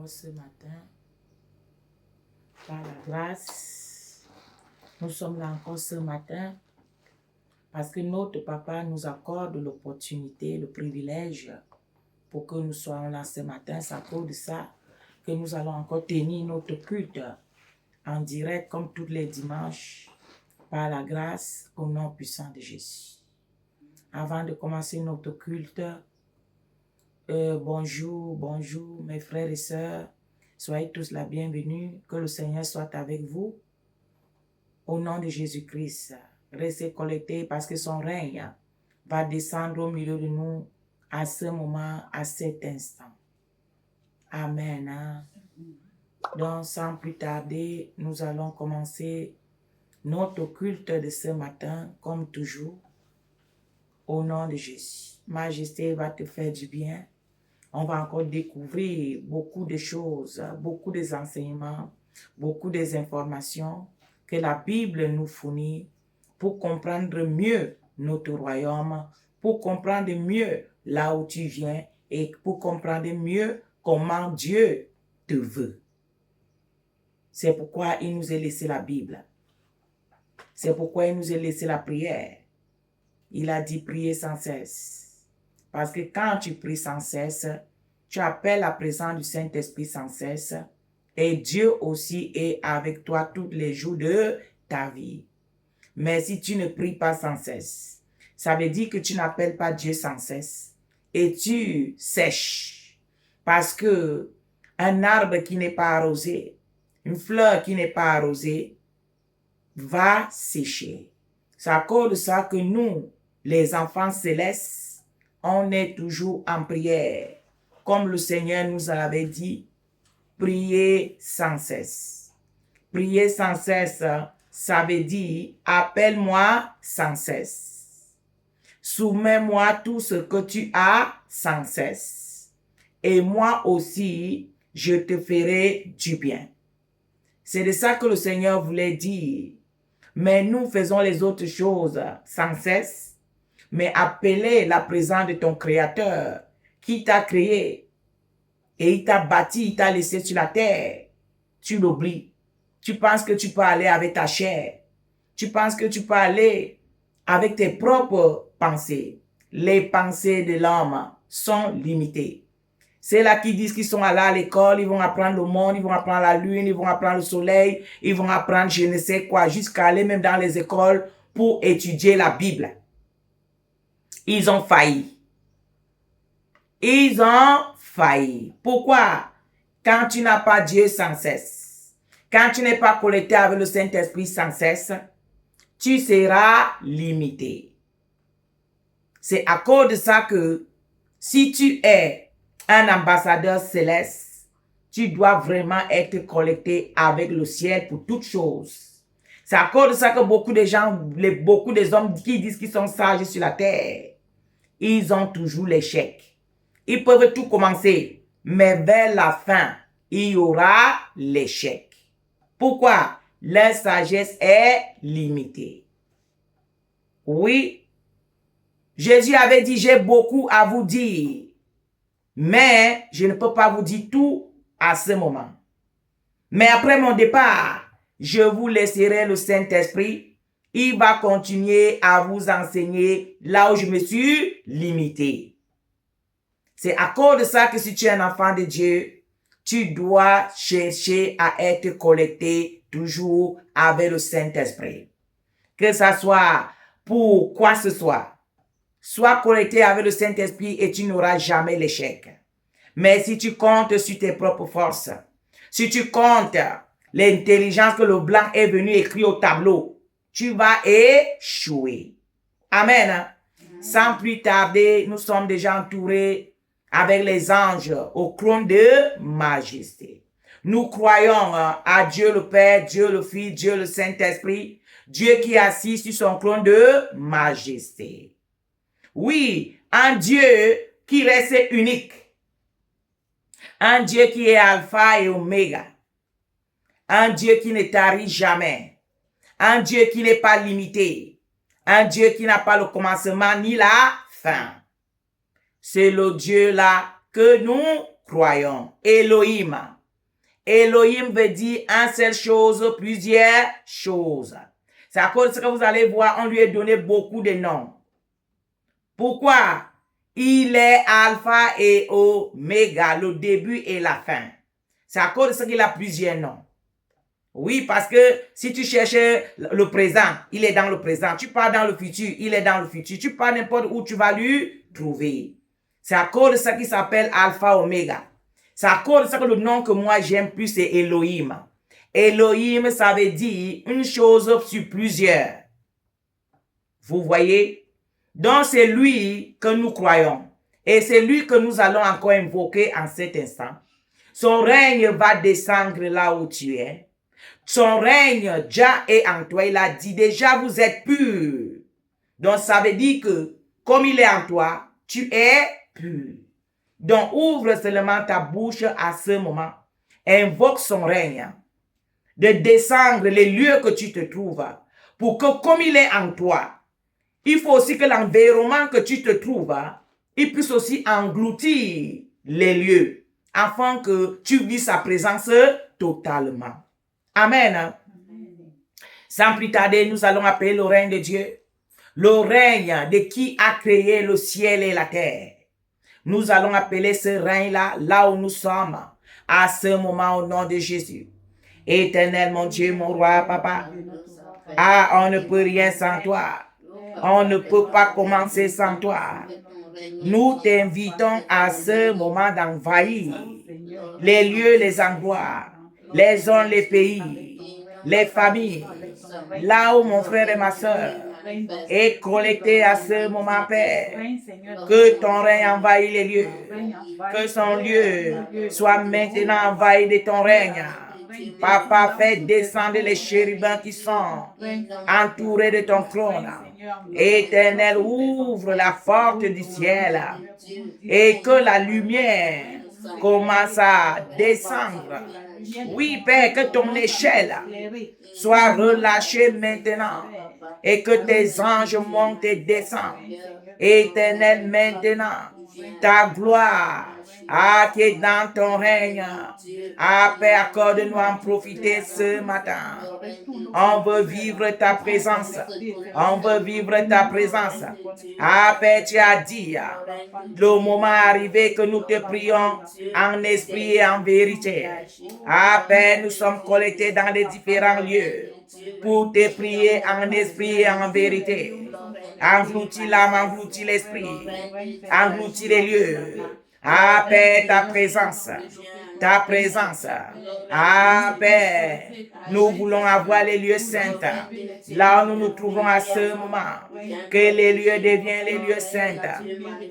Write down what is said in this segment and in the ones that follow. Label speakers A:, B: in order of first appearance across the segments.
A: encore ce matin. Par la grâce, nous sommes là encore ce matin parce que notre papa nous accorde l'opportunité, le privilège pour que nous soyons là ce matin. C'est à cause de ça que nous allons encore tenir notre culte en direct comme tous les dimanches par la grâce au nom puissant de Jésus. Avant de commencer notre culte, bonjour mes frères et sœurs. Soyez tous la bienvenue. Que le Seigneur soit avec vous. Au nom de Jésus-Christ, restez connectés parce que son règne va descendre au milieu de nous à ce moment, à cet instant. Amen. Donc, sans plus tarder, nous allons commencer notre culte de ce matin, comme toujours, au nom de Jésus. Majesté va te faire du bien. On va encore découvrir beaucoup de choses, beaucoup des enseignements, beaucoup des informations que la Bible nous fournit pour comprendre mieux notre royaume, pour comprendre mieux là où tu viens et pour comprendre mieux comment Dieu te veut. C'est pourquoi il nous a laissé la Bible. C'est pourquoi il nous a laissé la prière. Il a dit prier sans cesse. Parce que quand tu pries sans cesse, tu appelles la présence du Saint-Esprit sans cesse et Dieu aussi est avec toi tous les jours de ta vie. Mais si tu ne pries pas sans cesse, ça veut dire que tu n'appelles pas Dieu sans cesse et tu sèches. Parce que un arbre qui n'est pas arrosé, une fleur qui n'est pas arrosée, va sécher. C'est à cause de ça que nous, les enfants célestes, on est toujours en prière. Comme le Seigneur nous avait dit, priez sans cesse. Prier sans cesse, ça veut dire appelle-moi sans cesse. Soumets-moi tout ce que tu as sans cesse. Et moi aussi, je te ferai du bien. C'est de ça que le Seigneur voulait dire. Mais nous faisons les autres choses sans cesse. Mais appeler la présence de ton Créateur qui t'a créé et il t'a bâti, il t'a laissé sur la terre. Tu l'oublies. Tu penses que tu peux aller avec ta chair. Tu penses que tu peux aller avec tes propres pensées. Les pensées de l'homme sont limitées. C'est là qui disent qu'ils sont allés à l'école, ils vont apprendre le monde, ils vont apprendre la lune, ils vont apprendre le soleil, ils vont apprendre je ne sais quoi, jusqu'à aller même dans les écoles pour étudier la Bible. Ils ont failli. Ils ont failli. Pourquoi? Quand tu n'as pas Dieu sans cesse, quand tu n'es pas connecté avec le Saint-Esprit sans cesse, tu seras limité. C'est à cause de ça que si tu es un ambassadeur céleste, tu dois vraiment être connecté avec le ciel pour toutes choses. C'est à cause de ça que beaucoup de gens, beaucoup des hommes qui disent qu'ils sont sages sur la terre, ils ont toujours l'échec. Ils peuvent tout commencer, mais vers la fin, il y aura l'échec. Pourquoi? Leur sagesse est limitée. Oui, Jésus avait dit, j'ai beaucoup à vous dire, mais je ne peux pas vous dire tout à ce moment. Mais après mon départ, je vous laisserai le Saint-Esprit. Il va continuer à vous enseigner là où je me suis limité. C'est à cause de ça que si tu es un enfant de Dieu, tu dois chercher à être connecté toujours avec le Saint-Esprit. Que ça soit pour quoi que ce soit. Sois connecté avec le Saint-Esprit et tu n'auras jamais l'échec. Mais si tu comptes sur tes propres forces, si tu comptes l'intelligence que le blanc est venu écrire au tableau, tu vas échouer. Amen. Sans plus tarder, nous sommes déjà entourés avec les anges au trône de majesté. Nous croyons à Dieu le Père, Dieu le Fils, Dieu le Saint-Esprit, Dieu qui est assis sur son trône de majesté. Oui, un Dieu qui reste unique. Un Dieu qui est alpha et oméga. Un Dieu qui ne tarit jamais. Un Dieu qui n'est pas limité. Un Dieu qui n'a pas le commencement ni la fin. C'est le Dieu là que nous croyons. Elohim. Elohim veut dire une seule chose, plusieurs choses. C'est à cause de ce que vous allez voir, on lui a donné beaucoup de noms. Pourquoi? Il est alpha et oméga, le début et la fin. C'est à cause de ce qu'il a plusieurs noms. Oui, parce que si tu cherches le présent, il est dans le présent. Tu pars dans le futur, il est dans le futur. Tu pars n'importe où, tu vas lui trouver. C'est à cause de ça qu'il s'appelle Alpha Oméga. C'est à cause de ça que le nom que moi j'aime plus, c'est Elohim. Elohim, ça veut dire une chose sur plusieurs. Vous voyez? Donc c'est lui que nous croyons. Et c'est lui que nous allons encore invoquer en cet instant. Son règne va descendre là où tu es. Son règne déjà est en toi. Il a dit déjà vous êtes purs. Donc ça veut dire que comme il est en toi, tu es pur. Donc ouvre seulement ta bouche à ce moment. Invoque son règne. De descendre les lieux que tu te trouves. Pour que comme il est en toi, il faut aussi que l'environnement que tu te trouves, il puisse aussi engloutir les lieux. Afin que tu vis sa présence totalement. Amen. Sans plus tarder, nous allons appeler le règne de Dieu. Le règne de qui a créé le ciel et la terre. Nous allons appeler ce règne-là, là où nous sommes, à ce moment au nom de Jésus. Éternel, mon Dieu, mon roi, papa. Ah, on ne peut rien sans toi. On ne peut pas commencer sans toi. Nous t'invitons à ce moment d'envahir les lieux, les endroits, les zones, les pays, les familles, là où mon frère et ma soeur est collecté à ce moment, Père. Que ton règne envahisse les lieux. Que son lieu soit maintenant envahi de ton règne. Papa, fais descendre les chérubins qui sont entourés de ton trône. Éternel, ouvre la porte du ciel et que la lumière commence à descendre. Oui, Père, que ton échelle soit relâchée maintenant et que tes anges montent et descendent. Éternel, maintenant, ta gloire qui est dans ton règne. Père, accorde-nous en profiter ce matin. On veut vivre ta présence. On veut vivre ta présence. Père, tu as dit, le moment est arrivé que nous te prions en esprit et en vérité. Père, nous sommes collectés dans les différents lieux pour te prier en esprit et en vérité. Engloutis l'âme, engloutis l'esprit, engloutis les lieux. Père, ta présence. Ta présence. Père, nous voulons avoir les lieux saints. Là où nous nous trouvons à ce moment, que les lieux deviennent les lieux saints.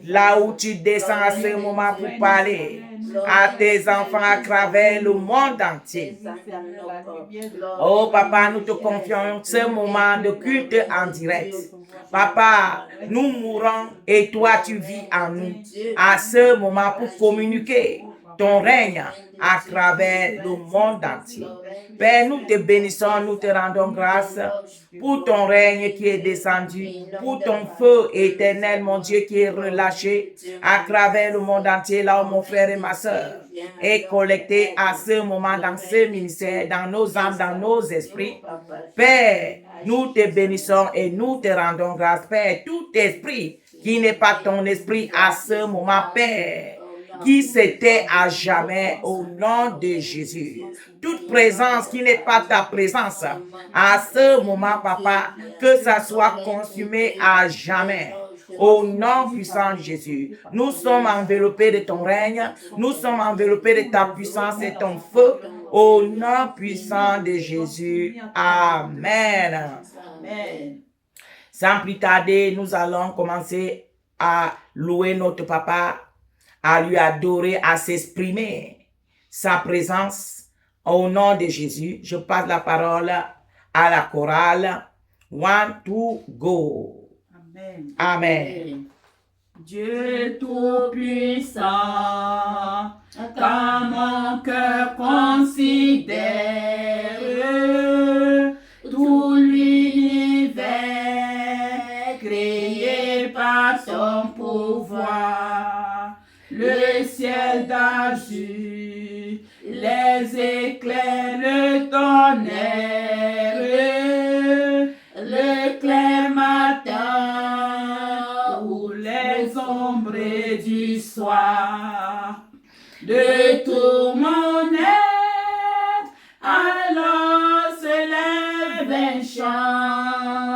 A: Là où tu descends à ce moment pour parler à tes enfants à travers le monde entier. Oh papa, nous te confions ce moment de culte en direct. Papa, nous mourons et toi tu vis en nous à ce moment pour communiquer ton règne à travers le monde entier. Père, nous te bénissons, nous te rendons grâce pour ton règne qui est descendu, pour ton feu éternel, mon Dieu, qui est relâché à travers le monde entier, là où mon frère et ma soeur est collecté à ce moment dans ce ministère, dans nos âmes, dans nos esprits. Père, nous te bénissons et nous te rendons grâce, Père. Tout esprit qui n'est pas ton esprit à ce moment, Père, qui s'était à jamais au nom de Jésus. Toute présence qui n'est pas ta présence à ce moment, papa, que ça soit consumé à jamais. Au nom puissant de Jésus, nous sommes enveloppés de ton règne, nous sommes enveloppés de ta puissance et ton feu. Au nom puissant de Jésus. Amen. Amen. Sans plus tarder, nous allons commencer à louer notre papa, à lui adorer, à s'exprimer sa présence. Au nom de Jésus, je passe la parole à la chorale. 1, 2, go. Amen. Amen.
B: Dieu Tout-Puissant, quand mon cœur considère tout l'univers créé par ton pouvoir, le ciel d'argent les éclairs, le tonnerre, le clair matin ou les ombres du soir. De tout mon être, alors se lève un chant.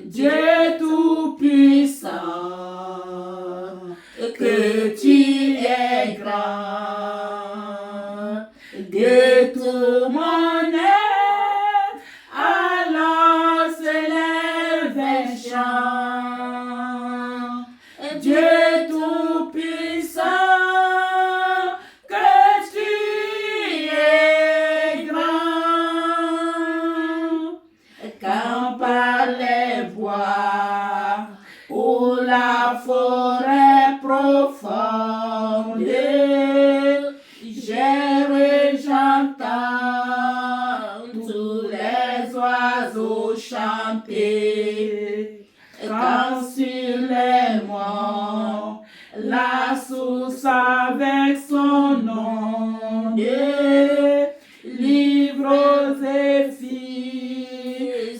B: Dieu tout-puissant, que tu es grand. De tout mon être, alors se lève un chant. Dieu tout-puissant, que tu es grand. Quand par les bois ou la forêt profonde, j'entends tous les oiseaux chanter. Quand sur les monts, la source avec son onde livre aux zéphyrs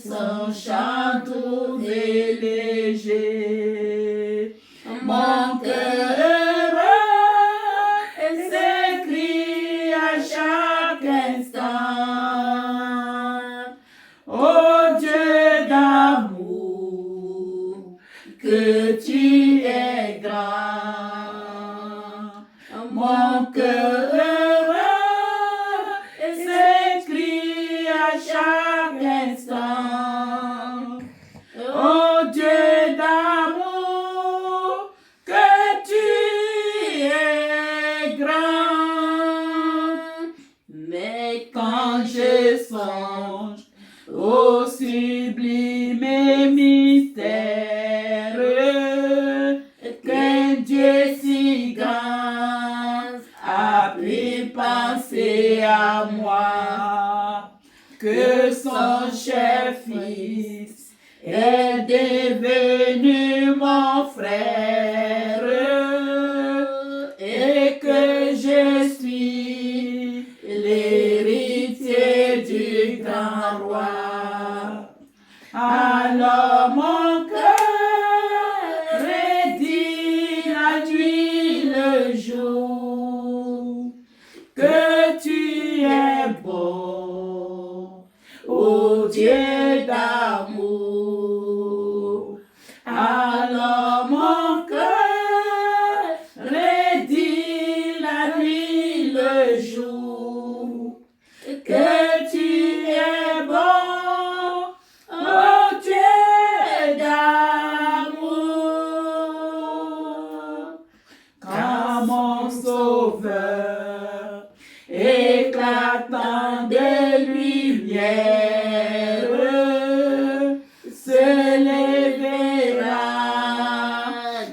B: son chant doux et léger. Mon cœur heureux s'écrie à chaque instant: ô Dieu d'amour, que tu es grand. Mon cœur heureux s'écrie à chaque instant: ô Dieu d'amour, que tu es grand. Mais quand je songe au sublime mystère qu'un Dieu si grand a pu penser à moi, que son cher fils est devenu mon frère et que je suis l'héritier du grand roi. Alors mon cœur redit la nuit le jour que tu es bon, ô Dieu d'amour. Alors mon cœur redit la nuit le jour que tu es bon, ô Dieu d'amour. Quand mon sauveur éclatant de lumière se lèvera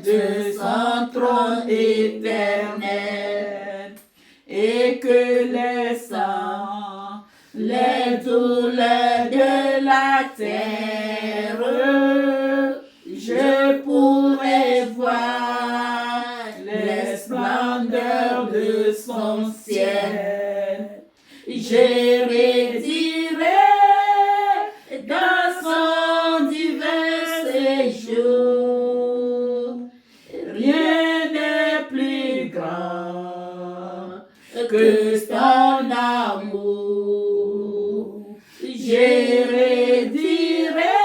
B: de son trône éternel et que les sangs, les douleurs de la terre, je pourrai voir les splendeurs de son ciel. Je redirai dans son divin séjour. Rien n'est plus grand que ton amour. Je redirai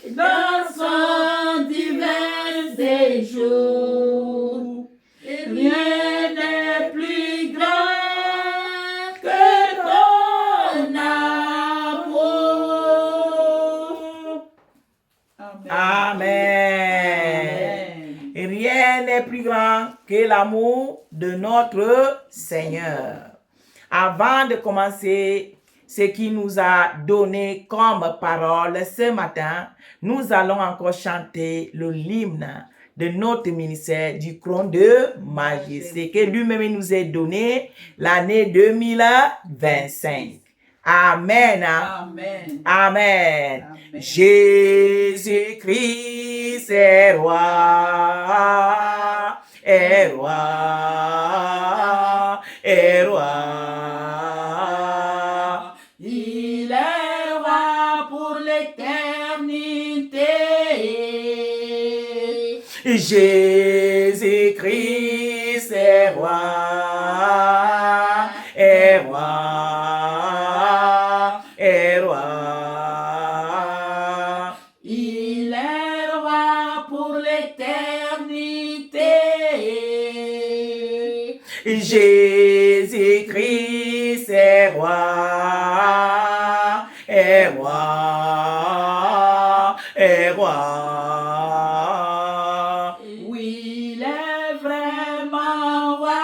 B: dans son divin séjour. Rien n'est plus grand que ton amour.
A: Amen. Rien n'est plus grand que l'amour de notre Seigneur. Avant de commencer ce qu'il nous a donné comme parole ce matin, nous allons encore chanter l'hymne de notre ministère du trône de majesté que lui-même nous a donné l'année 2025. Amen.
B: Amen.
A: Amen.
B: Amen.
A: Jésus-Christ est roi. est roi, est roi.
B: Il est roi pour l'éternité.
A: Jésus-Christ est roi, est roi, est roi.
B: Il est roi pour l'éternité.
A: Jésus-Christ est roi, est roi, est roi.
B: Oui, il est vraiment roi.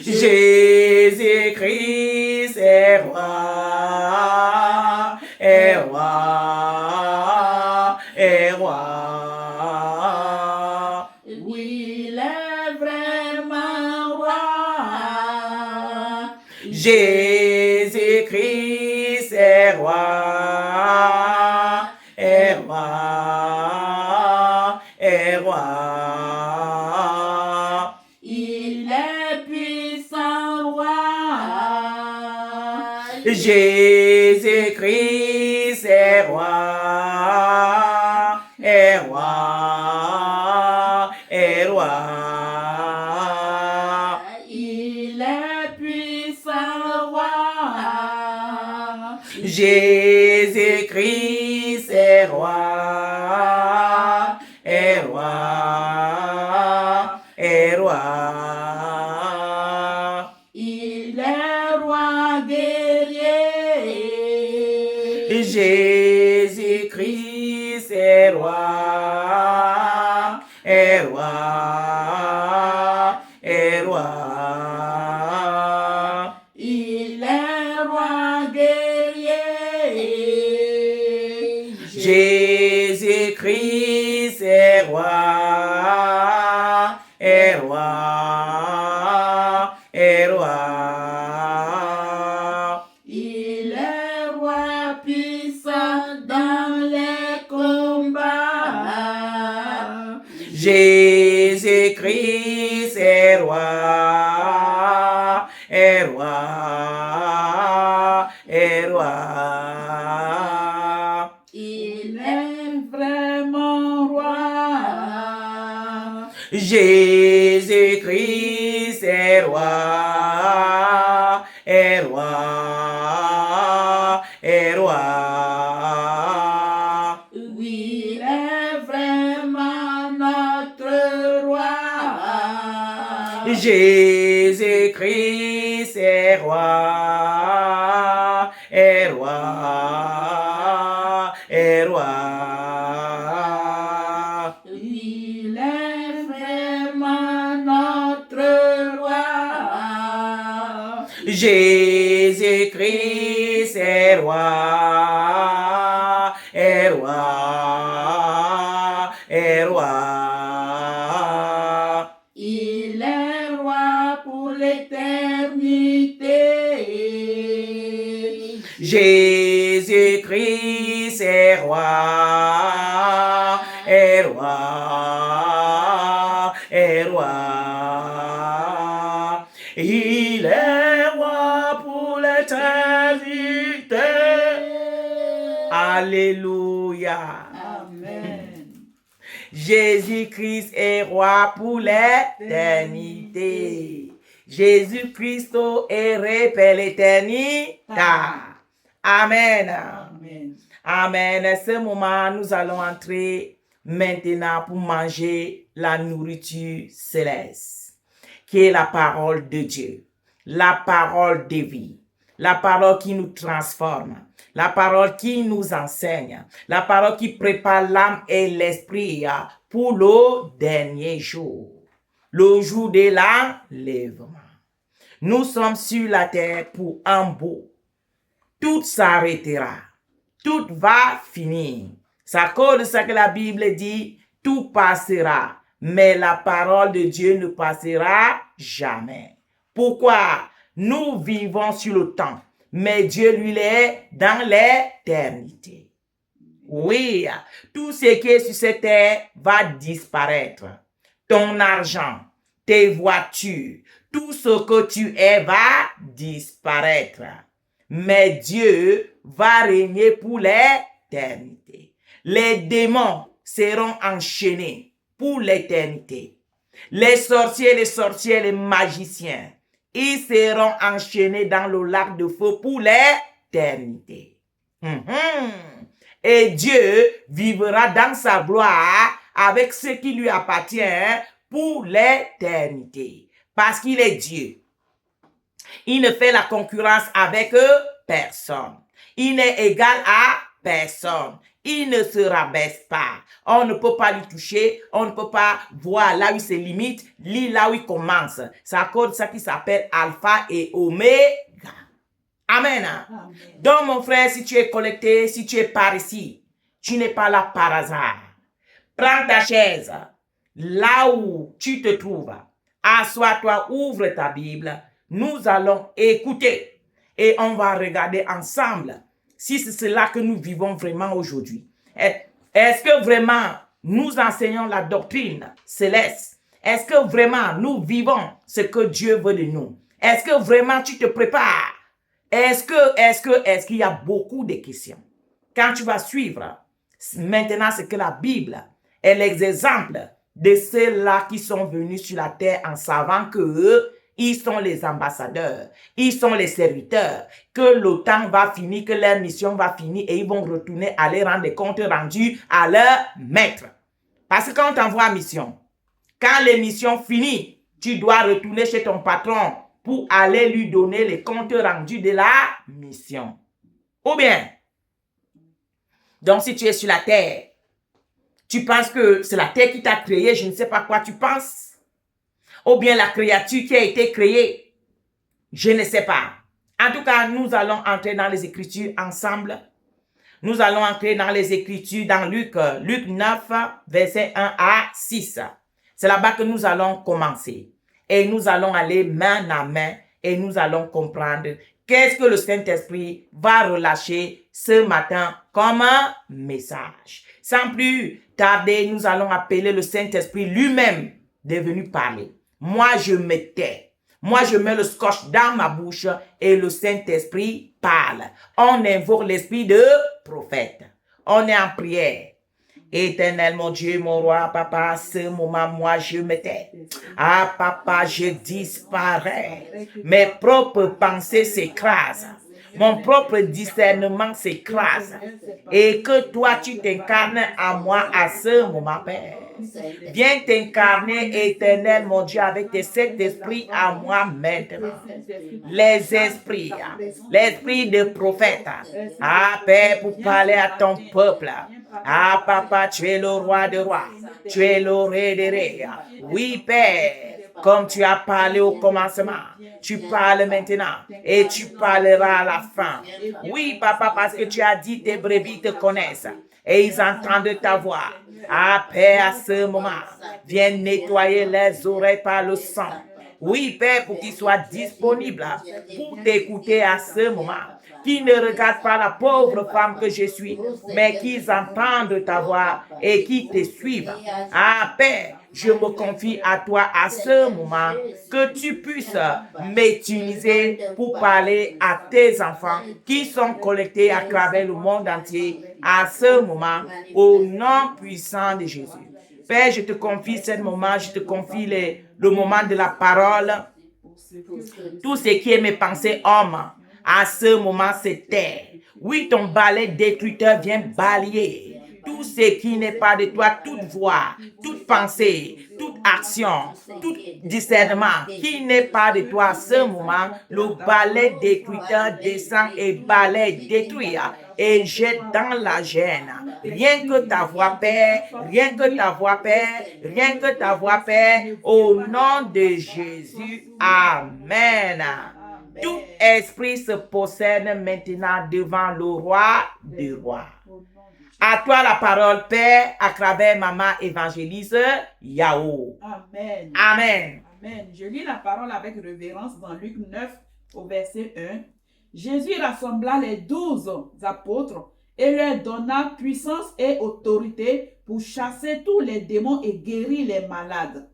A: Jésus-Christ est roi, est roi, est roi.
B: Oui, il est vraiment roi.
A: Jésus-Christ est roi, est roi, est roi.
B: Il est puissant roi.
A: Jésus-Christ est roi, est roi, est roi.
B: Il est puissant roi.
A: Jésus-Christ est roi, est roi, est roi.
B: Il est roi guerrier.
A: Jésus-Christ est roi, est roi, est roi.
B: Il est roi guerrier.
A: Jésus-Christ est roi, est roi, est roi.
B: Il est roi puissant dans les combats.
A: Jésus-Christ est roi, est roi, est roi.
B: Il est vraiment roi.
A: Jésus-Christ est roi, est roi, est roi.
B: Oui, il est vraiment notre roi.
A: Jésus-Christ est roi, est roi, est roi.
B: Il est vraiment notre roi.
A: Jésus-Christ est roi, est roi, est roi.
B: Il est roi pour l'éternité.
A: Jésus-Christ est roi, est roi, est roi. Il est roi pour l'éternité. Alléluia.
B: Amen.
A: Jésus-Christ est roi pour l'éternité. Jésus-Christ est roi pour l'éternité. Amen.
B: Amen.
A: Amen. Ce moment, nous allons entrer maintenant pour manger la nourriture céleste, qui est la parole de Dieu, la parole de vie, la parole qui nous transforme, la parole qui nous enseigne, la parole qui prépare l'âme et l'esprit pour le dernier jour, le jour de l'enlèvement. Nous sommes sur la terre pour un bout. Tout s'arrêtera. Tout va finir. C'est à cause de ça que la Bible dit, tout passera. Mais la parole de Dieu ne passera jamais. Pourquoi? Nous vivons sur le temps. Mais Dieu, lui, est dans l'éternité. Oui, tout ce qui est sur cette terre va disparaître. Ton argent, tes voitures, tout ce que tu es va disparaître. Mais Dieu va régner pour l'éternité. Les démons seront enchaînés pour l'éternité. Les sorciers, les sorcières, les magiciens, ils seront enchaînés dans le lac de feu pour l'éternité. Et Dieu vivra dans sa gloire avec ce qui lui appartient pour l'éternité. Parce qu'il est Dieu. Il ne fait la concurrence avec personne. Il n'est égal à personne. Il ne se rabaisse pas. On ne peut pas lui toucher. On ne peut pas voir là où il se limite, là où il commence. C'est à cause de ça qui s'appelle Alpha et Oméga. Amen.
B: Amen.
A: Donc, mon frère, si tu es connecté, si tu es par ici, tu n'es pas là par hasard. Prends ta chaise, là où tu te trouves. Assois-toi, ouvre ta Bible. Nous allons écouter et on va regarder ensemble si c'est cela que nous vivons vraiment aujourd'hui. Est-ce que vraiment nous enseignons la doctrine céleste? Est-ce que vraiment nous vivons ce que Dieu veut de nous? Est-ce que vraiment tu te prépares? Est-ce qu'il y a beaucoup de questions? Quand tu vas suivre maintenant ce que la Bible est l'exemple de ceux-là qui sont venus sur la terre en savant que ils sont les ambassadeurs, ils sont les serviteurs, que le temps va finir, que leur mission va finir et ils vont retourner aller rendre des comptes rendus à leur maître. Parce que quand on t'envoie en mission, quand les missions finissent, tu dois retourner chez ton patron pour aller lui donner les comptes rendus de la mission. Ou bien, donc si tu es sur la terre, tu penses que c'est la terre qui t'a créé, je ne sais pas quoi tu penses. Ou bien la créature qui a été créée, je ne sais pas. En tout cas, nous allons entrer dans les Écritures ensemble. Nous allons entrer dans les Écritures dans Luc 9, verset 1 à 6. C'est là-bas que nous allons commencer. Et nous allons aller main à main et nous allons comprendre qu'est-ce que le Saint-Esprit va relâcher ce matin comme un message. Sans plus tarder, nous allons appeler le Saint-Esprit lui-même de venir parler. Moi, je me tais. Moi, je mets le scotch dans ma bouche et le Saint-Esprit parle. On invoque l'esprit de prophète. On est en prière. Éternel, mon Dieu, mon roi, papa, à ce moment, moi, je me tais. Ah, papa, je disparais. Mes propres pensées s'écrasent. Mon propre discernement s'écrase. Et que toi, tu t'incarnes à moi à ce moment, Père. Viens t'incarner, éternel, mon Dieu, avec tes 7 esprits à moi maintenant. Les esprits, l'esprit de prophète. Ah, Père, pour parler à ton peuple. Ah, papa, tu es le roi des rois. Tu es le roi des rois. Oui, Père. Comme tu as parlé au commencement, tu parles maintenant et tu parleras à la fin. Oui, papa, parce que tu as dit tes brebis te connaissent et ils entendent ta voix. Ah, Père, à ce moment, viens nettoyer les oreilles par le sang. Oui, Père, pour qu'ils soient disponibles pour t'écouter à ce moment. Qui ne regardent pas la pauvre femme que je suis, mais qu'ils entendent ta voix et qui te suivent. Ah, Père, je me confie à toi à ce moment, que tu puisses m'utiliser pour parler à tes enfants qui sont collectés à travers le monde entier à ce moment, au nom puissant de Jésus. Père, je te confie ce moment, je te confie le moment de la parole, tout ce qui est mes pensées hommes. À ce moment, c'est terre. Oui, ton balai détruiteur vient balayer tout ce qui n'est pas de toi, toute voix, toute pensée, toute action, tout discernement qui n'est pas de toi. À ce moment, le balai détruiteur descend et balaye, détruit et jette dans la gêne. Rien que ta voix, Père, rien que ta voix, Père, rien que ta voix, Père, au nom de Jésus. Amen. Tout esprit se possède maintenant devant le roi des rois. À toi la parole, Père, à travers maman évangéliste Yao.
B: Amen.
A: Amen.
B: Amen. Je lis la parole avec révérence dans Luc 9 au verset 1. Jésus rassembla les 12 apôtres et leur donna puissance et autorité pour chasser tous les démons et guérir les malades.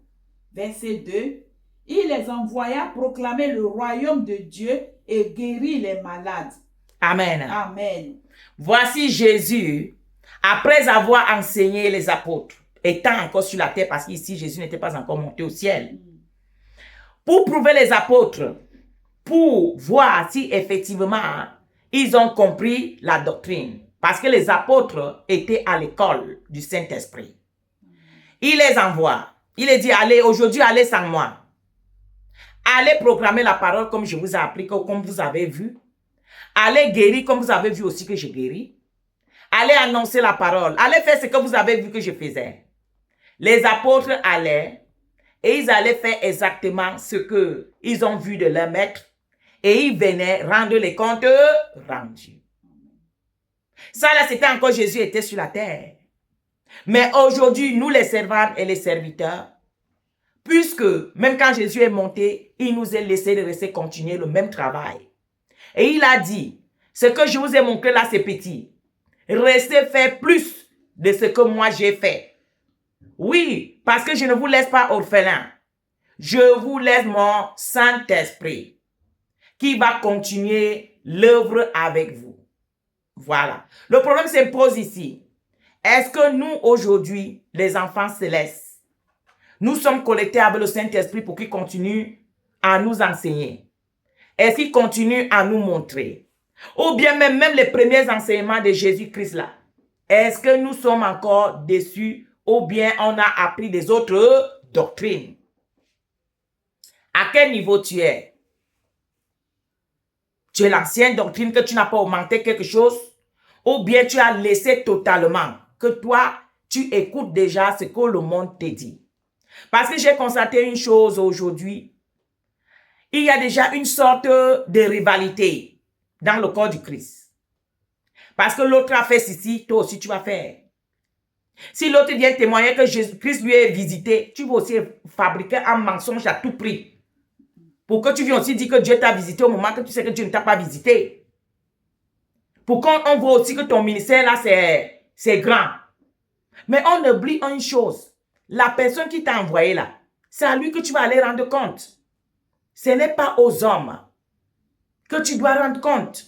B: Verset 2. Il les envoya proclamer le royaume de Dieu et guérir les malades.
A: Amen.
B: Amen.
A: Voici Jésus, après avoir enseigné les apôtres, étant encore sur la terre, parce qu'ici Jésus n'était pas encore monté au ciel, pour prouver les apôtres, pour voir si effectivement ils ont compris la doctrine. Parce que les apôtres étaient à l'école du Saint-Esprit. Il les envoie. Il les dit, allez, aujourd'hui, allez sans moi. Allez proclamer la parole comme je vous ai appris, comme vous avez vu. Allez guérir comme vous avez vu aussi que je guéris. Allez annoncer la parole. Allez faire ce que vous avez vu que je faisais. Les apôtres allaient et ils allaient faire exactement ce qu'ils ont vu de leur maître et ils venaient rendre les comptes rendus. Ça là, c'était encore Jésus était sur la terre. Mais aujourd'hui, nous les servantes et les serviteurs, puisque même quand Jésus est monté, il nous a laissé de rester continuer le même travail. Et il a dit, ce que je vous ai montré là, c'est petit. Restez faire plus de ce que moi j'ai fait. Oui, parce que je ne vous laisse pas orphelin. Je vous laisse mon Saint-Esprit qui va continuer l'œuvre avec vous. Voilà. Le problème s'impose ici. Est-ce que nous, aujourd'hui, les enfants célestes, nous sommes collectés avec le Saint-Esprit pour qu'il continue à nous enseigner? Est-ce qu'il continue à nous montrer? Ou bien même les premiers enseignements de Jésus-Christ là, est-ce que nous sommes encore déçus ou bien on a appris des autres doctrines? À quel niveau tu es? Tu es l'ancienne doctrine que tu n'as pas augmenté quelque chose? Ou bien tu as laissé totalement que toi, tu écoutes déjà ce que le monde te dit? Parce que j'ai constaté une chose aujourd'hui. Il y a déjà une sorte de rivalité dans le corps du Christ. Parce que l'autre a fait ceci, toi aussi tu vas faire. Si l'autre vient témoigner que Jésus-Christ lui est visité, tu vas aussi fabriquer un mensonge à tout prix. Pour que tu viennes aussi dire que Dieu t'a visité au moment que tu sais que Dieu ne t'a pas visité. Pour qu'on voit aussi que ton ministère là, c'est grand. Mais on oublie une chose. La personne qui t'a envoyé là, c'est à lui que tu vas aller rendre compte. Ce n'est pas aux hommes que tu dois rendre compte.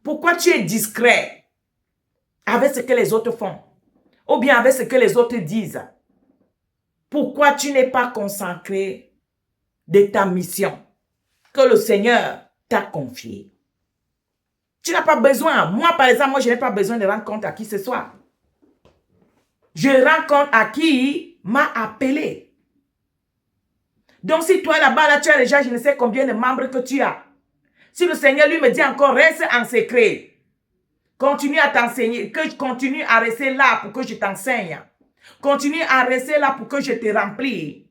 A: Pourquoi tu es discret avec ce que les autres font? Ou bien avec ce que les autres disent? Pourquoi tu n'es pas consacré de ta mission que le Seigneur t'a confiée? Tu n'as pas besoin. Moi, par exemple, je n'ai pas besoin de rendre compte à qui ce soit. Je rends compte à qui m'a appelé. Donc, si toi, là-bas, là, tu as déjà, je ne sais combien de membres que tu as. Si le Seigneur lui me dit encore, reste en secret. Continue à t'enseigner, que je continue à rester là pour que je t'enseigne. Continue à rester là pour que je te remplisse.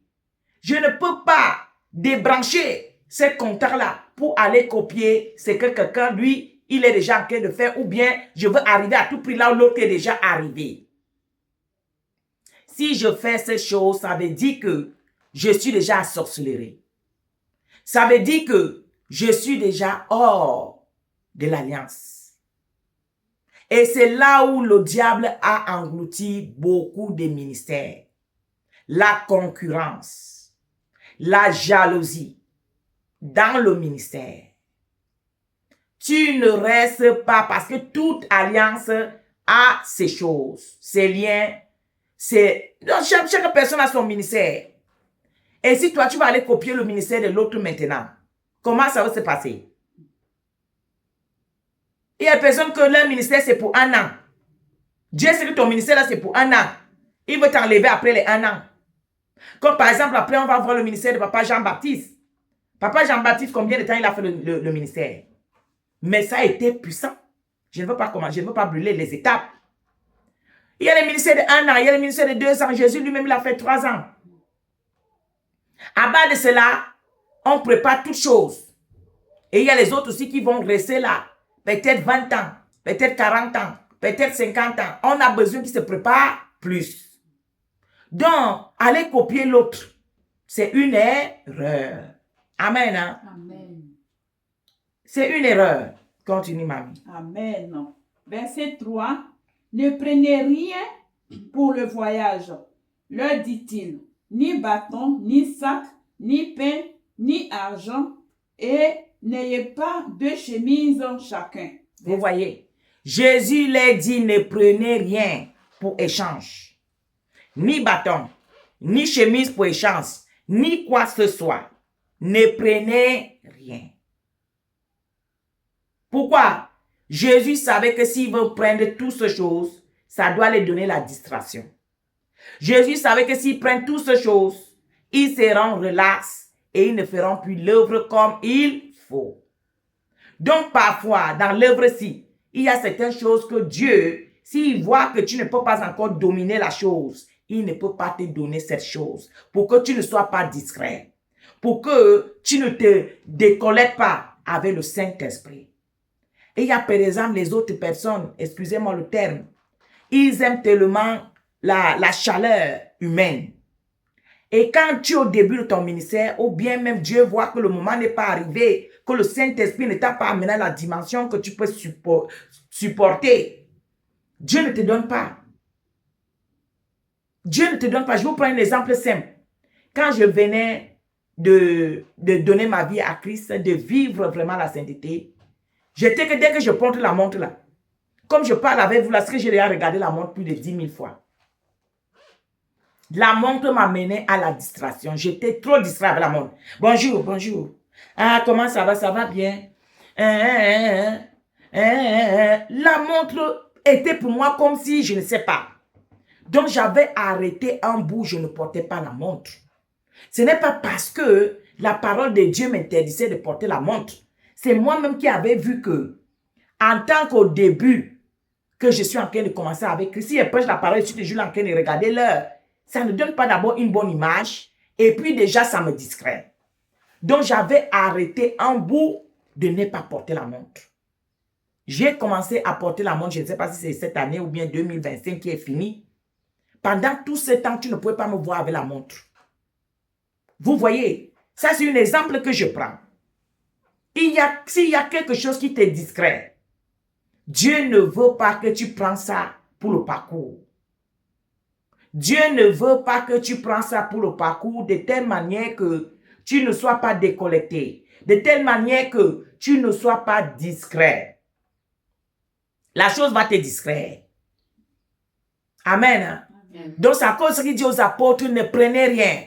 A: Je ne peux pas débrancher ces compteurs-là pour aller copier ce que quelqu'un, lui, il est déjà en train de faire, ou bien je veux arriver à tout prix là où l'autre est déjà arrivé. Si je fais ces choses, ça veut dire que je suis déjà à sorcellerie. Ça veut dire que je suis déjà hors de l'alliance. Et c'est là où le diable a englouti beaucoup de ministères. La concurrence, la jalousie dans le ministère. Tu ne restes pas parce que toute alliance a ses choses, ses liens. Chaque personne a son ministère. Et si toi, tu vas aller copier le ministère de l'autre maintenant, comment ça va se passer? Il y a personne que leur ministère, c'est pour un an. Dieu sait que ton ministère, là, c'est pour un an. Il veut t'enlever après les un an. Comme par exemple, après, on va voir le ministère de Papa Jean-Baptiste. Papa Jean-Baptiste, combien de temps il a fait le ministère? Mais ça a été puissant. Je ne veux pas brûler les étapes. Il y a le ministère de 1 an, il y a le ministère de 2 ans. Jésus lui-même, il a fait 3 ans. À bas de cela, on prépare toutes choses. Et il y a les autres aussi qui vont rester là. Peut-être 20 ans, peut-être 40 ans, peut-être 50 ans. On a besoin qu'ils se préparent plus. Donc, aller copier l'autre, c'est une erreur. Amen. Hein?
B: Amen.
A: C'est une erreur. Continue, mamie.
B: Amen. Verset 3. Ne prenez rien pour le voyage, leur dit-il, ni bâton, ni sac, ni pain, ni argent, et n'ayez pas deux chemises chacun.
A: Vous voyez, Jésus leur dit, ne prenez rien pour échange, ni bâton, ni chemise pour échange, ni quoi que ce soit. Ne prenez rien. Pourquoi? Jésus savait que s'il veut prendre toutes ces choses, ça doit les donner la distraction. Jésus savait que s'ils prennent toutes ces choses, ils seront relax et ils ne feront plus l'œuvre comme il faut. Donc parfois, dans l'œuvre-ci, il y a certaines choses que Dieu, s'il voit que tu ne peux pas encore dominer la chose, il ne peut pas te donner cette chose pour que tu ne sois pas discret, pour que tu ne te déconnectes pas avec le Saint-Esprit. Et il y a par exemple les autres personnes, excusez-moi le terme, ils aiment tellement la chaleur humaine. Et quand tu es au début de ton ministère, ou bien même Dieu voit que le moment n'est pas arrivé, que le Saint-Esprit ne t'a pas amené à la dimension que tu peux supporter, Dieu ne te donne pas. Dieu ne te donne pas. Je vous prends un exemple simple. Quand je venais de donner ma vie à Christ, de vivre vraiment la sainteté, j'étais que dès que je porte la montre là, comme je parle avec vous là, ce que j'ai déjà regardé la montre plus de 10 000 fois. La montre m'amenait à la distraction. J'étais trop distrait avec la montre. Bonjour, bonjour. Ah, comment ça va bien? La montre était pour moi comme si je ne sais pas. Donc, j'avais arrêté un bout, je ne portais pas la montre. Ce n'est pas parce que la parole de Dieu m'interdisait de porter la montre. C'est moi-même qui avais vu que, en tant qu'au début, que je suis en train de commencer avec Christ, si je prêche la parole, je suis toujours en train de regarder l'heure. Ça ne donne pas d'abord une bonne image, et puis déjà, ça me distrait. Donc, j'avais arrêté un bout de ne pas porter la montre. J'ai commencé à porter la montre, je ne sais pas si c'est cette année ou bien 2025 qui est fini. Pendant tout ce temps, tu ne pouvais pas me voir avec la montre. Vous voyez, ça c'est un exemple que je prends. S'il y a quelque chose qui te distrait, Dieu ne veut pas que tu prends ça pour le parcours. Dieu ne veut pas que tu prends ça pour le parcours de telle manière que tu ne sois pas déconnecté, de telle manière que tu ne sois pas discret. La chose va te distraire. Amen. Amen. Donc, c'est à cause qu'il dit aux apôtres, ne prenez rien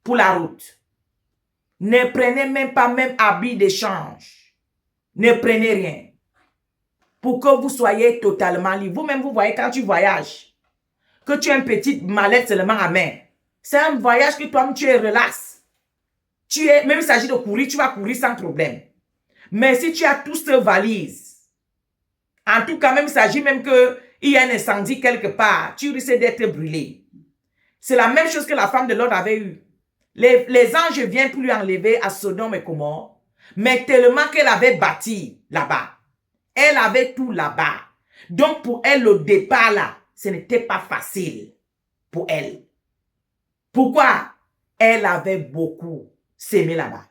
A: pour la route. Ne prenez même pas même habit d'échange. Ne prenez rien. Pour que vous soyez totalement libre. Vous-même, vous voyez quand tu voyages, que tu as une petite mallette seulement à main. C'est un voyage que toi-même, tu es relax. Même s'il s'agit de courir, tu vas courir sans problème. Mais si tu as toutes ces valises, en tout cas, même s'il s'agit même qu'il y a un incendie quelque part, tu risques d'être brûlé. C'est la même chose que la femme de Lot avait eu. Les anges viennent pour lui enlever à Sodome et Gomorrhe, mais tellement qu'elle avait bâti là-bas. Elle avait tout là-bas. Donc pour elle, le départ là, ce n'était pas facile pour elle. Pourquoi? Elle avait beaucoup sémé là-bas.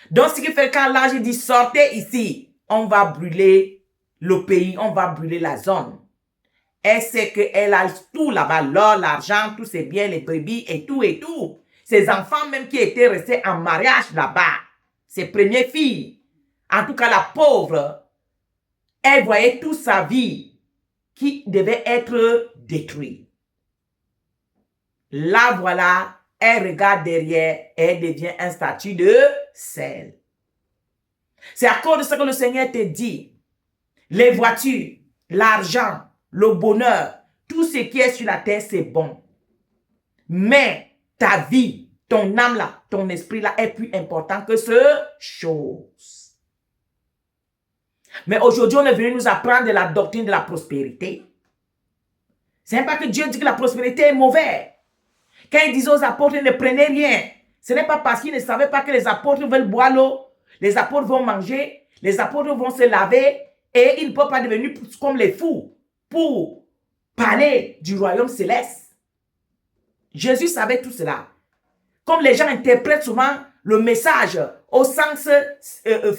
A: Donc ce qui fait quand l'ange dit sortez ici, on va brûler le pays, on va brûler la zone. Elle sait qu'elle a tout là-bas, l'or, l'argent, tous ses biens, les brebis et tout et tout. Ses enfants même qui étaient restés en mariage là-bas, ses premières filles. En tout cas, la pauvre, elle voyait toute sa vie qui devait être détruite. Là, voilà, elle regarde derrière et elle devient un statut de sel. C'est à cause de ce que le Seigneur te dit. Les voitures, l'argent, le bonheur, tout ce qui est sur la terre, c'est bon. Mais ta vie, ton âme là, ton esprit là est plus important que ce chose. Mais aujourd'hui, on est venu nous apprendre de la doctrine de la prospérité. Ce n'est pas que Dieu dit que la prospérité est mauvaise. Quand il disait aux apôtres, ne prenez rien. Ce n'est pas parce qu'ils ne savaient pas que les apôtres veulent boire l'eau, les apôtres vont manger, les apôtres vont se laver et ils ne peuvent pas devenir comme les fous pour parler du royaume céleste. Jésus savait tout cela. Comme les gens interprètent souvent le message au sens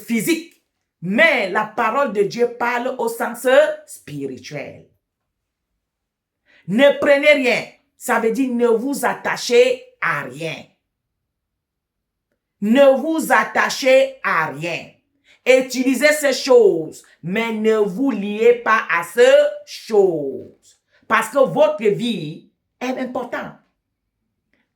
A: physique, Mais la parole de Dieu parle au sens spirituel. Ne prenez rien. Ça veut dire ne vous attachez à rien. Ne vous attachez à rien. Utilisez ces choses, mais ne vous liez pas à ces choses. Parce que votre vie est importante.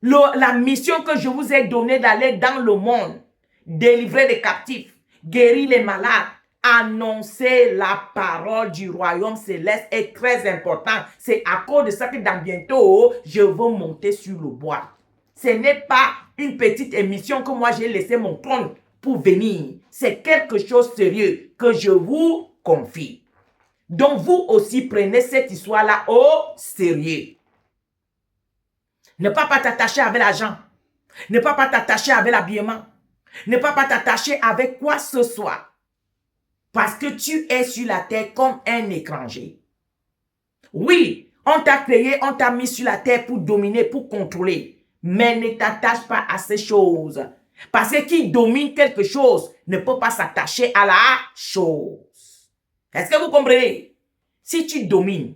A: La mission que je vous ai donnée d'aller dans le monde, délivrer les captifs, guérir les malades, annoncer la parole du royaume céleste est très important. C'est à cause de ça que dans bientôt, je veux monter sur le bois. Ce n'est pas une petite émission que moi j'ai laissé mon compte pour venir. C'est quelque chose de sérieux que je vous confie. Donc vous aussi prenez cette histoire-là au sérieux. Ne pas t'attacher avec l'argent. Ne pas t'attacher avec l'habillement. Ne pas t'attacher avec quoi que ce soit. Parce que tu es sur la terre comme un étranger. Oui, on t'a créé, on t'a mis sur la terre pour dominer, pour contrôler. Mais ne t'attache pas à ces choses. Parce que qui domine quelque chose ne peut pas s'attacher à la chose. Est-ce que vous comprenez? Si tu domines,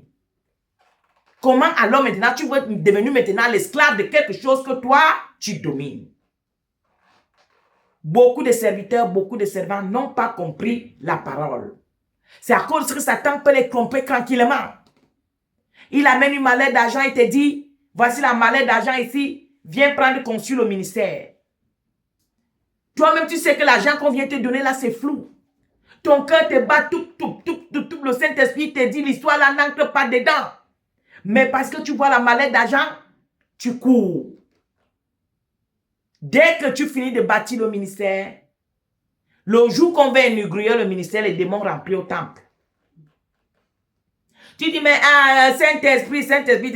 A: comment alors maintenant tu veux devenir maintenant l'esclave de quelque chose que toi, tu domines? Beaucoup de serviteurs, beaucoup de servants n'ont pas compris la parole. C'est à cause que Satan peut les tromper tranquillement. Il amène une mallette d'argent et te dit, voici la mallette d'argent ici, viens prendre consul au ministère. Toi-même, tu sais que l'argent qu'on vient te donner là, c'est flou. Ton cœur te bat tout. Le Saint-Esprit te dit, l'histoire là n'entre pas dedans. Mais parce que tu vois la mallette d'argent, tu cours. Dès que tu finis de bâtir le ministère, le jour qu'on va inaugurer le ministère, les démons remplis au temple. Tu dis, mais Saint-Esprit te dit,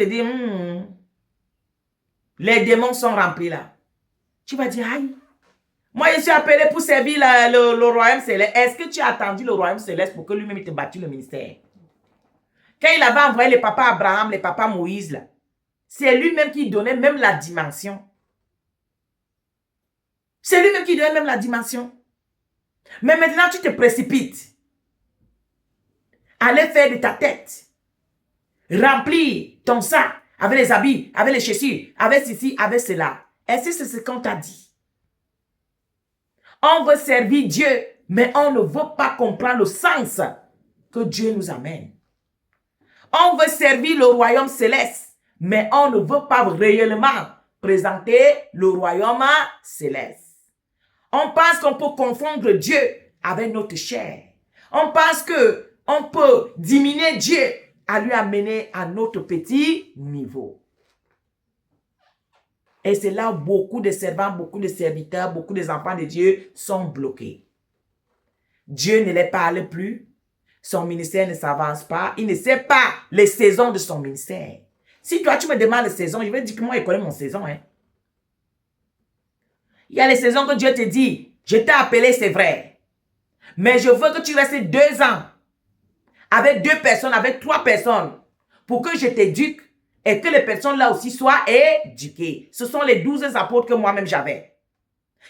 A: les démons sont remplis là. Tu vas dire, aïe, moi je suis appelé pour servir le royaume céleste. Est-ce que tu as attendu le royaume céleste pour que lui-même il te bâtisse le ministère? Quand il avait envoyé les papas Abraham, les papas Moïse là, c'est lui-même qui donnait même la dimension. C'est lui-même qui donnait même la dimension. Mais maintenant, tu te précipites. Allez faire de ta tête. Remplir ton sac avec les habits, avec les chaussures, avec ceci, avec cela. Est-ce que c'est ce qu'on t'a dit? On veut servir Dieu, mais on ne veut pas comprendre le sens que Dieu nous amène. On veut servir le royaume céleste, mais on ne veut pas réellement présenter le royaume céleste. On pense qu'on peut confondre Dieu avec notre chair. On pense qu'on peut diminuer Dieu à lui amener à notre petit niveau. Et c'est là où beaucoup de servants, beaucoup de serviteurs, beaucoup des enfants de Dieu sont bloqués. Dieu ne les parle plus. Son ministère ne s'avance pas. Il ne sait pas les saisons de son ministère. Si toi, tu me demandes les saisons, je vais dire que moi, je connais mon saison. Hein. Il y a les saisons que Dieu te dit, je t'ai appelé, c'est vrai. Mais je veux que tu restes 2 ans avec 2 personnes, avec 3 personnes, pour que je t'éduque et que les personnes là aussi soient éduquées. Ce sont les 12 apôtres que moi-même j'avais.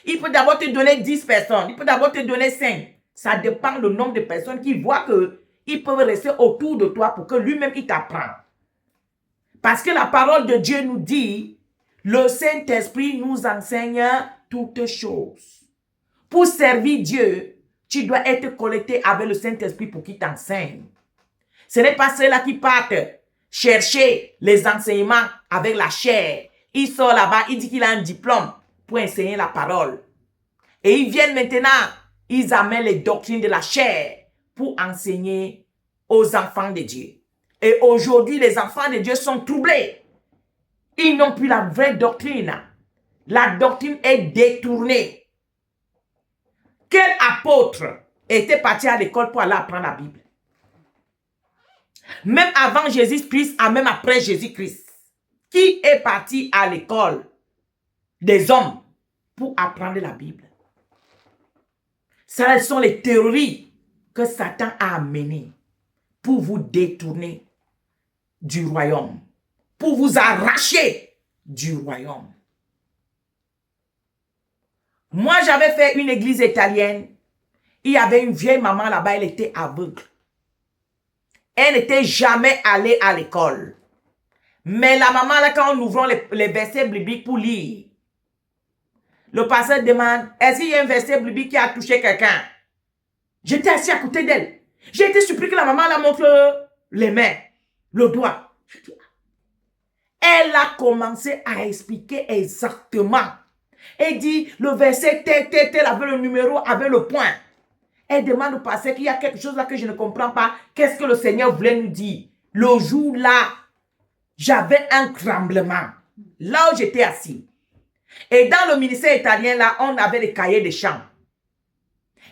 A: Il peut d'abord te donner 10 personnes, il peut d'abord te donner 5. Ça dépend du nombre de personnes qui voient qu'ils peuvent rester autour de toi pour que lui-même il t'apprend. Parce que la parole de Dieu nous dit, le Saint-Esprit nous enseigne toutes choses. Pour servir Dieu, tu dois être connecté avec le Saint-Esprit pour qu'il t'enseigne. Ce n'est pas ceux-là qui partent chercher les enseignements avec la chair. Il sort là-bas, il dit qu'il a un diplôme pour enseigner la parole. Et ils viennent maintenant, ils amènent les doctrines de la chair pour enseigner aux enfants de Dieu. Et aujourd'hui, les enfants de Dieu sont troublés. Ils n'ont plus la vraie doctrine. La doctrine est détournée. Quel apôtre était parti à l'école pour aller apprendre la Bible? Même avant Jésus-Christ, même après Jésus-Christ. Qui est parti à l'école des hommes pour apprendre la Bible? Ce sont les théories que Satan a amenées pour vous détourner du royaume, pour vous arracher du royaume. Moi, j'avais fait une église italienne il y avait une vieille maman là-bas, elle était aveugle. Elle n'était jamais allée à l'école. Mais la maman, là, quand on ouvre les versets bibliques pour lire, le pasteur demande, est-ce qu'il y a un verset biblique qui a touché quelqu'un? J'étais assis à côté d'elle. J'ai été surpris que la maman la montre les mains, le doigt. Elle a commencé à expliquer exactement. Elle dit, le verset tel, avec le numéro, avec le point. Elle demande au pasteur qu'il y a quelque chose là que je ne comprends pas. Qu'est-ce que le Seigneur voulait nous dire? Le jour là, j'avais un tremblement. Là où j'étais assis. Et dans le ministère italien là, on avait les cahiers de chants.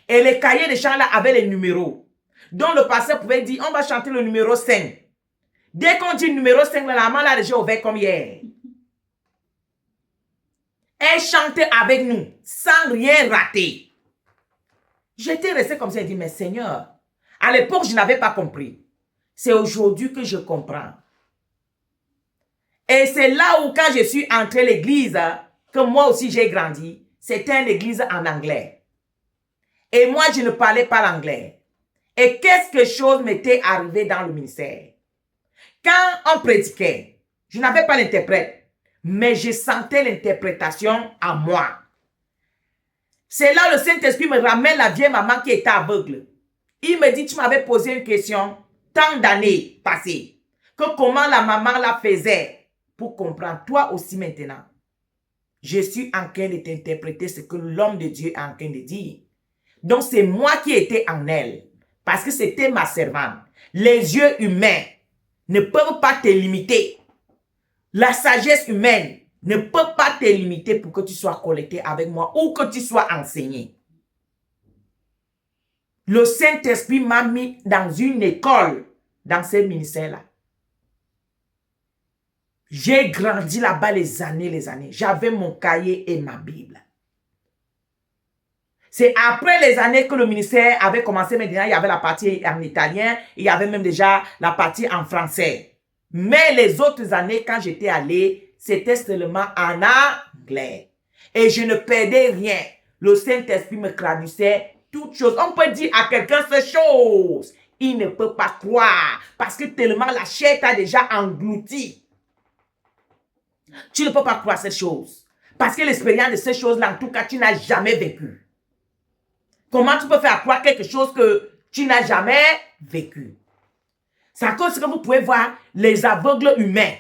A: Et les cahiers de chants là avaient les numéros. Donc le pasteur pouvait dire, on va chanter le numéro 5. Dès qu'on dit numéro 5, la maman là déjà ouvert comme hier. Elle chantait avec nous, sans rien rater. J'étais resté comme ça et dit, mais Seigneur, à l'époque, je n'avais pas compris. C'est aujourd'hui que je comprends. Et c'est là où, quand je suis entré à l'église, que moi aussi j'ai grandi, c'était une église en anglais. Et moi, je ne parlais pas l'anglais. Et quelque chose m'était arrivé dans le ministère. Quand on prédiquait, je n'avais pas l'interprète, mais je sentais l'interprétation à moi. C'est là le Saint-Esprit me ramène la vieille maman qui était aveugle. Il me dit, tu m'avais posé une question tant d'années passées, que comment la maman la faisait pour comprendre. Toi aussi maintenant, je suis en train de t'interpréter ce que l'homme de Dieu est en train de dire. Donc c'est moi qui étais en elle, parce que c'était ma servante. Les yeux humains ne peuvent pas te limiter. La sagesse humaine ne peut pas te limiter pour que tu sois connecté avec moi ou que tu sois enseigné. Le Saint-Esprit m'a mis dans une école, dans ce ministère-là. J'ai grandi là-bas les années. J'avais mon cahier et ma Bible. C'est après les années que le ministère avait commencé. Maintenant, il y avait la partie en italien. Il y avait même déjà la partie en français. Mais les autres années, quand j'étais allé, c'était seulement en anglais. Et je ne perdais rien. Le Saint-Esprit me traduisait toutes choses. On peut dire à quelqu'un ces choses. Il ne peut pas croire. Parce que tellement la chair t'a déjà englouti. Tu ne peux pas croire ces choses. Parce que l'expérience de ces choses-là, en tout cas, tu n'as jamais vécu. Comment tu peux faire croire quelque chose que tu n'as jamais vécu? C'est à cause que vous pouvez voir les aveugles humains.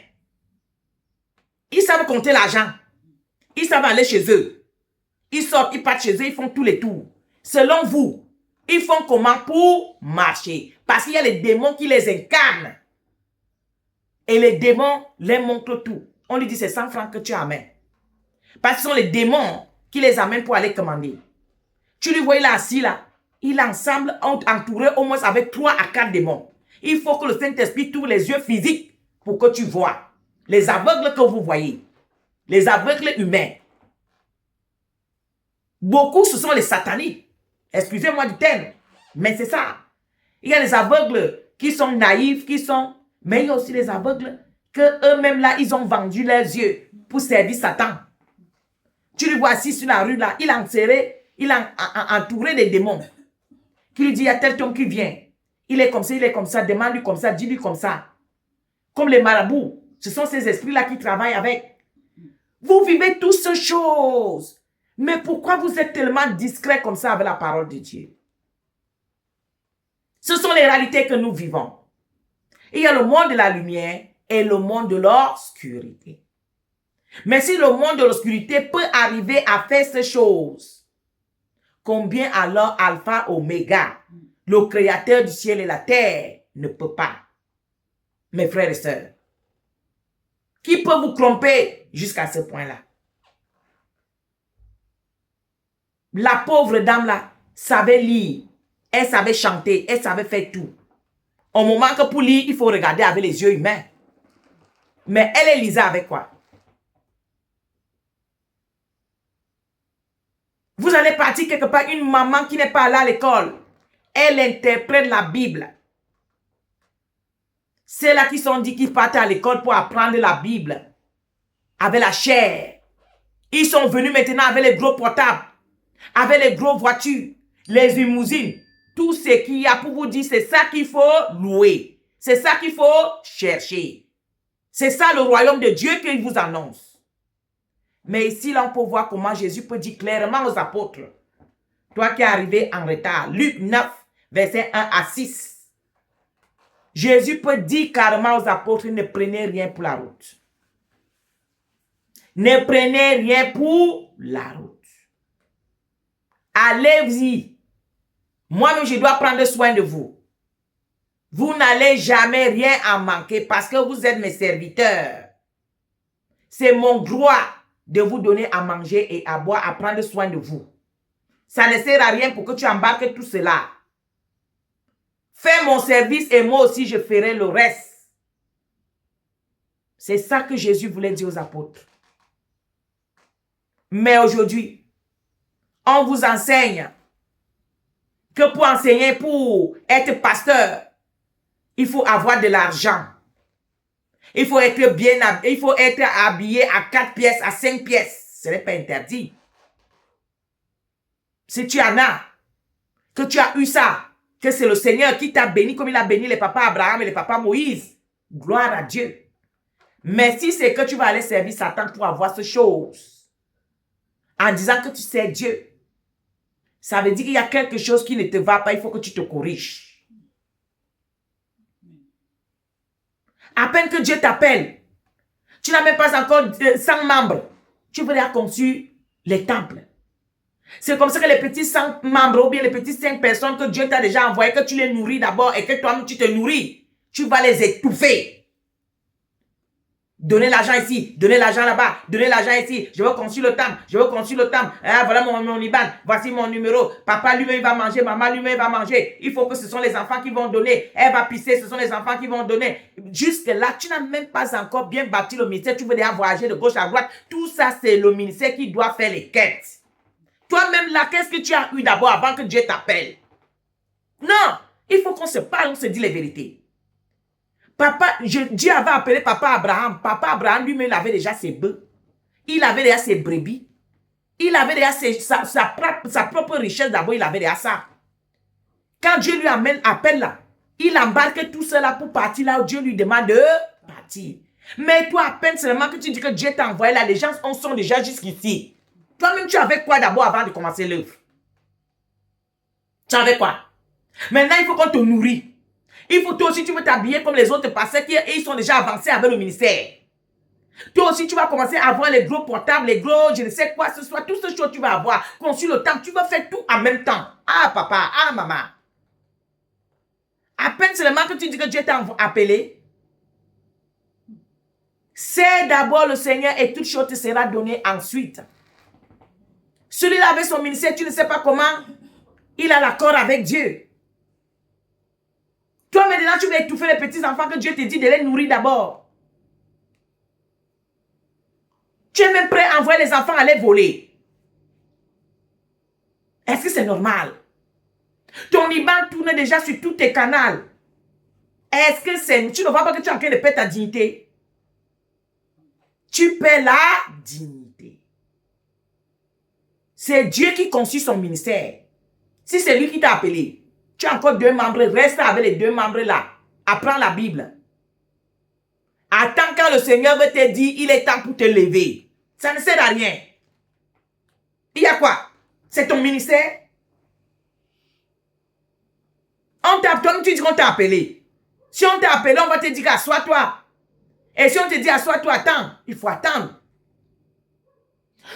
A: Ils savent compter l'argent. Ils savent aller chez eux. Ils sortent, ils partent chez eux, ils font tous les tours. Selon vous, ils font comment pour marcher? Parce qu'il y a les démons qui les incarnent. Et les démons les montrent tout. On lui dit c'est 100 francs que tu amènes. Parce que ce sont les démons qui les amènent pour aller commander. Tu lui vois, il est assis là. Il est ensemble, entouré au moins avec 3 à 4 démons. Il faut que le Saint-Esprit t'ouvre les yeux physiques pour que tu vois. Les aveugles que vous voyez. Les aveugles humains. Beaucoup, ce sont les sataniques. Excusez-moi du terme. Mais c'est ça. Il y a les aveugles qui sont naïfs, mais il y a aussi les aveugles que eux-mêmes là, ils ont vendu leurs yeux pour servir Satan. Tu le vois assis sur la rue là, il est enserré, il est entouré des démons. Qui lui dit, il y a tel homme qui vient. Il est comme ça, demande-lui comme ça, dis-lui comme ça. Comme les marabouts. Ce sont ces esprits-là qui travaillent avec. Vous vivez toutes ces choses. Mais pourquoi vous êtes tellement discret comme ça avec la parole de Dieu? Ce sont les réalités que nous vivons. Il y a le monde de la lumière et le monde de l'obscurité. Mais si le monde de l'obscurité peut arriver à faire ces choses, combien alors Alpha Oméga, le créateur du ciel et la terre, ne peut pas? Mes frères et sœurs, qui peut vous tromper jusqu'à ce point-là? La pauvre dame-là savait lire, elle savait chanter, elle savait faire tout. Au moment que pour lire, il faut regarder avec les yeux humains. Mais elle lisait avec quoi? Vous allez partir quelque part, une maman qui n'est pas là à l'école. Elle interprète la Bible. C'est là qui sont dit qu'ils partent à l'école pour apprendre la Bible. Avec la chair. Ils sont venus maintenant avec les gros portables. Avec les gros voitures. les limousines, tout ce qu'il y a pour vous dire, c'est ça qu'il faut louer. C'est ça qu'il faut chercher. C'est ça le royaume de Dieu qu'il vous annonce. Mais ici, là, on peut voir comment Jésus peut dire clairement aux apôtres. Toi qui es arrivé en retard, Luc 9, verset 1 à 6. Jésus peut dire carrément aux apôtres, ne prenez rien pour la route. Ne prenez rien pour la route. Allez-y. Moi-même, je dois prendre soin de vous. Vous n'allez jamais rien en manquer parce que vous êtes mes serviteurs. C'est mon droit de vous donner à manger et à boire, à prendre soin de vous. Ça ne sert à rien pour que tu embarques tout cela. Fais mon service et moi aussi je ferai le reste. C'est ça que Jésus voulait dire aux apôtres. Mais aujourd'hui, on vous enseigne que pour enseigner, pour être pasteur, il faut avoir de l'argent. Il faut être bien habillé, il faut être habillé à 4 pièces, à 5 pièces. Ce n'est pas interdit. Si tu en as, que tu as eu ça, que c'est le Seigneur qui t'a béni comme il a béni les papas Abraham et les papas Moïse, gloire à Dieu. Mais si c'est que tu vas aller servir Satan pour avoir ces choses, en disant que tu sais Dieu, ça veut dire qu'il y a quelque chose qui ne te va pas, il faut que tu te corriges. À peine que Dieu t'appelle, tu n'as même pas encore 100 membres, tu veux déjà construire les temples. C'est comme ça que les petits 5 membres ou bien les petits 5 personnes que Dieu t'a déjà envoyées, que tu les nourris d'abord et que toi-même tu te nourris, tu vas les étouffer. Donnez l'argent ici, donnez l'argent là-bas, donnez l'argent ici. Je veux construire le temple, je veux construire le temple. Ah, voilà mon IBAN, voici mon numéro. Papa lui-même va manger, maman lui-même va manger. Il faut que ce sont les enfants qui vont donner. Elle va pisser, ce sont les enfants qui vont donner. Jusque là, tu n'as même pas encore bien bâti le ministère. Tu veux déjà voyager de gauche à droite. Tout ça, c'est le ministère qui doit faire les quêtes. Toi-même là, qu'est-ce que tu as eu d'abord avant que Dieu t'appelle? Non, il faut qu'on se parle, on se dit les vérités. Dieu avait appelé papa Abraham. Papa Abraham lui-même, il avait déjà ses bœufs. Il avait déjà ses brebis. Il avait déjà sa propre richesse d'abord, il avait déjà ça. Quand Dieu lui appelle là, il embarque tout cela pour partir là où Dieu lui demande de partir. Mais toi, à peine seulement que tu dis que Dieu t'a envoyé là, les gens sont déjà jusqu'ici. Toi-même, tu avais quoi d'abord avant de commencer l'œuvre? Tu avais quoi? Maintenant, il faut qu'on te nourrit. Il faut toi aussi, tu veux t'habiller comme les autres pasteurs qui ils sont déjà avancés avec le ministère. Toi aussi, tu vas commencer à avoir les gros portables, les gros, je ne sais quoi, ce soit, tout ce chose tu vas avoir. Construire le temple, tu vas faire tout en même temps. Ah papa, ah maman. À peine seulement que tu dis que Dieu t'a appelé, c'est d'abord le Seigneur et toute chose te sera donnée ensuite. Celui-là avec son ministère, tu ne sais pas comment, il a l'accord avec Dieu. Toi maintenant, tu veux étouffer les petits enfants que Dieu te dit de les nourrir d'abord. Tu es même prêt à envoyer les enfants aller voler. Est-ce que c'est normal? Ton IBAN tourne déjà sur tous tes canaux. Est-ce que c'est... Tu ne vois pas que tu es en train de perdre ta dignité? Tu perds la dignité. C'est Dieu qui conçut son ministère. Si c'est lui qui t'a appelé, tu as encore 2 membres, reste avec les 2 membres là. Apprends la Bible. Attends quand le Seigneur veut te dire, il est temps pour te lever. Ça ne sert à rien. Il y a quoi? C'est ton ministère? Toi, tu dis qu'on t'a appelé. Si on t'a appelé, on va te dire assois-toi. Et si on te dit assois-toi, attends. Il faut attendre.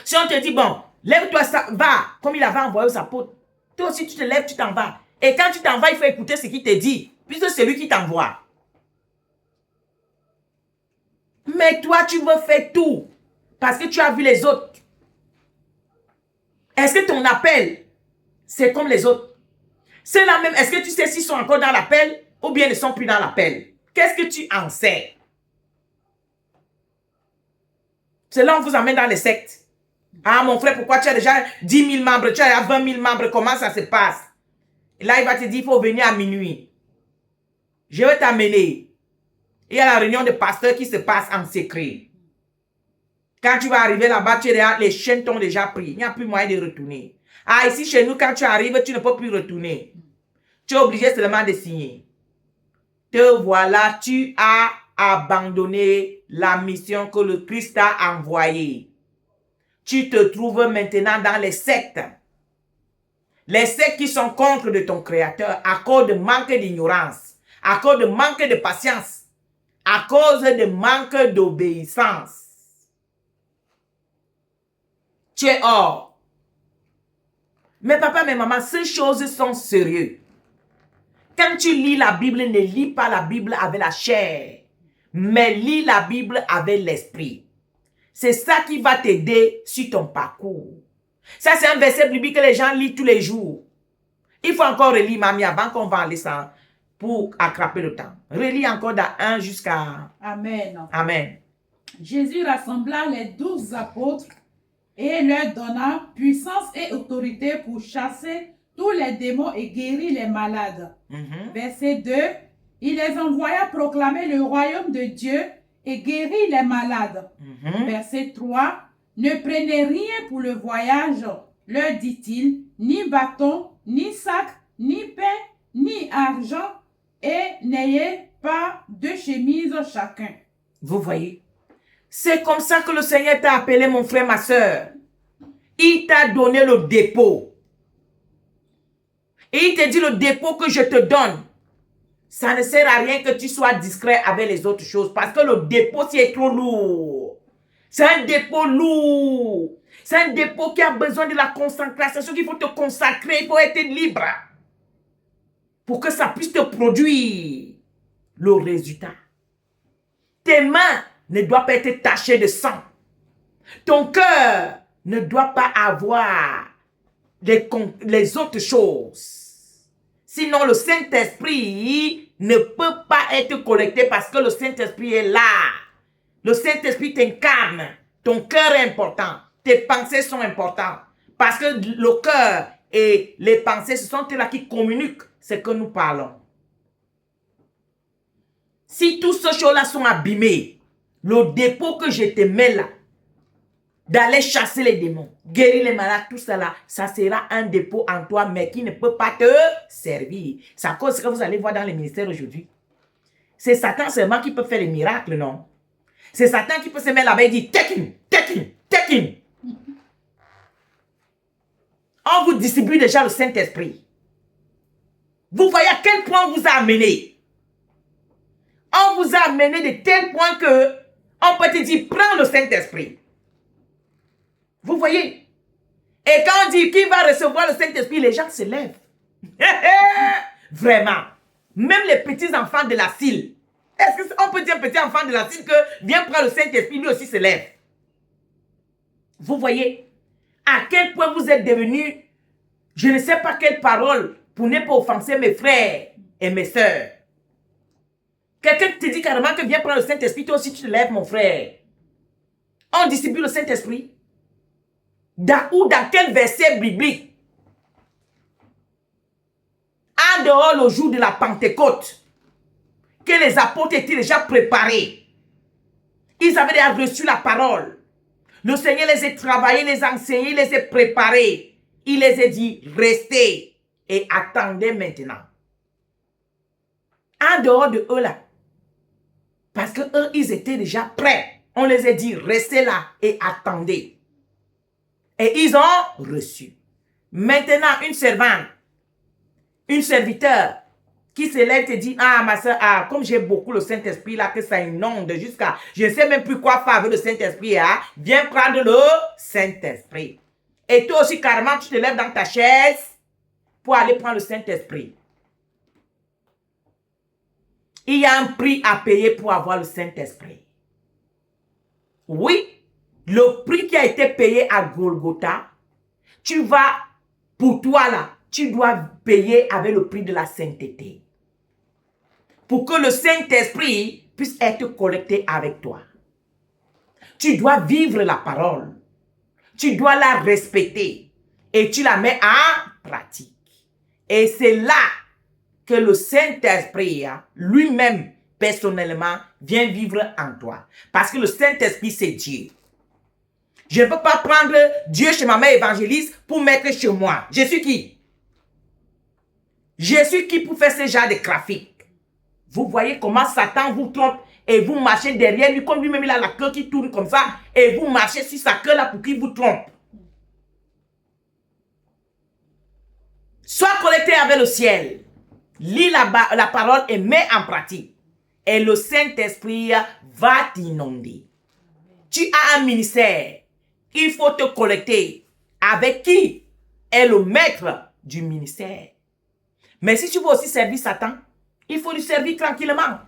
A: Si on te dit, bon, lève-toi, va, comme il avait envoyé aux apôtres. Toi aussi, tu te lèves, tu t'en vas. Et quand tu t'en vas, il faut écouter ce qu'il te dit. Puisque c'est lui qui t'envoie. Mais toi, tu veux faire tout. Parce que tu as vu les autres. Est-ce que ton appel, c'est comme les autres? C'est la même. Est-ce que tu sais s'ils sont encore dans l'appel ou bien ils ne sont plus dans l'appel? Qu'est-ce que tu en sais? C'est là on vous emmène dans les sectes. Ah mon frère, pourquoi tu as déjà 10 000 membres, tu as 20 000 membres, comment ça se passe? Et là, il va te dire, il faut venir à minuit. Je vais t'amener. Il y a la réunion de pasteurs qui se passe en secret. Quand tu vas arriver là-bas, les chaînes t'ont déjà pris. Il n'y a plus moyen de retourner. Ah, ici, chez nous, quand tu arrives, tu ne peux plus retourner. Tu es obligé seulement de signer. Te voilà, tu as abandonné la mission que le Christ t'a envoyée. Tu te trouves maintenant dans les sectes. Les sectes qui sont contre de ton Créateur à cause de manque d'ignorance, à cause de manque de patience, à cause de manque d'obéissance. Tu es hors. Mais papa, mais maman, ces choses sont sérieuses. Quand tu lis la Bible, ne lis pas la Bible avec la chair, mais lis la Bible avec l'esprit. C'est ça qui va t'aider sur ton parcours. Ça, c'est un verset biblique que les gens lisent tous les jours. Il faut encore relire, mamie, avant qu'on va aller ça, pour attraper le temps. Relis encore dans 1 jusqu'à...
B: Amen.
A: Amen.
B: Jésus rassembla les 12 apôtres et leur donna puissance et autorité pour chasser tous les démons et guérir les malades. Verset 2. Il les envoya proclamer le royaume de Dieu et guérir les malades. Verset 3. Ne prenez rien pour le voyage, leur dit-il, ni bâton, ni sac, ni pain, ni argent, et n'ayez pas de chemise chacun.
A: Vous voyez? C'est comme ça que le Seigneur t'a appelé, mon frère, ma soeur. Il t'a donné le dépôt. Et il te dit, le dépôt que je te donne, ça ne sert à rien que tu sois discret avec les autres choses. Parce que le dépôt, c'est trop lourd. C'est un dépôt lourd. C'est un dépôt qui a besoin de la concentration. Il faut te consacrer, il faut être libre. Pour que ça puisse te produire le résultat. Tes mains ne doivent pas être tachées de sang. Ton cœur ne doit pas avoir les autres choses. Sinon, le Saint-Esprit ne peut pas être connecté parce que le Saint-Esprit est là. Le Saint-Esprit t'incarne. Ton cœur est important. Tes pensées sont importantes. Parce que le cœur et les pensées, ce sont eux-là qui communiquent ce que nous parlons. Si toutes ces choses-là sont abîmées, le dépôt que je te mets là, d'aller chasser les démons, guérir les malades, tout ça là, ça sera un dépôt en toi, mais qui ne peut pas te servir. C'est à cause de ce que vous allez voir dans les ministères aujourd'hui. C'est Satan seulement qui peut faire les miracles, non? C'est Satan qui peut se mettre là-bas et dire, take him, take him, take him. On vous distribue déjà le Saint-Esprit. Vous voyez à quel point on vous a amené. On vous a amené de tel point que on peut te dire, prends le Saint-Esprit. Vous voyez? Et quand on dit qui va recevoir le Saint-Esprit, les gens se lèvent. Vraiment. Même les petits enfants de la Sylle. Est-ce qu'on peut dire petit enfant de la Sylle que viens prendre le Saint-Esprit, lui aussi se lève? Vous voyez? À quel point vous êtes devenus, je ne sais pas quelle parole, pour ne pas offenser mes frères et mes sœurs. Quelqu'un te dit carrément que viens prendre le Saint-Esprit, toi aussi tu te lèves, mon frère. On distribue le Saint-Esprit. Dans quel verset biblique? En dehors le jour de la Pentecôte, que les apôtres étaient déjà préparés. Ils avaient déjà reçu la parole. Le Seigneur les a travaillés, les a enseignés, les a préparés. Il les a dit, restez et attendez maintenant. En dehors de eux là, parce que eux, ils étaient déjà prêts. On les a dit, restez là et attendez. Et ils ont reçu. Maintenant, une servante, une serviteur qui se lève et dit, ah ma soeur, ah, comme j'ai beaucoup le Saint-Esprit là, que ça inonde jusqu'à, je ne sais même plus quoi faire avec le Saint-Esprit, hein, viens prendre le Saint-Esprit. Et toi aussi, carrément, tu te lèves dans ta chaise pour aller prendre le Saint-Esprit. Il y a un prix à payer pour avoir le Saint-Esprit. Oui, le prix qui a été payé à Golgotha, tu vas, pour toi là, tu dois payer avec le prix de la sainteté. Pour que le Saint-Esprit puisse être connecté avec toi. Tu dois vivre la parole. Tu dois la respecter. Et tu la mets en pratique. Et c'est là que le Saint-Esprit, lui-même, personnellement, vient vivre en toi. Parce que le Saint-Esprit, c'est Dieu. Je ne peux pas prendre Dieu chez ma mère évangéliste pour mettre chez moi. Je suis qui? Je suis qui pour faire ce genre de trafic? Vous voyez comment Satan vous trompe et vous marchez derrière lui, comme lui-même il a la queue qui tourne comme ça, et vous marchez sur sa queue là pour qu'il vous trompe. Sois connecté avec le ciel. Lis la parole et mets en pratique. Et le Saint-Esprit va t'inonder. Tu as un ministère. Il faut te connecter avec qui est le maître du ministère. Mais si tu veux aussi servir Satan, il faut lui servir tranquillement.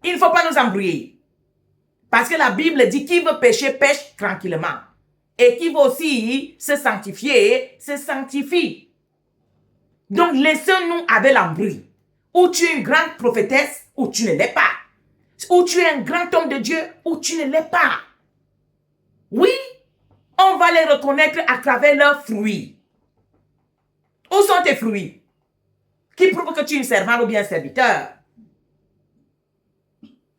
A: Il ne faut pas nous embrouiller. Parce que la Bible dit qui veut pécher, pêche tranquillement. Et qui veut aussi se sanctifier, se sanctifie. Donc, laissons-nous avec l'embrouille. Ou tu es une grande prophétesse, ou tu ne l'es pas. Ou tu es un grand homme de Dieu, ou tu ne l'es pas. Oui, on va les reconnaître à travers leurs fruits. Où sont tes fruits? Qui prouvent que tu es une servante ou bien un serviteur?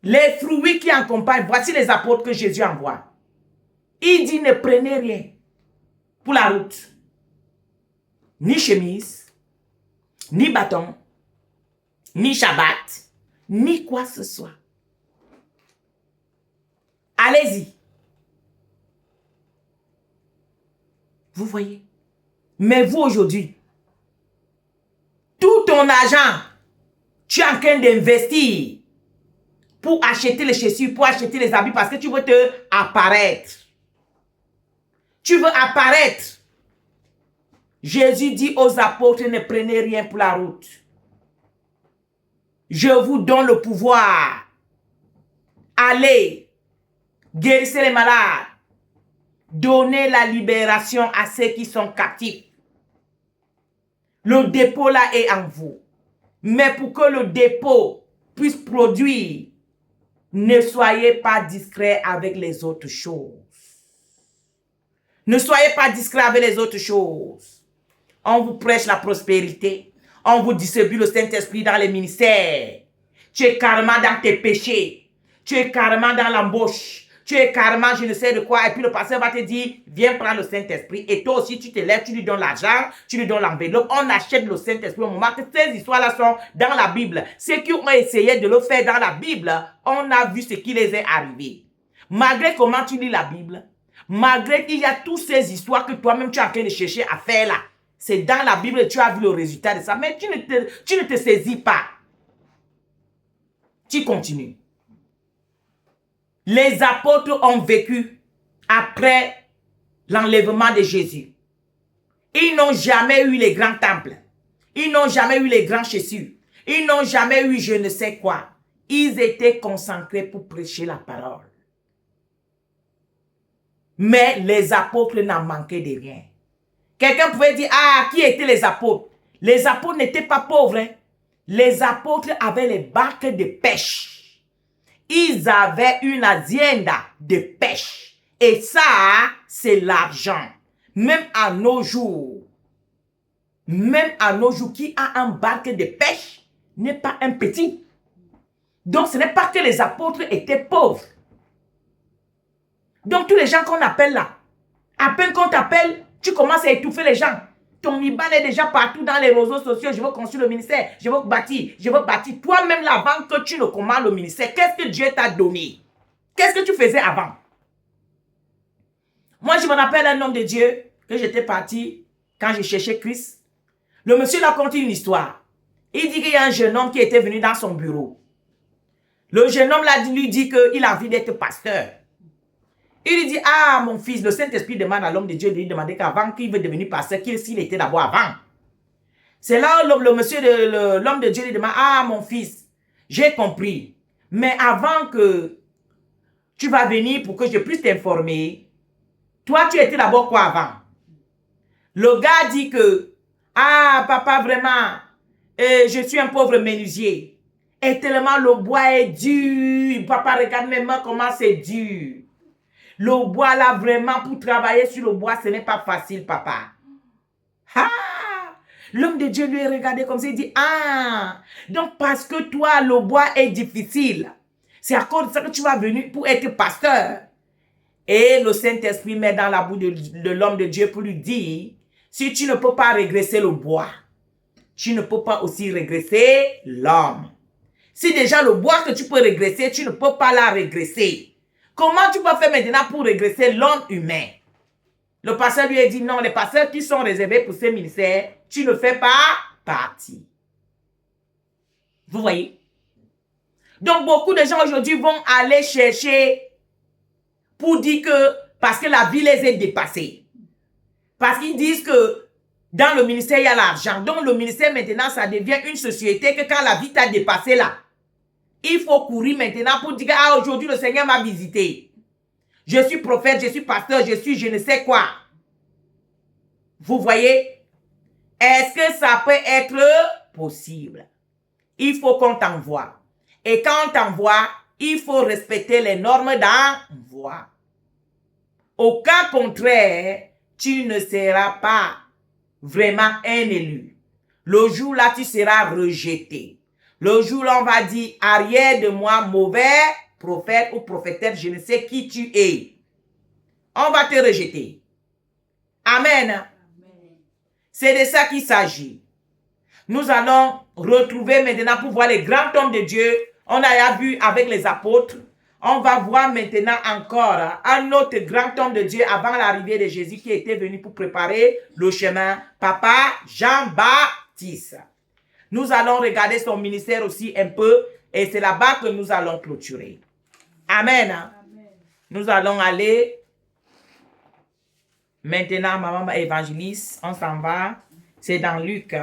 A: Les fruits qui accompagnent, voici les apôtres que Jésus envoie. Il dit ne prenez rien pour la route. Ni chemise, ni bâton, ni Shabbat, ni quoi que ce soit. Allez-y. Vous voyez? Mais vous aujourd'hui, tout ton argent, tu es en train d'investir pour acheter les chaussures, pour acheter les habits parce que tu veux te apparaître. Tu veux apparaître. Jésus dit aux apôtres, ne prenez rien pour la route. Je vous donne le pouvoir. Allez, guérissez les malades. Donnez la libération à ceux qui sont captifs. Le dépôt là est en vous. Mais pour que le dépôt puisse produire, ne soyez pas discret avec les autres choses. Ne soyez pas discret avec les autres choses. On vous prêche la prospérité. On vous distribue le Saint-Esprit dans les ministères. Tu es carrément dans tes péchés. Tu es carrément dans l'embauche. Tu es carrément je ne sais de quoi. Et puis le pasteur va te dire, viens prendre le Saint-Esprit. Et toi aussi, tu te lèves, tu lui donnes l'argent, tu lui donnes l'enveloppe. On achète le Saint-Esprit au moment que ces histoires-là sont dans la Bible. Ceux qui ont essayé de le faire dans la Bible, on a vu ce qui les est arrivé. Malgré comment tu lis la Bible, malgré qu'il y a toutes ces histoires que toi-même tu es en train de chercher à faire là, c'est dans la Bible que tu as vu le résultat de ça. Mais tu ne te saisis pas. Tu continues. Les apôtres ont vécu après l'enlèvement de Jésus. Ils n'ont jamais eu les grands temples. Ils n'ont jamais eu les grands chaussures. Ils n'ont jamais eu je ne sais quoi. Ils étaient concentrés pour prêcher la parole. Mais les apôtres n'en manquaient de rien. Quelqu'un pouvait dire, ah, qui étaient les apôtres? Les apôtres n'étaient pas pauvres. Hein? Les apôtres avaient les barques de pêche. Ils avaient une hacienda de pêche. Et ça, c'est l'argent. Même à nos jours, qui a un barque de pêche n'est pas un petit. Donc, ce n'est pas que les apôtres étaient pauvres. Donc, tous les gens qu'on appelle là, à peine qu'on t'appelle, tu commences à étouffer les gens. Ton IBAN est déjà partout dans les réseaux sociaux. Je veux construire le ministère. Je veux bâtir. Je veux bâtir. Toi-même, là, avant que tu ne commandes le ministère, qu'est-ce que Dieu t'a donné? Qu'est-ce que tu faisais avant? Moi, je me rappelle un homme de Dieu que j'étais parti quand je cherchais Christ. Le monsieur l'a conté une histoire. Il dit qu'il y a un jeune homme qui était venu dans son bureau. Le jeune homme là, lui dit qu'il a envie d'être pasteur. Il lui dit, ah mon fils, le Saint-Esprit demande à l'homme de Dieu de lui demander qu'avant qu'il veut devenir pasteur, s'il était d'abord avant. C'est là où l'homme de Dieu lui demande, ah mon fils, j'ai compris. Mais avant que tu vas venir pour que je puisse t'informer, toi tu étais d'abord quoi avant? Le gars dit que, ah papa vraiment, je suis un pauvre menuisier. Et tellement le bois est dur. Papa regarde mes mains comment c'est dur. Le bois là, vraiment, pour travailler sur le bois, ce n'est pas facile, papa. Ah! L'homme de Dieu lui est regardé comme ça, il dit, ah! Donc, parce que toi, le bois est difficile. C'est à cause de ça que tu vas venir pour être pasteur. Et le Saint-Esprit met dans la bouche de l'homme de Dieu pour lui dire, si tu ne peux pas régresser le bois, tu ne peux pas aussi régresser l'homme. Si déjà le bois que tu peux régresser, tu ne peux pas la régresser. Comment tu peux faire maintenant pour régresser l'homme humain? Le pasteur lui a dit, non, les pasteurs qui sont réservés pour ces ministères, tu ne fais pas partie. Vous voyez? Donc, beaucoup de gens aujourd'hui vont aller chercher pour dire que, parce que la vie les est dépassée. Parce qu'ils disent que dans le ministère, il y a l'argent. Donc, le ministère, maintenant, ça devient une société que quand la vie t'a dépassé là, il faut courir maintenant pour dire, ah, aujourd'hui, le Seigneur m'a visité. Je suis prophète, je suis pasteur, je suis je ne sais quoi. Vous voyez? Est-ce que ça peut être possible? Il faut qu'on t'envoie. Et quand on t'envoie, il faut respecter les normes d'envoi. Au cas contraire, tu ne seras pas vraiment un élu. Le jour-là, tu seras rejeté. Le jour-là, on va dire, arrière de moi, mauvais prophète ou prophétesse, je ne sais qui tu es. On va te rejeter. Amen. Amen. C'est de ça qu'il s'agit. Nous allons retrouver maintenant pour voir les grands hommes de Dieu. On a vu avec les apôtres. On va voir maintenant encore un autre grand homme de Dieu avant l'arrivée de Jésus qui était venu pour préparer le chemin. Papa Jean-Baptiste. Nous allons regarder son ministère aussi un peu et c'est là-bas que nous allons clôturer. Amen. Amen. Nous allons aller maintenant, maman évangéliste, on s'en va. C'est dans Luc.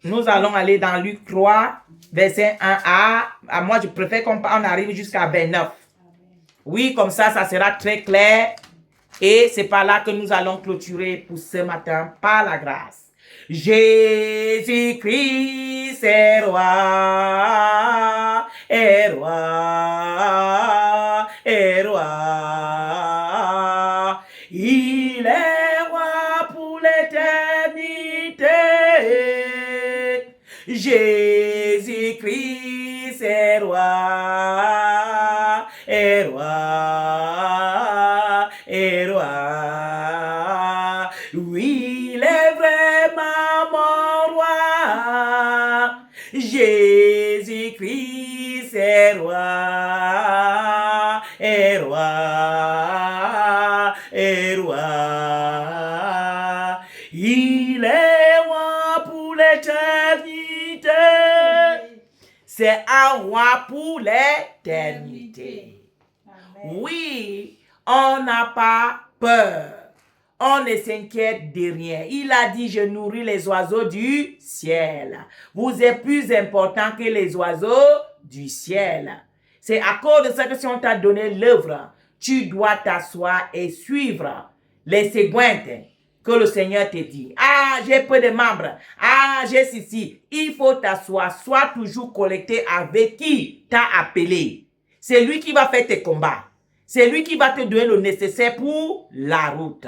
A: Nous allons aller dans Luc 3, verset 1a. Moi, je préfère qu'on arrive jusqu'à 29. Oui, comme ça sera très clair. Et c'est par là que nous allons clôturer pour ce matin, par la grâce. Jésus-Christ est roi, est roi, est roi. Il est roi pour l'éternité. Jésus-Christ est roi, est roi, est roi. Oui, il est vraiment mon roi. Jésus-Christ est roi, est roi, est roi. Il est roi pour l'éternité. C'est un roi pour l'éternité. Oui, on n'a pas peur. On ne s'inquiète de rien. Il a dit, je nourris les oiseaux du ciel. Vous êtes plus important que les oiseaux du ciel. C'est à cause de ça que si on t'a donné l'œuvre, tu dois t'asseoir et suivre les séquences que le Seigneur te dit. Ah, j'ai peu de membres. Ah, j'ai ceci. Il faut t'asseoir. Sois toujours connecté avec qui t'a appelé. C'est lui qui va faire tes combats. C'est lui qui va te donner le nécessaire pour la route.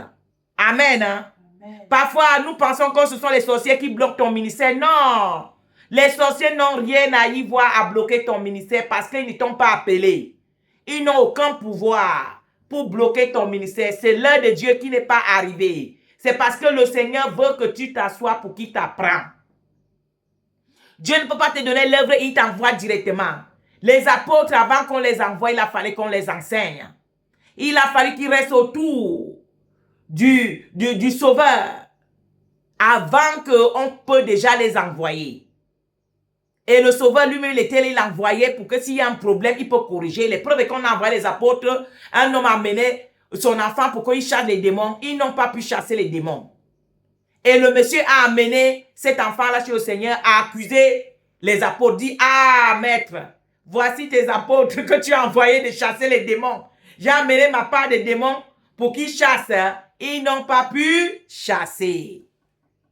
A: Amen. Hein? Amen. Parfois, nous pensons que ce sont les sorciers qui bloquent ton ministère. Non. Les sorciers n'ont rien à y voir à bloquer ton ministère parce qu'ils ne t'ont pas appelé. Ils n'ont aucun pouvoir pour bloquer ton ministère. C'est l'heure de Dieu qui n'est pas arrivée. C'est parce que le Seigneur veut que tu t'assoies pour qu'il t'apprend. Dieu ne peut pas te donner l'œuvre et il t'envoie directement. Les apôtres, avant qu'on les envoie, il a fallu qu'on les enseigne. Il a fallu qu'ils restent autour du Sauveur avant qu'on peut déjà les envoyer. Et le Sauveur lui-même, il l'envoyait pour que s'il y a un problème, il peut corriger. Les preuves qu'on a envoyé les apôtres, un homme a amené son enfant pour qu'il chasse les démons. Ils n'ont pas pu chasser les démons. Et le monsieur a amené cet enfant-là chez le Seigneur, a accusé les apôtres, dit, ah maître, voici tes apôtres que tu as envoyés de chasser les démons. J'ai amené ma part de démons pour qu'ils chassent. Ils n'ont pas pu chasser.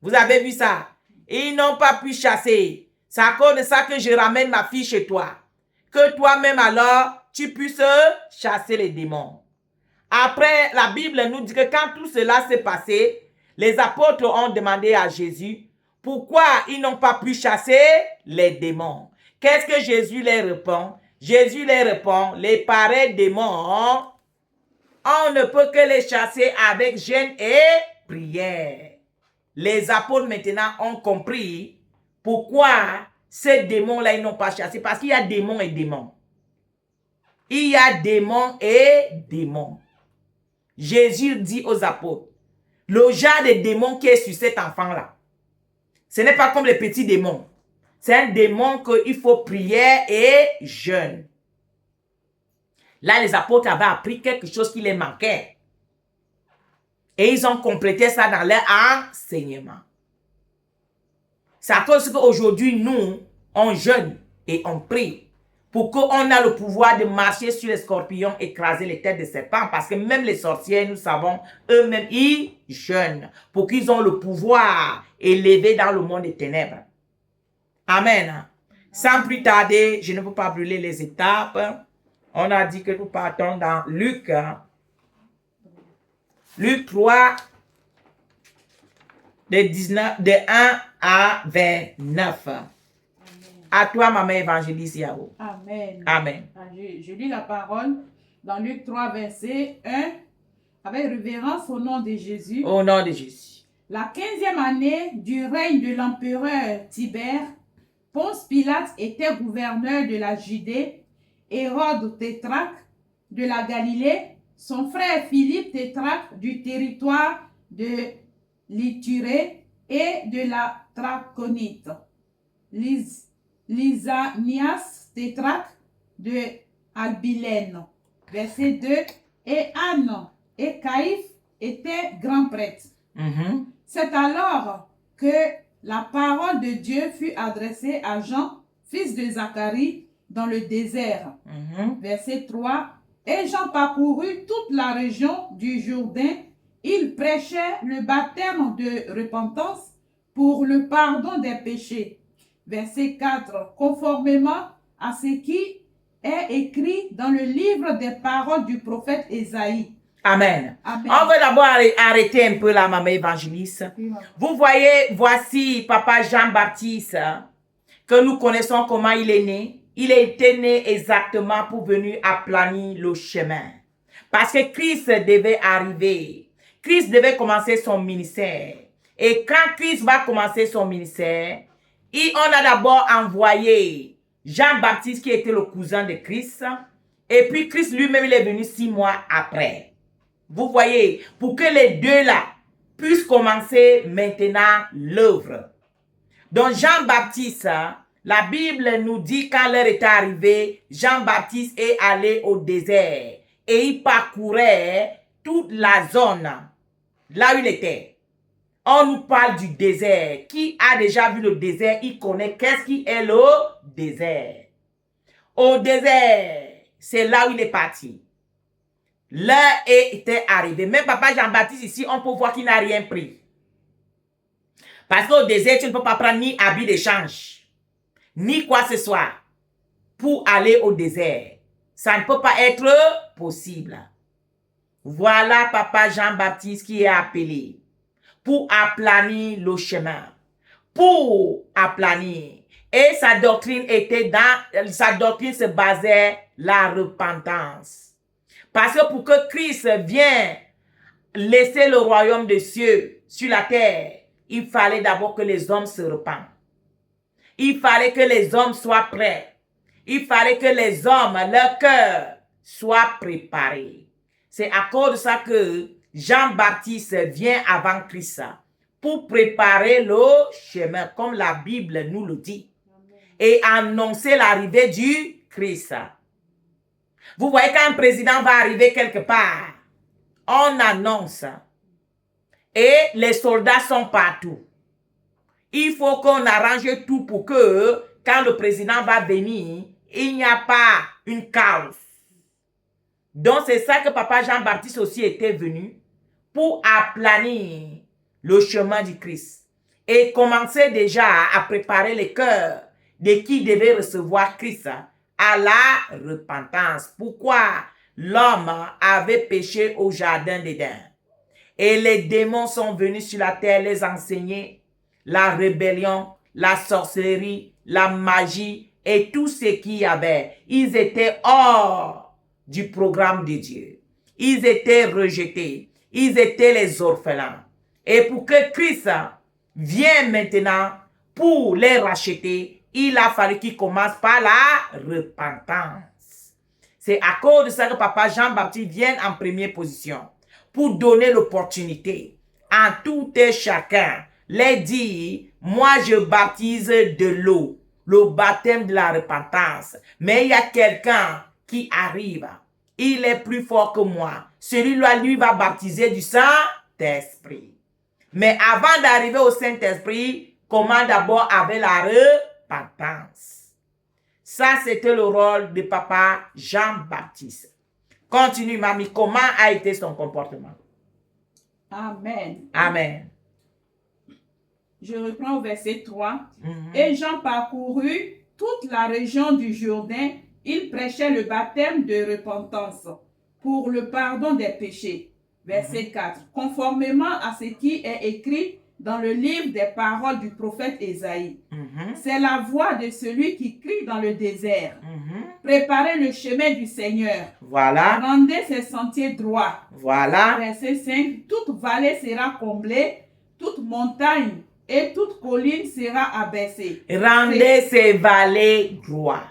A: Vous avez vu ça? Ils n'ont pas pu chasser. C'est à cause de ça que je ramène ma fille chez toi. Que toi-même alors, tu puisses chasser les démons. Après, la Bible nous dit que quand tout cela s'est passé, les apôtres ont demandé à Jésus pourquoi ils n'ont pas pu chasser les démons. Qu'est-ce que Jésus leur répond? Jésus leur répond, les pareils démons, on ne peut que les chasser avec jeûne et prière. Les apôtres maintenant ont compris pourquoi ces démons-là, ils n'ont pas chassé. Parce qu'il y a démons et démons. Il y a démons et démons. Jésus dit aux apôtres, le genre de démon qui est sur cet enfant-là, ce n'est pas comme les petits démons. C'est un démon qu'il faut prière et jeûne. Là, les apôtres avaient appris quelque chose qui les manquait. Et ils ont complété ça dans leur enseignement. C'est à cause qu'aujourd'hui, nous, on jeûne et on prie pour qu'on ait le pouvoir de marcher sur les scorpions, écraser les têtes de serpents. Parce que même les sorciers, nous savons, eux-mêmes, ils jeûnent pour qu'ils aient le pouvoir élevé dans le monde des ténèbres. Amen. Sans plus tarder, je ne peux pas brûler les étapes. On a dit que nous partons dans Luc. Luc 3, de 1 à 29. Amen. À toi, maman évangéliste Yahoo.
B: Amen.
A: Amen.
B: Je lis la parole dans Luc 3, verset 1, avec révérence au nom de Jésus.
A: Au nom de Jésus.
B: La 15e année du règne de l'empereur Tibère, Ponce Pilate était gouverneur de la Judée, Hérode tétrarque de la Galilée, son frère Philippe tétrarque du territoire de l'Ithurée et de la Traconite, Lysanias tétrarque de Albilène. Verset 2. Et Anne et Caïphe étaient grands prêtres. C'est alors que la parole de Dieu fut adressée à Jean, fils de Zacharie, dans le désert. Verset 3. Et Jean parcourut toute la région du Jourdain. Il prêchait le baptême de repentance pour le pardon des péchés. Verset 4. Conformément à ce qui est écrit dans le livre des paroles du prophète Ésaïe.
A: Amen.
B: Amen.
A: On va d'abord arrêter un peu là, maman évangéliste. Vous voyez, voici Papa Jean-Baptiste, que nous connaissons comment il est né. Il était né exactement pour venir aplanir le chemin. Parce que Christ devait arriver. Christ devait commencer son ministère. Et quand Christ va commencer son ministère, on a d'abord envoyé Jean-Baptiste qui était le cousin de Christ. Et puis Christ lui-même, il est venu 6 mois après. Vous voyez, pour que les deux là puissent commencer maintenant l'œuvre. Donc Jean-Baptiste, la Bible nous dit quand l'heure est arrivée, Jean-Baptiste est allé au désert et il parcourait toute la zone là où il était. On nous parle du désert. Qui a déjà vu le désert, il connaît qu'est-ce qui est le désert. Au désert, c'est là où il est parti. L'heure était arrivée. Même Papa Jean-Baptiste ici, on peut voir qu'il n'a rien pris. Parce qu'au désert, tu ne peux pas prendre ni habit d'échange, ni quoi que ce soit pour aller au désert. Ça ne peut pas être possible. Voilà Papa Jean-Baptiste qui est appelé pour aplanir le chemin. Pour aplanir. Et sa doctrine se basait la repentance. Parce que pour que Christ vienne laisser le royaume des cieux sur la terre, il fallait d'abord que les hommes se repentent. Il fallait que les hommes soient prêts. Il fallait que les hommes, leur cœur, soient préparés. C'est à cause de ça que Jean-Baptiste vient avant Christ pour préparer le chemin, comme la Bible nous le dit, et annoncer l'arrivée du Christ. Vous voyez, quand un président va arriver quelque part, on annonce et les soldats sont partout. Il faut qu'on arrange tout pour que quand le président va venir, il n'y a pas une chaos. Donc c'est ça que Papa Jean-Baptiste aussi était venu pour aplanir le chemin du Christ et commencer déjà à préparer les cœurs de qui devait recevoir Christ à la repentance. Pourquoi l'homme avait péché au jardin d'Éden et les démons sont venus sur la terre les enseigner la rébellion, la sorcellerie, la magie et tout ce qu'il y avait. Ils étaient hors du programme de Dieu. Ils étaient rejetés. Ils étaient les orphelins. Et pour que Christ vienne maintenant pour les racheter, il a fallu qu'il commence par la repentance. C'est à cause de ça que Papa Jean-Baptiste vient en première position pour donner l'opportunité à tout et chacun, les dire, moi je baptise de l'eau, le baptême de la repentance. Mais il y a quelqu'un qui arrive, il est plus fort que moi. Celui-là, lui, va baptiser du Saint-Esprit. Mais avant d'arriver au Saint-Esprit, comment d'abord avec la repentance. Ça, c'était le rôle de Papa Jean-Baptiste. Continue, mamie, comment a été son comportement?
B: Amen.
A: Amen.
B: Je reprends au verset 3. Et Jean parcourut toute la région du Jourdain. Il prêchait le baptême de repentance pour le pardon des péchés. Verset 4. Conformément à ce qui est écrit dans le livre des paroles du prophète Ésaïe. C'est la voix de celui qui crie dans le désert. Préparez le chemin du Seigneur.
A: Voilà.
B: Rendez ses sentiers droits.
A: Voilà.
B: Verset 5. Toute vallée sera comblée, toute montagne et toute colline sera abaissée.
A: Rendez ces vallées droits.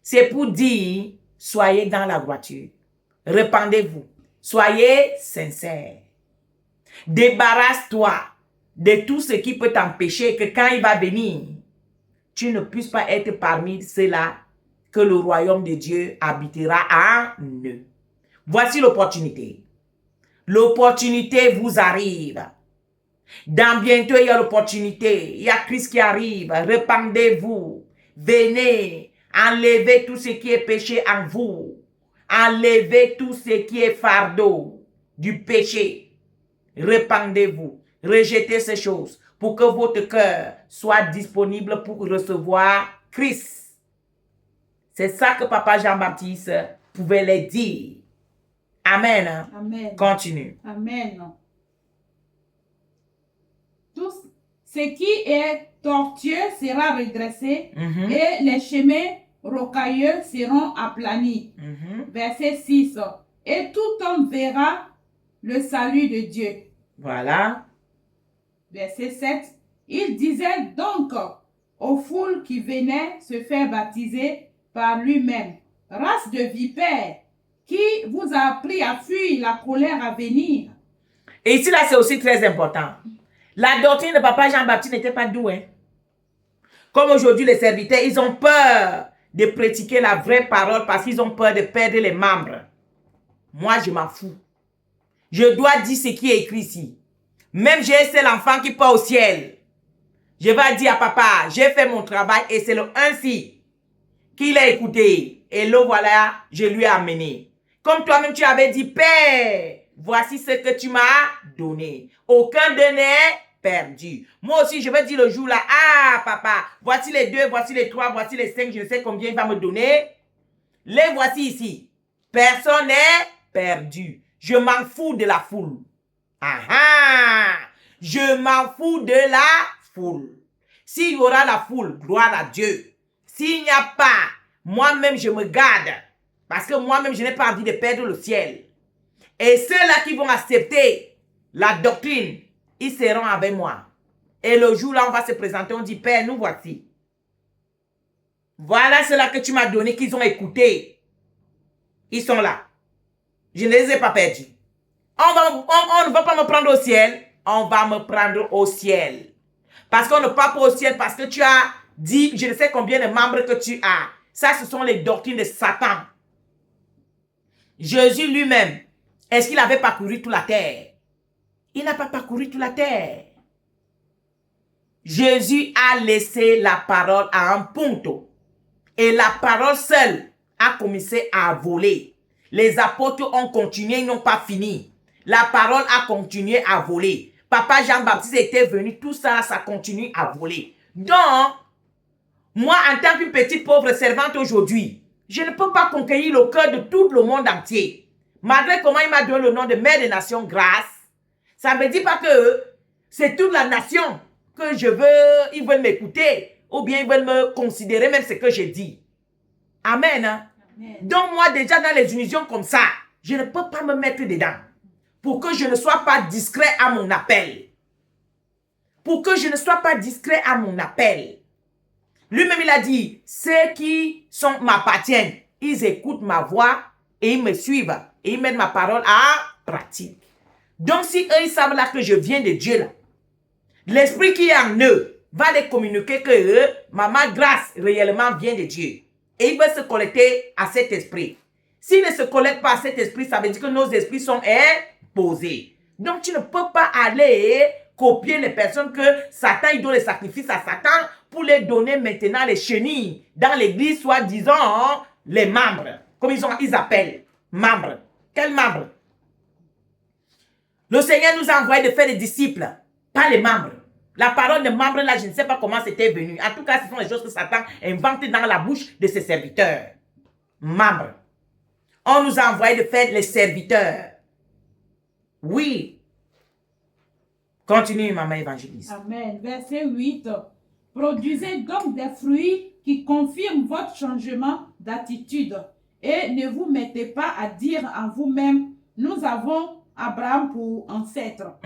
A: C'est pour dire, soyez dans la droiture. Répandez-vous. Soyez sincères. Débarrasse-toi de tout ce qui peut t'empêcher que quand il va venir, tu ne puisses pas être parmi ceux-là que le royaume de Dieu habitera en eux. Voici l'opportunité. L'opportunité vous arrive. Dans bientôt, il y a l'opportunité. Il y a Christ qui arrive. Répandez-vous. Venez. Enlevez tout ce qui est péché en vous. Enlevez tout ce qui est fardeau du péché. Répandez-vous. Rejetez ces choses pour que votre cœur soit disponible pour recevoir Christ. C'est ça que Papa Jean-Baptiste pouvait les dire. Amen.
B: Amen.
A: Continue.
B: Amen. Tout ce qui est tortueux sera redressé et les chemins rocailleux seront aplanis. Verset 6. Et tout homme verra le salut de Dieu.
A: Voilà.
B: Verset 7. Il disait donc aux foules qui venaient se faire baptiser par lui-même, race de vipères, qui vous a appris à fuir la colère à venir.
A: Et ici, là, c'est aussi très important. La doctrine de Papa Jean-Baptiste n'était pas douce. Comme aujourd'hui, les serviteurs, ils ont peur de pratiquer la vraie parole parce qu'ils ont peur de perdre les membres. Moi, je m'en fous. Je dois dire ce qui est écrit ici. Même j'ai un seul enfant qui part au ciel. Je vais dire à papa, j'ai fait mon travail et c'est le ainsi qu'il a écouté. Et le voilà, je lui ai amené. Comme toi-même tu avais dit, Père, voici ce que tu m'as donné. Aucun d'eux n'est perdu. Moi aussi, je vais dire le jour là, ah papa, voici les 2, voici les 3, voici les 5, je ne sais combien il va me donner. Les voici ici. Personne n'est perdu. Je m'en fous de la foule. Ah ah! Je m'en fous de la foule. S'il y aura la foule, gloire à Dieu. S'il n'y a pas, moi-même je me garde. Parce que moi-même je n'ai pas envie de perdre le ciel. Et ceux-là qui vont accepter la doctrine, ils seront avec moi. Et le jour là, on va se présenter, on dit, Père, nous voici. Voilà ceux-là que tu m'as donné, qu'ils ont écouté. Ils sont là. Je ne les ai pas perdus. On ne va pas me prendre au ciel. On va me prendre au ciel. Parce qu'on ne part pas au ciel parce que tu as dit, je ne sais combien de membres que tu as. Ça, ce sont les doctrines de Satan. Jésus lui-même, est-ce qu'il avait parcouru toute la terre? Il n'a pas parcouru toute la terre. Jésus a laissé la parole à un punto. Et la parole seule a commencé à voler. Les apôtres ont continué, ils n'ont pas fini. La parole a continué à voler. Papa Jean-Baptiste était venu, tout ça, ça continue à voler. Donc, moi, en tant qu'une petite pauvre servante aujourd'hui, je ne peux pas conquérir le cœur de tout le monde entier. Malgré comment il m'a donné le nom de Mère des Nations grâce, ça ne me dit pas que c'est toute la nation que je veux, ils veulent m'écouter. ou bien ils veulent me considérer même ce que je dis. Amen. Hein?
B: Amen.
A: Donc moi déjà dans les unions comme ça, je ne peux pas me mettre dedans. Pour que je ne sois pas discret à mon appel. Pour que je ne sois pas discret à mon appel. Lui-même il a dit, ceux qui m'appartiennent, ils écoutent ma voix et ils me suivent. Et ils mettent ma parole à pratique. Donc si eux ils savent là que je viens de Dieu là, l'esprit qui est en eux va les communiquer que ma grâce réellement vient de Dieu. Et ils veulent se connecter à cet esprit. S'ils ne se connectent pas à cet esprit, ça veut dire que nos esprits sont imposés. Donc tu ne peux pas aller copier les personnes que Satan, il donne les sacrifices à Satan pour les donner maintenant les chenilles dans l'église, soit disant les membres. Comme ils appellent membres. Quels membres? Le Seigneur nous a envoyé de faire des disciples, pas les membres. La parole de membre là, je ne sais pas comment c'était venu. En tout cas, ce sont les choses que Satan invente dans la bouche de ses serviteurs. Membres. On nous a envoyé de faire les serviteurs. Oui. Continue, maman évangéliste.
B: Amen. Verset 8. Produisez donc des fruits qui confirment votre changement d'attitude et ne vous mettez pas à dire en vous-même, nous avons Abraham pour ancêtre.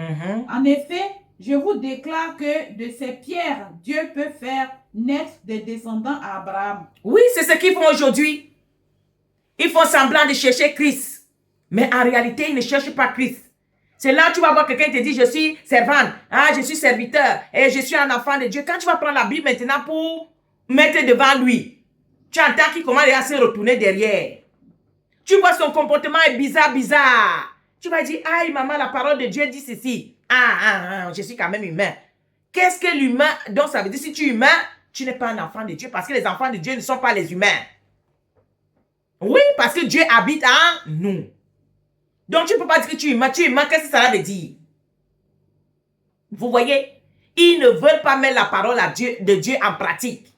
B: En effet, je vous déclare que de ces pierres, Dieu peut faire naître des descendants à Abraham.
A: Oui, c'est ce qu'ils font aujourd'hui. Ils font semblant de chercher Christ. Mais en réalité, ils ne cherchent pas Christ. C'est là que tu vas voir quelqu'un te dit, je suis servante, je suis serviteur, et je suis un enfant de Dieu. Quand tu vas prendre la Bible maintenant pour mettre devant lui, tu entends qu'il commence à se retourner derrière. Tu vois son comportement est bizarre. Tu vas dire, aïe maman, la parole de Dieu dit ceci. Je suis quand même humain. Qu'est-ce que l'humain? Donc ça veut dire, si tu es humain, tu n'es pas un enfant de Dieu, parce que les enfants de Dieu ne sont pas les humains. Oui, parce que Dieu habite en nous. Donc, tu ne peux pas dire que tu es humain. Qu'est-ce que ça veut dire? Vous voyez? Ils ne veulent pas mettre la parole de Dieu en pratique.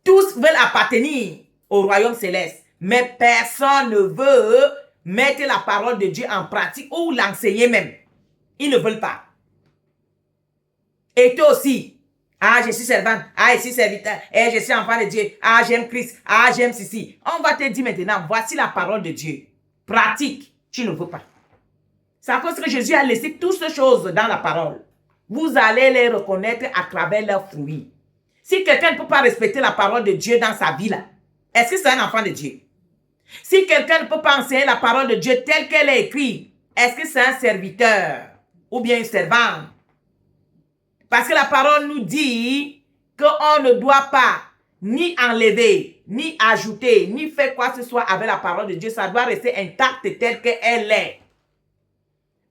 A: Tous veulent appartenir au royaume céleste. Mais personne ne veut mettre la parole de Dieu en pratique ou l'enseigner même. Ils ne veulent pas. Et toi aussi. Je suis servante. Je suis serviteur. Je suis enfant de Dieu. J'aime Christ. J'aime ceci. On va te dire maintenant, voici la parole de Dieu. Pratique. Tu ne veux pas. C'est à cause que Jésus a laissé toutes ces choses dans la parole. Vous allez les reconnaître à travers leurs fruits. Si quelqu'un ne peut pas respecter la parole de Dieu dans sa vie, là, est-ce que c'est un enfant de Dieu? Si quelqu'un ne peut pas enseigner la parole de Dieu telle qu'elle est écrite, est-ce que c'est un serviteur ou bien une servante? Parce que la parole nous dit qu'on ne doit pas ni enlever, ni ajouter, ni faire quoi que ce soit avec la parole de Dieu. Ça doit rester intact telle qu'elle est.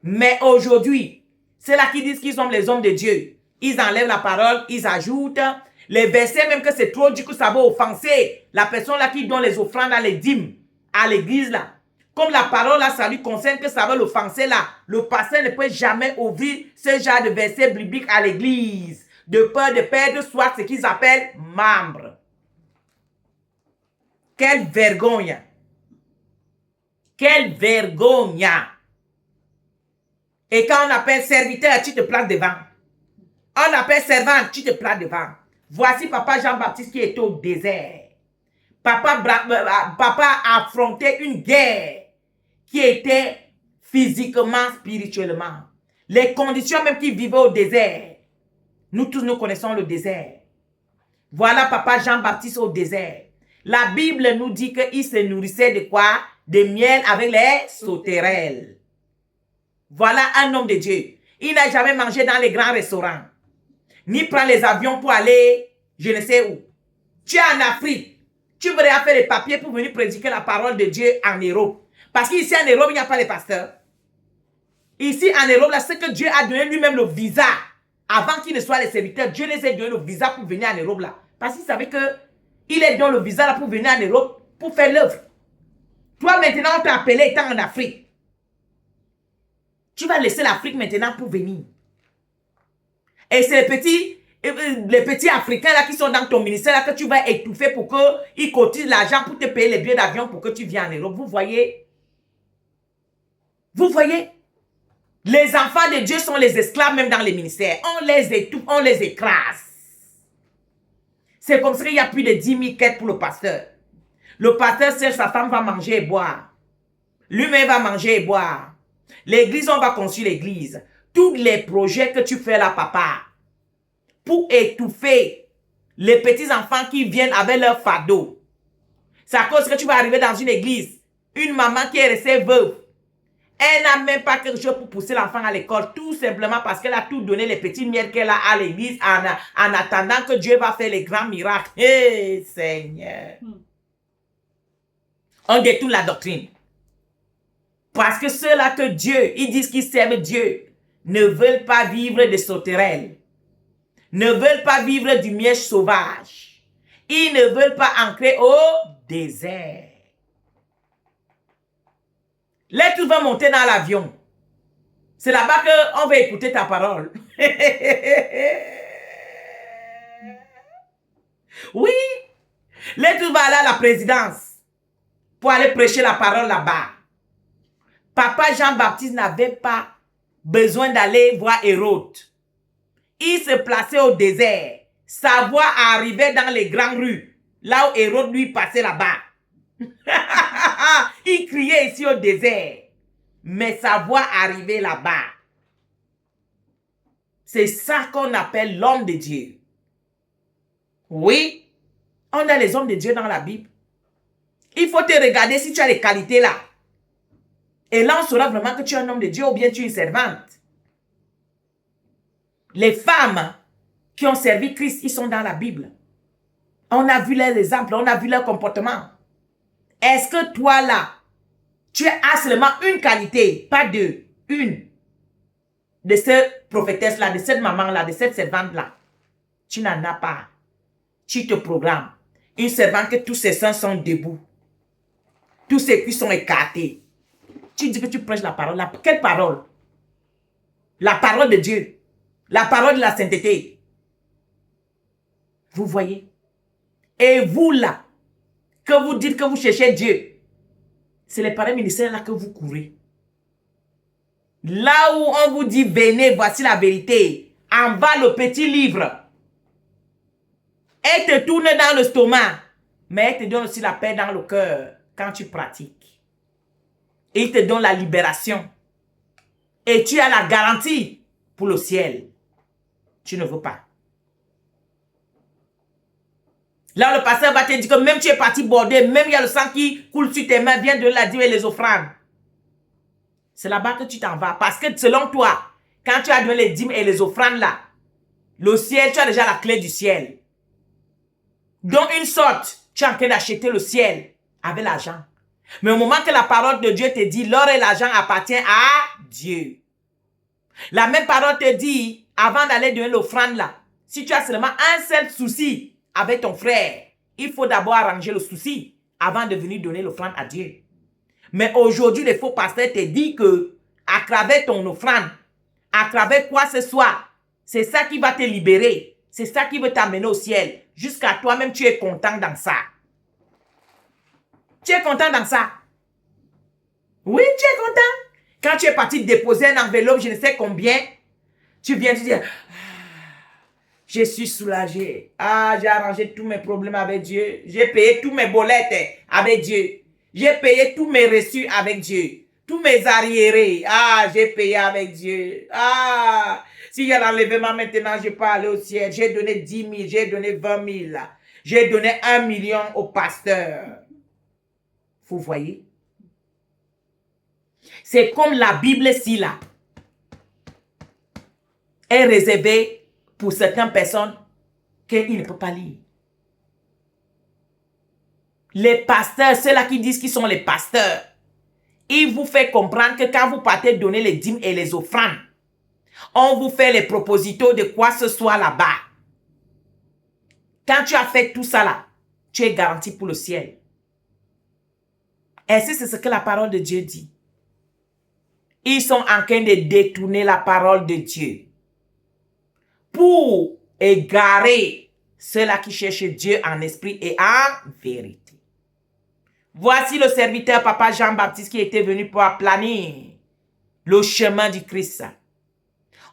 A: Mais aujourd'hui, c'est là qu'ils disent qu'ils sont les hommes de Dieu. Ils enlèvent la parole, ils ajoutent. Les versets, même que c'est trop, du coup, ça va offenser la personne là qui donne les offrandes à les dîmes, à l'église là. Comme la parole là, ça lui concerne que ça va l'offenser là. Le pasteur ne peut jamais ouvrir ce genre de versets bibliques à l'église. De peur de perdre soit ce qu'ils appellent membres. Quelle vergogne! Quelle vergogne! Et quand on appelle serviteur, tu te places devant. On appelle servante, tu te places devant. Voici papa Jean-Baptiste qui était au désert. Papa a affronté une guerre qui était physiquement, spirituellement. Les conditions même qu'il vivait au désert. Nous tous, nous connaissons le désert. Voilà papa Jean-Baptiste au désert. La Bible nous dit qu'il se nourrissait de quoi? De miel avec les sauterelles. Voilà un homme de Dieu. Il n'a jamais mangé dans les grands restaurants. Ni prend les avions pour aller je ne sais où. Tu es en Afrique. Tu voudrais faire les papiers pour venir prédiquer la parole de Dieu en Europe. Parce qu'ici en Europe, il n'y a pas les pasteurs. Ici en Europe, là, c'est que Dieu a donné lui-même le visa. Avant qu'ils ne soient les serviteurs, Dieu les a donné le visa pour venir en Europe là. Parce qu'il savait que il est dans le visa là pour venir en Europe pour faire l'œuvre. Toi maintenant, on t'a appelé étant en Afrique. Tu vas laisser l'Afrique maintenant pour venir. Et c'est les petits Africains là qui sont dans ton ministère là que tu vas étouffer pour qu'ils cotisent l'argent pour te payer les billets d'avion pour que tu viennes en Europe. Vous voyez? Vous voyez? Les enfants de Dieu sont les esclaves même dans les ministères. On les étouffe, on les écrase. C'est comme ça qu'il y a plus de 10 000 quêtes pour le pasteur. Le pasteur seul, sa femme va manger et boire. Lui-même va manger et boire. L'église, on va construire l'église. Tous les projets que tu fais là, papa, pour étouffer les petits-enfants qui viennent avec leur fardeau. C'est à cause que tu vas arriver dans une église. Une maman qui est restée veuve. Elle n'a même pas quelque chose pour pousser l'enfant à l'école. Tout simplement parce qu'elle a tout donné, les petits miels qu'elle a à l'église en attendant que Dieu va faire les grands miracles. Hé, Seigneur. On détourne la doctrine. Parce que ceux-là que Dieu, ils disent qu'ils servent Dieu, ne veulent pas vivre de sauterelles. Ne veulent pas vivre du miel sauvage. Ils ne veulent pas ancrer au désert. Là, tu vas monter dans l'avion. C'est là-bas qu'on va écouter ta parole. Oui. Là, tu vas aller à la présidence pour aller prêcher la parole là-bas. Papa Jean-Baptiste n'avait pas besoin d'aller voir Hérode. Il se plaçait au désert. Sa voix arrivait dans les grandes rues, là où Hérode lui passait là-bas. Il criait ici au désert, mais sa voix arrivait là-bas. C'est ça qu'on appelle l'homme de Dieu. Oui, on a les hommes de Dieu dans la Bible. Il faut te regarder si tu as les qualités là. Et là, on saura vraiment que tu es un homme de Dieu ou bien tu es une servante. Les femmes qui ont servi Christ, ils sont dans la Bible. On a vu leurs exemples, on a vu leur comportement. Est-ce que toi là, tu as seulement une qualité, pas deux, une, de cette prophétesse-là, de cette maman-là, de cette servante-là? Tu n'en as pas. Tu te programmes. Une servante que tous ses seins sont debout. Tous ses cuisses sont écartés. Tu dis que tu prêches la parole. Quelle parole? La parole de Dieu. La parole de la sainteté. Vous voyez? Et vous là, que vous dites que vous cherchez Dieu, c'est les pareils ministères là que vous courez. Là où on vous dit, venez, voici la vérité. En bas, le petit livre. Elle te tourne dans le stomac, mais elle te donne aussi la paix dans le cœur quand tu pratiques. Et il te donne la libération. Et tu as la garantie pour le ciel. Tu ne veux pas. Là, le pasteur va te dire que même tu es parti border, même il y a le sang qui coule sur tes mains, viens de la dire et les offrandes. C'est là-bas que tu t'en vas. Parce que selon toi, quand tu as donné les dîmes et les offrandes là, le ciel, tu as déjà la clé du ciel. Donc, une sorte, tu es en train d'acheter le ciel avec l'argent. Mais au moment que la parole de Dieu te dit, l'or et l'argent appartiennent à Dieu. La même parole te dit, avant d'aller donner l'offrande là, si tu as seulement un seul souci avec ton frère, il faut d'abord arranger le souci avant de venir donner l'offrande à Dieu. Mais aujourd'hui, les faux pasteurs te disent que à travers ton offrande, à travers quoi ce soit, c'est ça qui va te libérer. C'est ça qui veut t'amener au ciel. Jusqu'à toi-même, tu es content dans ça. Tu es content dans ça. Oui, tu es content. Quand tu es parti déposer un enveloppe, je ne sais combien, tu viens te dire, je suis soulagé. Ah, j'ai arrangé tous mes problèmes avec Dieu. J'ai payé tous mes bolettes avec Dieu. J'ai payé tous mes reçus avec Dieu. Tous mes arriérés. Ah, j'ai payé avec Dieu. Ah, s'il y a l'enlèvement maintenant, je peux aller au ciel. J'ai donné 10 000, j'ai donné 20 000. J'ai donné 1 million au pasteur. Vous voyez? C'est comme la Bible-ci là. Est réservée pour certaines personnes qu'ils ne peuvent pas lire. Les pasteurs, ceux-là qui disent qu'ils sont les pasteurs, ils vous font comprendre que quand vous partez donner les dîmes et les offrandes, on vous fait les propositos de quoi ce soit là-bas. Quand tu as fait tout ça là, tu es garanti pour le ciel. Est-ce que c'est ce que la parole de Dieu dit? Ils sont en train de détourner la parole de Dieu pour égarer ceux-là qui cherchent Dieu en esprit et en vérité. Voici le serviteur Papa Jean-Baptiste qui était venu pour aplanir le chemin du Christ.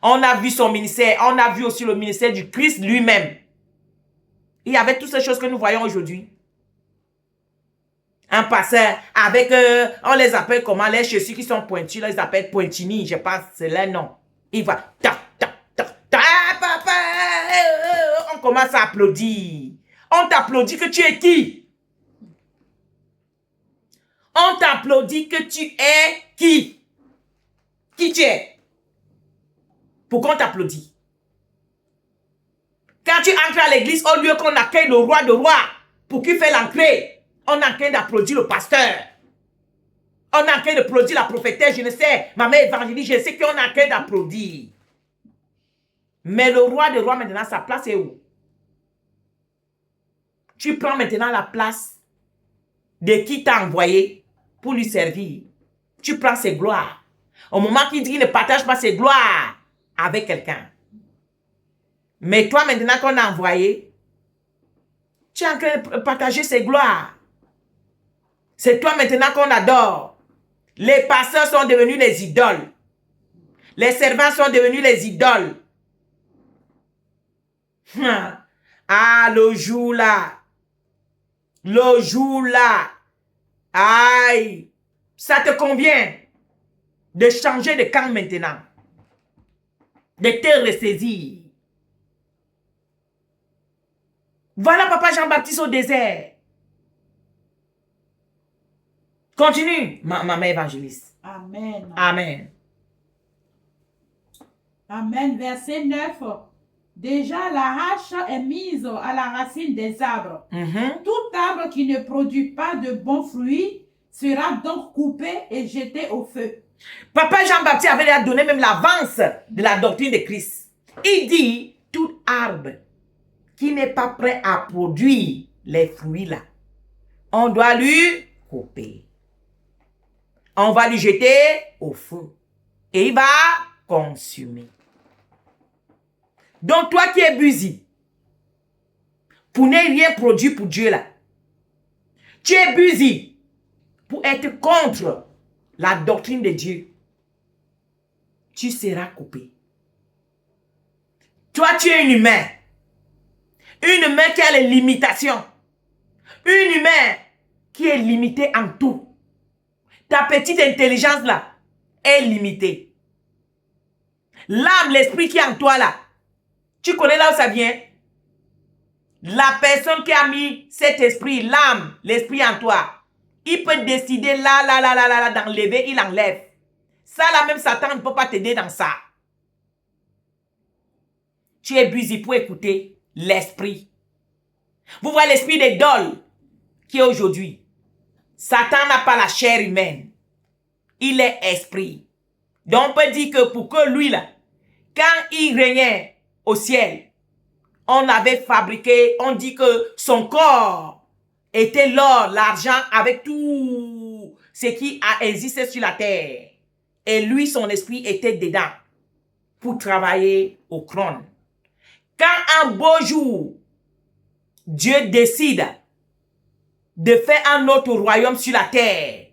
A: On a vu son ministère, on a vu aussi le ministère du Christ lui-même. il y avait toutes ces choses que nous voyons aujourd'hui. Un pasteur avec, on les appelle comment, les chaussures qui sont pointues, là, ils appellent pointini, je pense, c'est leur nom. Il va, on commence à applaudir. On t'applaudit que tu es qui? On t'applaudit que tu es qui? Qui tu es? Pourquoi on t'applaudit? Quand tu entres à l'église, au lieu qu'on accueille le roi de rois pour qu'il fasse l'entrée, on accueille d'applaudir le pasteur. On accueille d'applaudir la prophétesse, je ne sais, ma mère évangéliste, je sais qu'on accueille d'applaudir. Mais le roi de rois, maintenant, sa place est où? Tu prends maintenant la place de qui t'a envoyé pour lui servir. Tu prends ses gloires. Au moment qu'il dit qu'il ne partage pas ses gloires avec quelqu'un. Mais toi, maintenant qu'on a envoyé, tu es en train de partager ses gloires. C'est toi maintenant qu'on adore. Les pasteurs sont devenus les idoles. Les servants sont devenus les idoles. Ah, le jour là. Le jour là. Aïe. Ça te convient de changer de camp maintenant. De te ressaisir. Voilà papa Jean-Baptiste au désert. Continue, maman évangéliste.
B: Amen.
A: Amen.
B: Amen. Verset 9. Déjà, la hache est mise à la racine des arbres. Tout arbre qui ne produit pas de bons fruits sera donc coupé et jeté au feu.
A: Papa Jean-Baptiste avait donné même l'avance de la doctrine de Christ. Il dit, tout arbre qui n'est pas prêt à produire les fruits là, on doit lui couper. On va lui jeter au feu. Et il va consumer. Donc toi qui es busy, pour ne rien produire pour Dieu là, tu es busy pour être contre la doctrine de Dieu, tu seras coupé. Toi tu es un humain. Un humain qui a les limitations. Un humain qui est limité en tout. Ta petite intelligence là est limitée. L'âme, l'esprit qui est en toi là, tu connais là où ça vient? La personne qui a mis cet esprit, l'âme, l'esprit en toi, il peut décider là, d'enlever, il enlève. Ça là même Satan ne peut pas t'aider dans ça. Tu es busy pour écouter l'esprit. Vous voyez l'esprit des dôles qui est aujourd'hui. Satan n'a pas la chair humaine. Il est esprit. Donc on peut dire que pour que lui là, quand il régnait au ciel, on avait fabriqué, on dit que son corps était l'or, l'argent, avec tout ce qui existait sur la terre. Et lui, son esprit était dedans pour travailler au trône. Quand un beau jour, Dieu décide de faire un autre royaume sur la terre,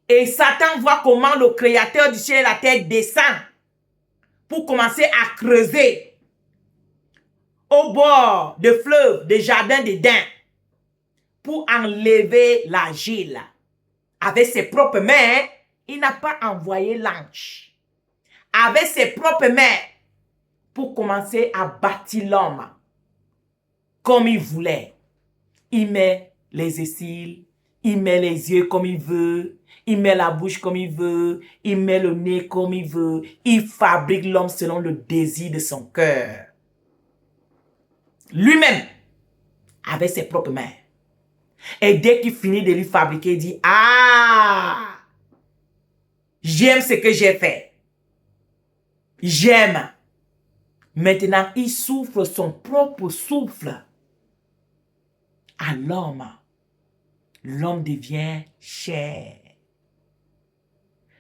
A: et Satan voit comment le créateur du ciel et la terre descend pour commencer à creuser au bord de fleuves, de jardins d'Éden, pour enlever l'argile. Avec ses propres mains, il n'a pas envoyé l'ange. Avec ses propres mains, pour commencer à bâtir l'homme comme il voulait. Il met les aisselles, il met les yeux comme il veut, il met la bouche comme il veut, il met le nez comme il veut. Il fabrique l'homme selon le désir de son cœur. Lui-même, avec ses propres mains. Et dès qu'il finit de lui fabriquer, il dit, ah, j'aime ce que j'ai fait. J'aime. Maintenant, il souffle son propre souffle à l'homme. L'homme devient chair.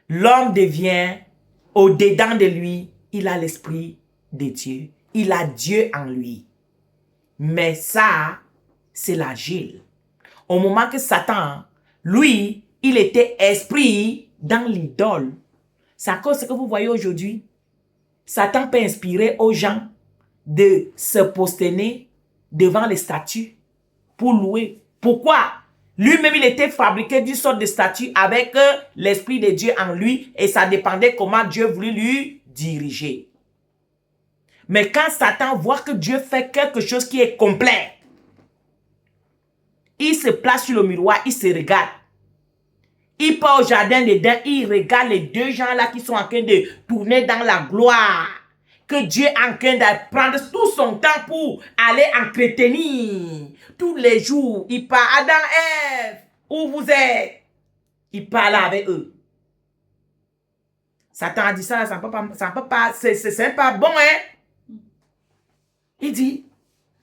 A: L'homme devient, au-dedans de lui, il a l'esprit de Dieu. Il a Dieu en lui. Mais ça, c'est l'agile. Au moment que Satan, lui, il était esprit dans l'idole. C'est à cause de ce que vous voyez aujourd'hui. Satan peut inspirer aux gens de se prosterner devant les statues pour louer. Pourquoi? Lui-même, il était fabriqué d'une sorte de statue avec l'Esprit de Dieu en lui et ça dépendait comment Dieu voulait lui diriger. Mais quand Satan voit que Dieu fait quelque chose qui est complet, il se place sur le miroir, il se regarde. Il part au jardin d'Éden, il regarde les deux gens-là qui sont en train de tourner dans la gloire. Que Dieu est en train de prendre tout son temps pour aller entretenir. Tous les jours, il parle. Adam, Ève, où vous êtes? Il parle avec eux. Satan a dit ça, ça ne peut pas, c'est pas bon, hein? Il dit,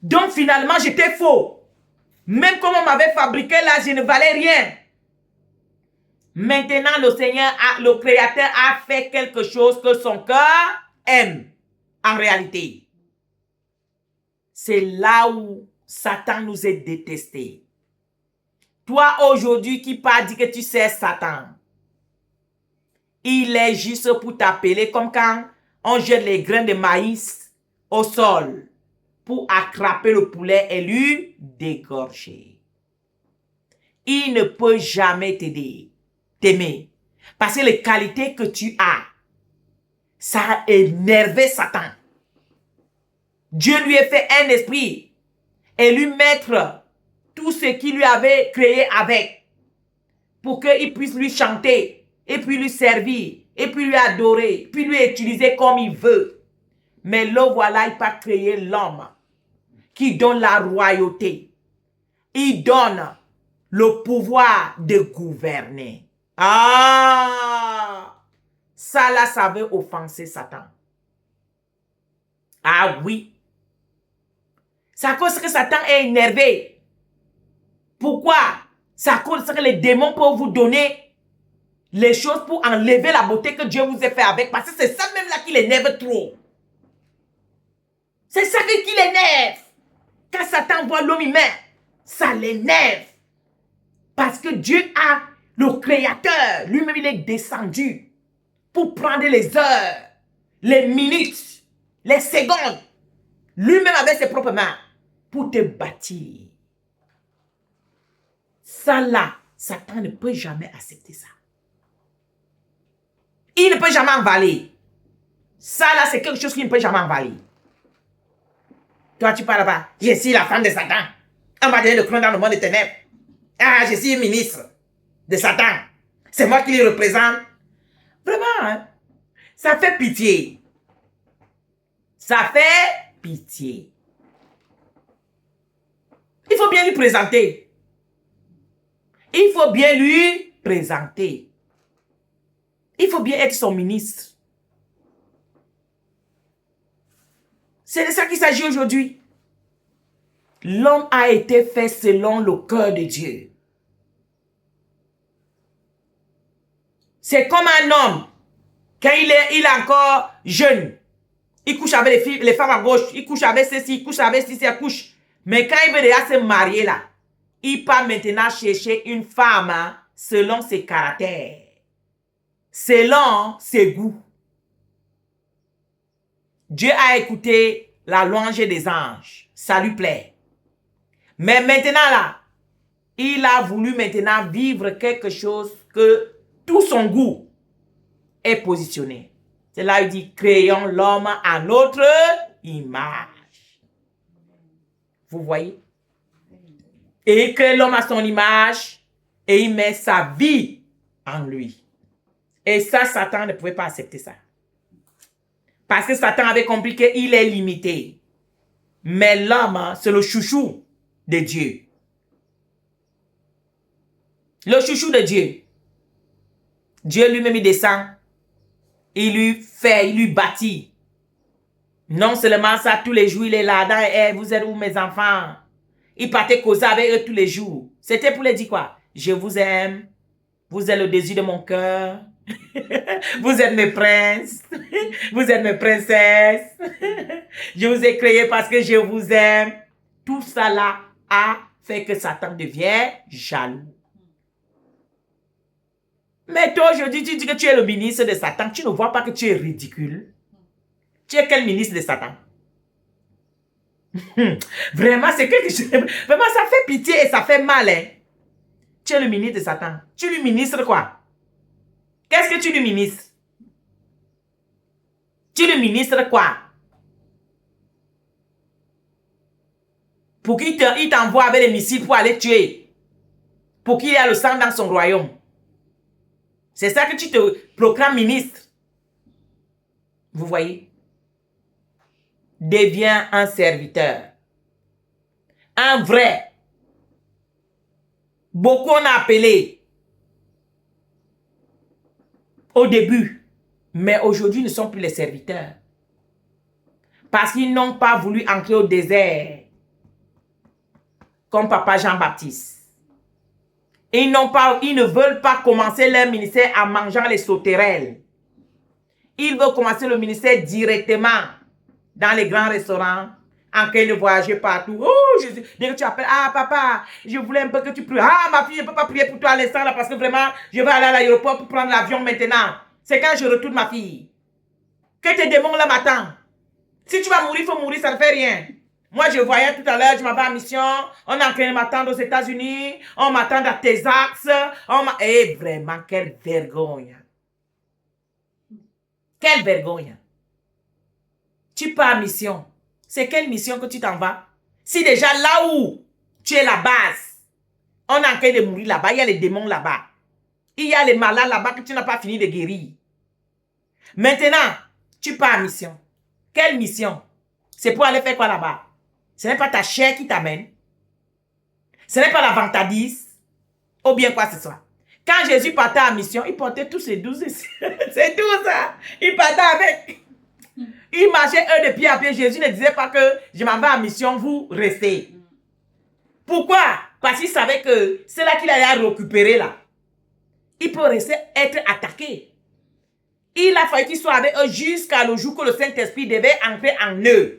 A: donc finalement, j'étais faux. Même comme on m'avait fabriqué là, je ne valais rien. Maintenant, le Seigneur, le Créateur a fait quelque chose que son cœur aime. En réalité, c'est là où Satan nous est détesté. Toi, aujourd'hui, qui pas dit que tu sais Satan, il est juste pour t'appeler comme quand on jette les grains de maïs au sol pour attraper le poulet et lui dégorger. Il ne peut jamais t'aimer. Parce que les qualités que tu as, ça a énervé Satan. Dieu lui a fait un esprit et lui mettre tout ce qu'il lui avait créé avec pour qu'il puisse lui chanter et puis lui servir et puis lui adorer, puis lui utiliser comme il veut. Mais là, voilà, il a créé l'homme qui donne la royauté. Il donne le pouvoir de gouverner. Ah! Ça là, ça veut offenser Satan. Ah oui. C'est à cause que Satan est énervé. Pourquoi? C'est à cause que les démons peuvent vous donner les choses pour enlever la beauté que Dieu vous a fait avec. Parce que c'est ça même là qui l'énerve trop. C'est ça qui l'énerve. Quand Satan voit l'homme humain, ça l'énerve. Parce que Dieu a, le Créateur, lui-même il est descendu pour prendre les heures, les minutes, les secondes, lui-même avec ses propres mains, pour te bâtir. Ça là, Satan ne peut jamais accepter ça. Il ne peut jamais envaler. Ça là, c'est quelque chose qu'il ne peut jamais envaler. Toi, tu parles pas. Je suis la femme de Satan. On m'a donné le trône dans le monde des ténèbres. Ah, je suis ministre de Satan. C'est moi qui le représente. Vraiment, hein? Ça fait pitié. Ça fait pitié. Il faut bien lui présenter. Il faut bien lui présenter. Il faut bien être son ministre. C'est de ça qu'il s'agit aujourd'hui. L'homme a été fait selon le cœur de Dieu. C'est comme un homme, quand il est encore jeune, il couche avec les femmes à gauche, il couche avec ceci, il couche avec ceci, il couche. Mais quand il veut déjà se marier là, il peut maintenant chercher une femme hein, selon ses caractères, selon ses goûts. Dieu a écouté la louange des anges, ça lui plaît. Mais maintenant là, il a voulu maintenant vivre quelque chose que tout son goût est positionné. C'est là il dit, créons l'homme à notre image. Vous voyez? Et il crée l'homme à son image et il met sa vie en lui. Et ça, Satan ne pouvait pas accepter ça. Parce que Satan avait compris qu'il est limité. Mais l'homme, c'est le chouchou de Dieu. Le chouchou de Dieu. Dieu lui-même, il descend. Il lui fait, il lui bâtit. Non seulement ça, tous les jours, il est là. Hey, vous êtes où mes enfants? Il partait causer avec eux tous les jours. C'était pour les dire quoi? Je vous aime. Vous êtes le désir de mon cœur. Vous êtes mes princes. Vous êtes mes princesses. Je vous ai créé parce que je vous aime. Tout ça là a fait que Satan devient jaloux. Mais toi aujourd'hui, tu dis que tu es le ministre de Satan. Tu ne vois pas que tu es ridicule. Tu es quel ministre de Satan? Vraiment, c'est quelque chose... Vraiment, ça fait pitié et ça fait mal. Hein. Tu es le ministre de Satan. Tu lui ministres quoi? Qu'est-ce que tu lui ministres? Tu lui ministres quoi? Pour qu'il t'envoie avec les missiles pour aller tuer. Pour qu'il y ait le sang dans son royaume. C'est ça que tu te proclames ministre. Vous voyez? Deviens un serviteur. Un vrai. Beaucoup on a appelé au début. Mais aujourd'hui, ne sont plus les serviteurs. Parce qu'ils n'ont pas voulu entrer au désert. Comme papa Jean-Baptiste. Ils ne veulent pas commencer leur ministère en mangeant les sauterelles. Ils veulent commencer le ministère directement dans les grands restaurants, en train de voyager partout. Oh, Jésus, dès que tu appelles, ah papa, je voulais un peu que tu pries. Ah ma fille, je ne peux pas prier pour toi à l'instant là parce que vraiment, je vais aller à l'aéroport pour prendre l'avion maintenant. C'est quand je retourne ma fille. Que tes démons là m'attendent. Si tu vas mourir, il faut mourir, ça ne fait rien. Moi, je voyais tout à l'heure, je m'avais en mission, on est en train de m'attendre aux États-Unis, on m'attend à tes axes, Eh, vraiment, quelle vergogne. Quelle vergogne. Tu pars en mission. C'est quelle mission que tu t'en vas? Si déjà là où tu es la base, on est en train de mourir là-bas, il y a les démons là-bas. Il y a les malades là-bas que tu n'as pas fini de guérir. Maintenant, tu pars en mission. Quelle mission? C'est pour aller faire quoi là-bas? Ce n'est pas ta chair qui t'amène. Ce n'est pas la vantardise. Ou bien quoi que ce soit. Quand Jésus partait en mission, il portait tous ses 12. C'est tout ça. Il partait avec. Il marchait eux de pied à pied. Jésus ne disait pas que je m'en vais en mission, vous restez. Pourquoi? Parce qu'il savait que c'est là qu'il allait récupérer là. Il peut rester être attaqué. Il a fallu qu'il soit avec eux jusqu'à le jour que le Saint-Esprit devait entrer en eux.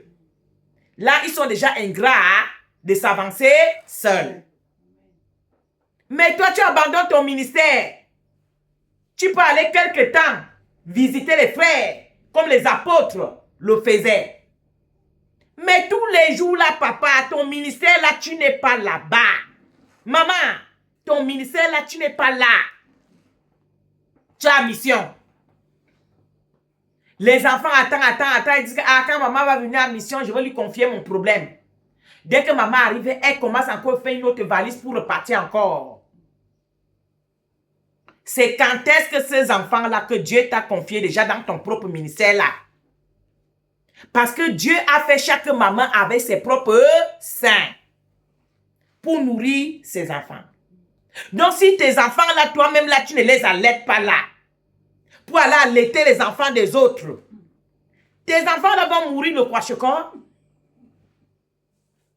A: Là, ils sont déjà ingrats de s'avancer seuls. Mais toi, tu abandonnes ton ministère. Tu peux aller quelque temps visiter les frères, comme les apôtres le faisaient. Mais tous les jours là, papa, ton ministère là, tu n'es pas là-bas. Maman, ton ministère là, tu n'es pas là. Tu as mission. Les enfants attendent. Ils disent que quand maman va venir en mission, je vais lui confier mon problème. Dès que maman arrive, elle commence encore à faire une autre valise pour repartir encore. C'est quand est-ce que ces enfants-là que Dieu t'a confié déjà dans ton propre ministère-là? Parce que Dieu a fait chaque maman avec ses propres seins pour nourrir ses enfants. Donc si tes enfants-là, toi-même là, tu ne les allaites pas là, pour aller allaiter les enfants des autres, tes enfants-là vont mourir de kwashiorkor.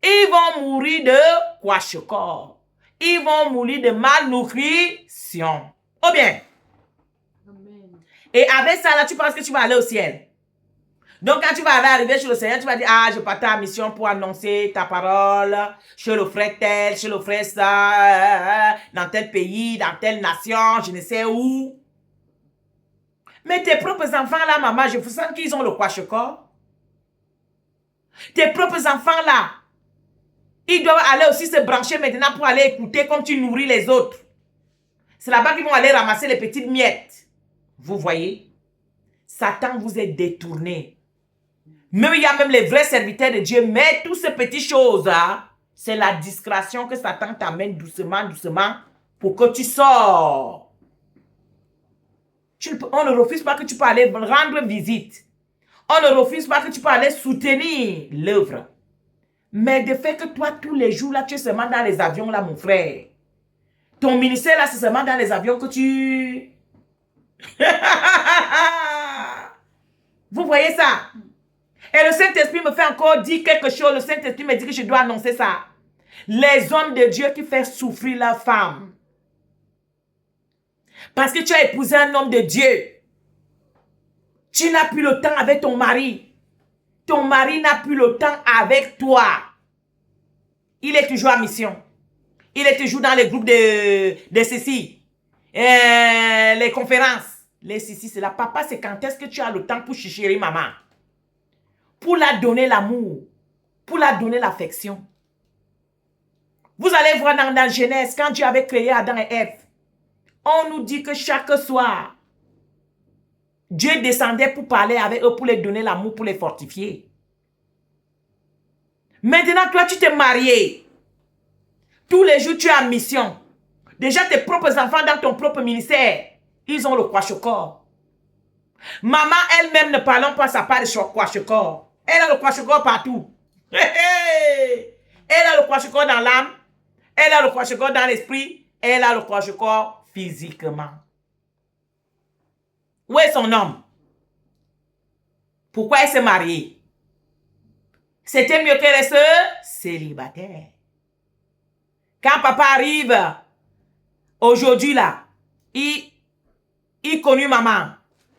A: Ils vont mourir de kwashiorkor. Ils vont mourir de malnutrition. Ou bien. Amen. Et avec ça, là, tu penses que tu vas aller au ciel. Donc, quand tu vas arriver chez le Seigneur, tu vas dire, ah, je partais en mission pour annoncer ta parole chez le frère tel, chez le frère ça, dans tel pays, dans telle nation, je ne sais où. Mais tes propres enfants là, maman, je vous sens qu'ils ont le kwashiorkor. Tes propres enfants là, ils doivent aller aussi se brancher maintenant pour aller écouter comme tu nourris les autres. C'est là-bas qu'ils vont aller ramasser les petites miettes. Vous voyez? Satan vous est détourné. Même il y a même les vrais serviteurs de Dieu, mais toutes ces petites choses là, c'est la discrétion que Satan t'amène doucement, doucement pour que tu sors. On ne refuse pas que tu peux aller rendre visite. On ne refuse pas que tu peux aller soutenir l'œuvre. Mais de fait que toi, tous les jours, là, tu es seulement dans les avions, là, mon frère. Ton ministère, là, c'est seulement dans les avions que tu... Vous voyez ça? Et le Saint-Esprit me fait encore dire quelque chose. Le Saint-Esprit me dit que je dois annoncer ça. Les hommes de Dieu qui font souffrir la femme. Parce que tu as épousé un homme de Dieu. Tu n'as plus le temps avec ton mari. Ton mari n'a plus le temps avec toi. Il est toujours en mission. Il est toujours dans les groupes de ceci. Les conférences. Les ceci, c'est là. Papa, c'est quand est-ce que tu as le temps pour chérir maman? Pour la donner l'amour. pour la donner l'affection. Vous allez voir dans Genèse, quand Dieu avait créé Adam et Ève, on nous dit que chaque soir, Dieu descendait pour parler avec eux, pour les donner l'amour, pour les fortifier. Maintenant, toi, tu t'es marié. Tous les jours, tu es en mission. Déjà, tes propres enfants dans ton propre ministère, ils ont le kwashiorkor. Maman elle-même ne parlant pas sa part de kwashiorkor. Elle a le kwashiorkor partout. Elle a le kwashiorkor dans l'âme. Elle a le kwashiorkor dans l'esprit. Elle a le kwashiorkor physiquement. Où est son homme? Pourquoi elle s'est mariée? C'était mieux qu'elle reste célibataire. Quand papa arrive, aujourd'hui là, il connut maman.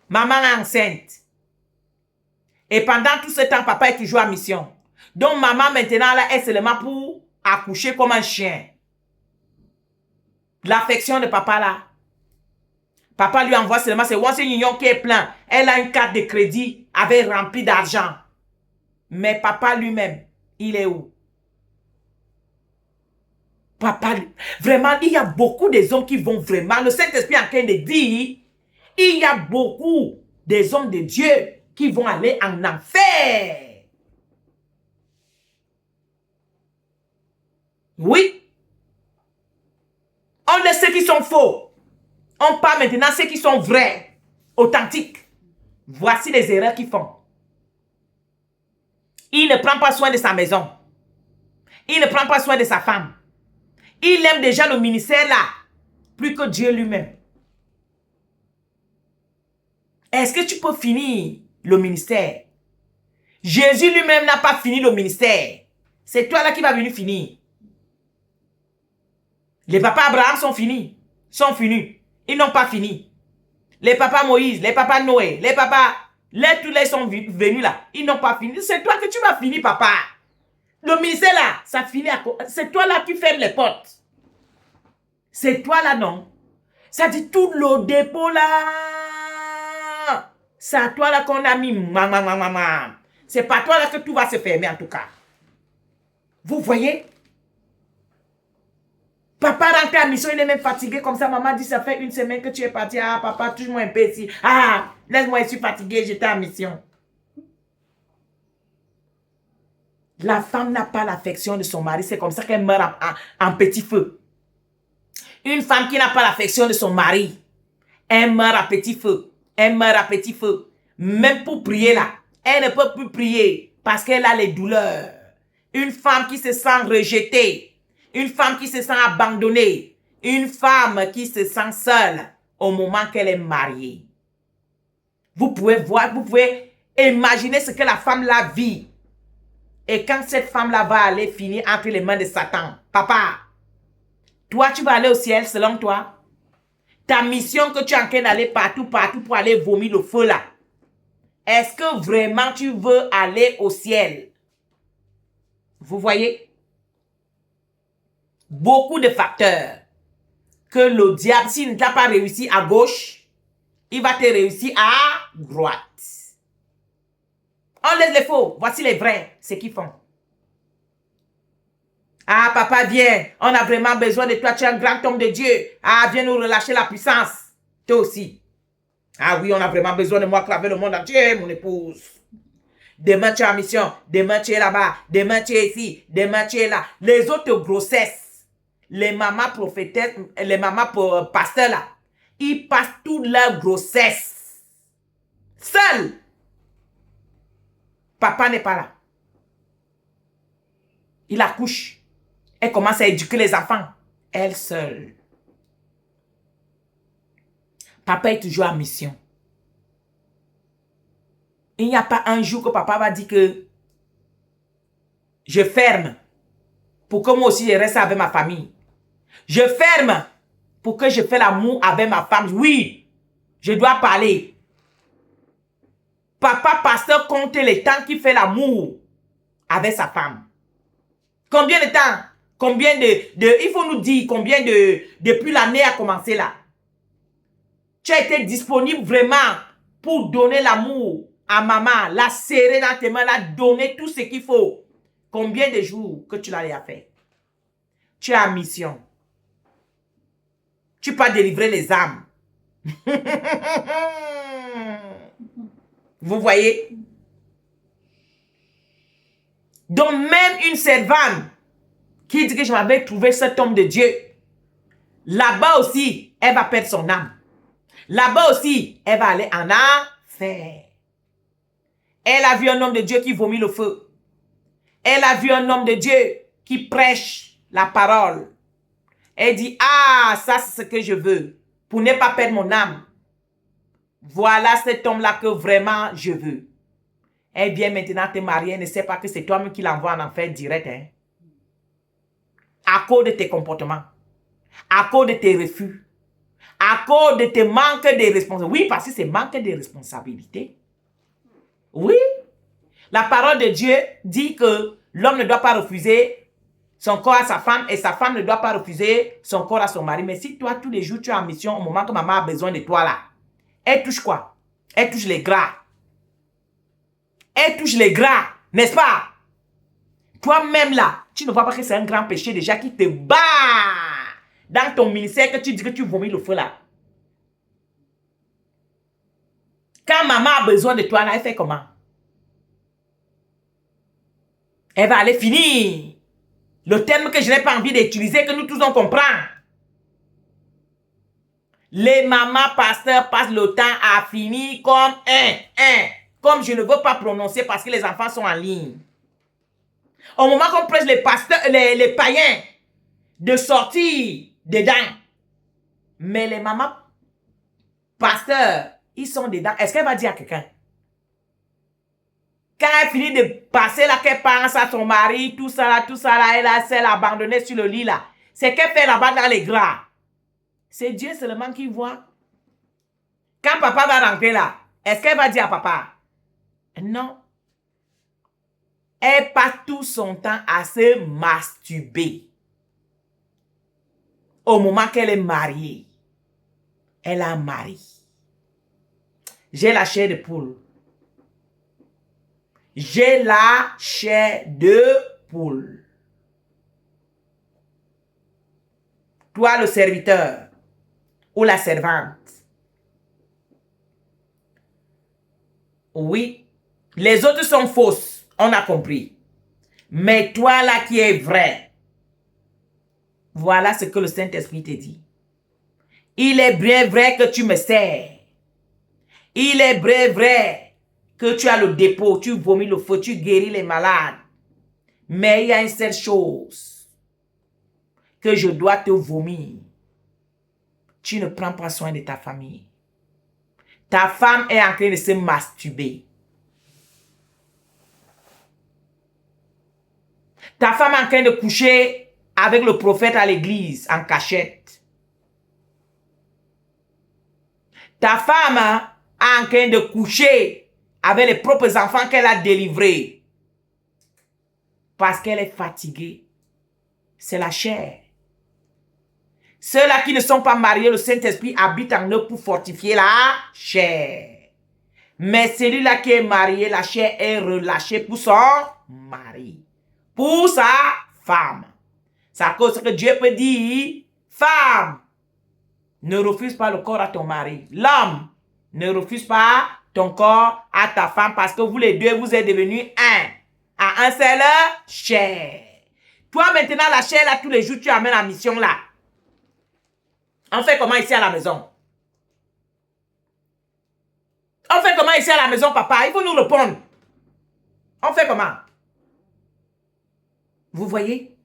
A: Maman est enceinte. Et pendant tout ce temps, papa est toujours en mission. Donc maman maintenant là est seulement pour accoucher comme un chien. L'affection de papa là. Papa lui envoie seulement, c'est Wonse Union qui est plein. Elle a une carte de crédit avec remplie d'argent. Mais papa lui-même, il est où? Papa, vraiment, il y a beaucoup des hommes qui vont vraiment, le Saint-Esprit est en train de dire, il y a beaucoup des hommes de Dieu qui vont aller en enfer. Oui. On laisse ceux qui sont faux. On parle maintenant de ceux qui sont vrais, authentiques. Voici les erreurs qu'ils font. Il ne prend pas soin de sa maison. Il ne prend pas soin de sa femme. Il aime déjà le ministère là, plus que Dieu lui-même. Est-ce que tu peux finir le ministère? Jésus lui-même n'a pas fini le ministère. C'est toi là qui vas venir finir. Les papas Abraham sont finis. Ils n'ont pas fini. Les papas Moïse, les papas Noé, les papas... tous les sont venus là. Ils n'ont pas fini. C'est toi que tu vas finir, papa. Le ministère là, ça finit à quoi? C'est toi là qui ferme les portes. C'est toi là, non? Ça dit tout le dépôt là. C'est à toi là qu'on a mis. C'est pas toi là que tout va se fermer en tout cas. Vous voyez? Papa rentre à mission, il est même fatigué comme ça. Maman dit, ça fait une semaine que tu es parti. Ah, papa, touche-moi un peu ici. Ah, laisse-moi, je suis fatigué, j'étais en mission. La femme n'a pas l'affection de son mari. C'est comme ça qu'elle meurt en petit feu. Une femme qui n'a pas l'affection de son mari, elle meurt à petit feu. Elle meurt à petit feu. Même pour prier là, elle ne peut plus prier parce qu'elle a les douleurs. Une femme qui se sent rejetée. Une femme qui se sent abandonnée. Une femme qui se sent seule au moment qu'elle est mariée. Vous pouvez voir, vous pouvez imaginer ce que la femme là vit. Et quand cette femme-là va aller finir entre les mains de Satan, papa, toi tu vas aller au ciel selon toi. Ta mission que tu es en train d'aller partout pour aller vomir le feu là. Est-ce que vraiment tu veux aller au ciel? Vous voyez? Beaucoup de facteurs que le diable, s'il ne t'a pas réussi à gauche, il va te réussir à droite. On laisse les faux, voici les vrais, ce qu'ils font. Ah, papa, viens, on a vraiment besoin de toi, tu es un grand homme de Dieu. Ah, viens nous relâcher la puissance. Toi aussi. Ah oui, on a vraiment besoin de moi, claver le monde entier, mon épouse. Demain, tu es en mission, demain, tu es là-bas, demain, tu es ici, demain, tu es là. Les autres grossesses, les mamans prophétesses, les mamans pasteurs là, ils passent toute leur grossesse seuls. Papa n'est pas là. Il accouche. Elle commence à éduquer les enfants. Elle seule. Papa est toujours en mission. Il n'y a pas un jour que papa va dire que je ferme pour que moi aussi je reste avec ma famille. Je ferme pour que je fasse l'amour avec ma femme. Oui, je dois parler. Papa pasteur compte le temps qu'il fait l'amour avec sa femme. Combien de temps? Combien il faut nous dire combien depuis l'année a commencé là. Tu as été disponible vraiment pour donner l'amour à maman, la serrer dans tes mains, la donner tout ce qu'il faut. Combien de jours que tu l'as déjà fait? Tu es en mission. Tu peux délivrer les âmes. Vous voyez? Donc même une servante qui dit que je m'avais trouvé cet homme de Dieu, là-bas aussi, elle va perdre son âme. Là-bas aussi, elle va aller en enfer. Elle a vu un homme de Dieu qui vomit le feu. Elle a vu un homme de Dieu qui prêche la parole. Elle dit, ah, ça c'est ce que je veux, pour ne pas perdre mon âme. Voilà cet homme-là que vraiment je veux. Elle vient maintenant te marier, elle ne sait pas que c'est toi-même qui l'envoie en enfer direct. Hein? À cause de tes comportements, à cause de tes refus, à cause de tes manques de responsabilité. Oui, parce que c'est manque de responsabilité. Oui. La parole de Dieu dit que l'homme ne doit pas refuser son corps à sa femme et sa femme ne doit pas refuser son corps à son mari. Mais si toi, tous les jours, tu es en mission, au moment que maman a besoin de toi là, elle touche quoi? Elle touche les gras. Elle touche les gras, n'est-ce pas? Toi-même là, tu ne vois pas que c'est un grand péché déjà qui te bat dans ton ministère que tu dis que tu vomis le feu là. Quand maman a besoin de toi là, elle fait comment? Elle va aller finir. Le terme que je n'ai pas envie d'utiliser, que nous tous on comprend. Les mamans pasteurs passent le temps à finir comme comme je ne veux pas prononcer parce que les enfants sont en ligne. Au moment qu'on presse les pasteurs, les païens de sortir dedans. Mais les mamans pasteurs, ils sont dedans. Est-ce qu'elle va dire à quelqu'un? Quand elle finit de passer là, qu'elle pense à son mari, tout ça là, elle a celle abandonnée sur le lit là. C'est qu'elle fait là-bas dans les gras. C'est Dieu seulement qui voit. Quand papa va rentrer là, est-ce qu'elle va dire à papa? Non. Elle passe tout son temps à se masturber. Au moment qu'elle est mariée, elle a un mari. J'ai la chair de poule. J'ai la chair de poule. Toi, le serviteur ou la servante. Oui, les autres sont fausses, on a compris. Mais toi là qui es vrai, voilà ce que le Saint-Esprit te dit. Il est bien vrai que tu me sers. Il est vrai que tu as le dépôt, tu vomis le feu, tu guéris les malades. Mais il y a une seule chose que je dois te vomir. Tu ne prends pas soin de ta famille. Ta femme est en train de se masturber. Ta femme est en train de coucher avec le prophète à l'église en cachette. Ta femme est en train de coucher avec les propres enfants qu'elle a délivrés. Parce qu'elle est fatiguée. C'est la chair. Ceux-là qui ne sont pas mariés, le Saint-Esprit habite en eux pour fortifier la chair. Mais celui-là qui est marié, la chair est relâchée pour son mari. Pour sa femme. C'est à cause que Dieu peut dire, femme, ne refuse pas le corps à ton mari. L'homme, ne refuse pas ton corps à ta femme parce que vous les deux, vous êtes devenus un. À un seul chair. Toi maintenant, la chair là, tous les jours, tu amènes la mission là. On fait comment ici à la maison? On fait comment ici à la maison, papa? Il faut nous répondre. On fait comment? Vous voyez?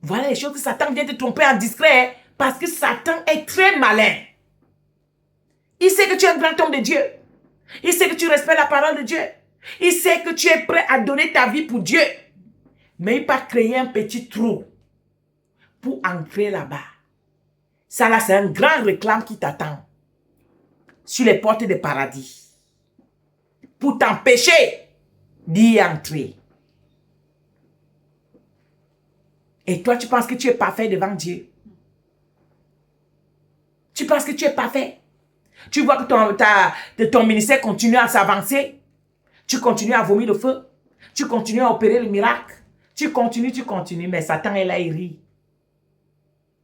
A: Voilà les choses que Satan vient te tromper en discret. Parce que Satan est très malin. Il sait que tu es un grand homme de Dieu. Il sait que tu respectes la parole de Dieu. Il sait que tu es prêt à donner ta vie pour Dieu. Mais il va créer un petit trou pour entrer là-bas. Ça là, c'est un grand réclame qui t'attend sur les portes des paradis pour t'empêcher d'y entrer. Et toi, tu penses que tu es parfait devant Dieu. Tu penses que tu es parfait. Tu vois que ton ministère continue à s'avancer. Tu continues à vomir le feu. Tu continues à opérer le miracle. Tu continues, mais Satan est là, il rit.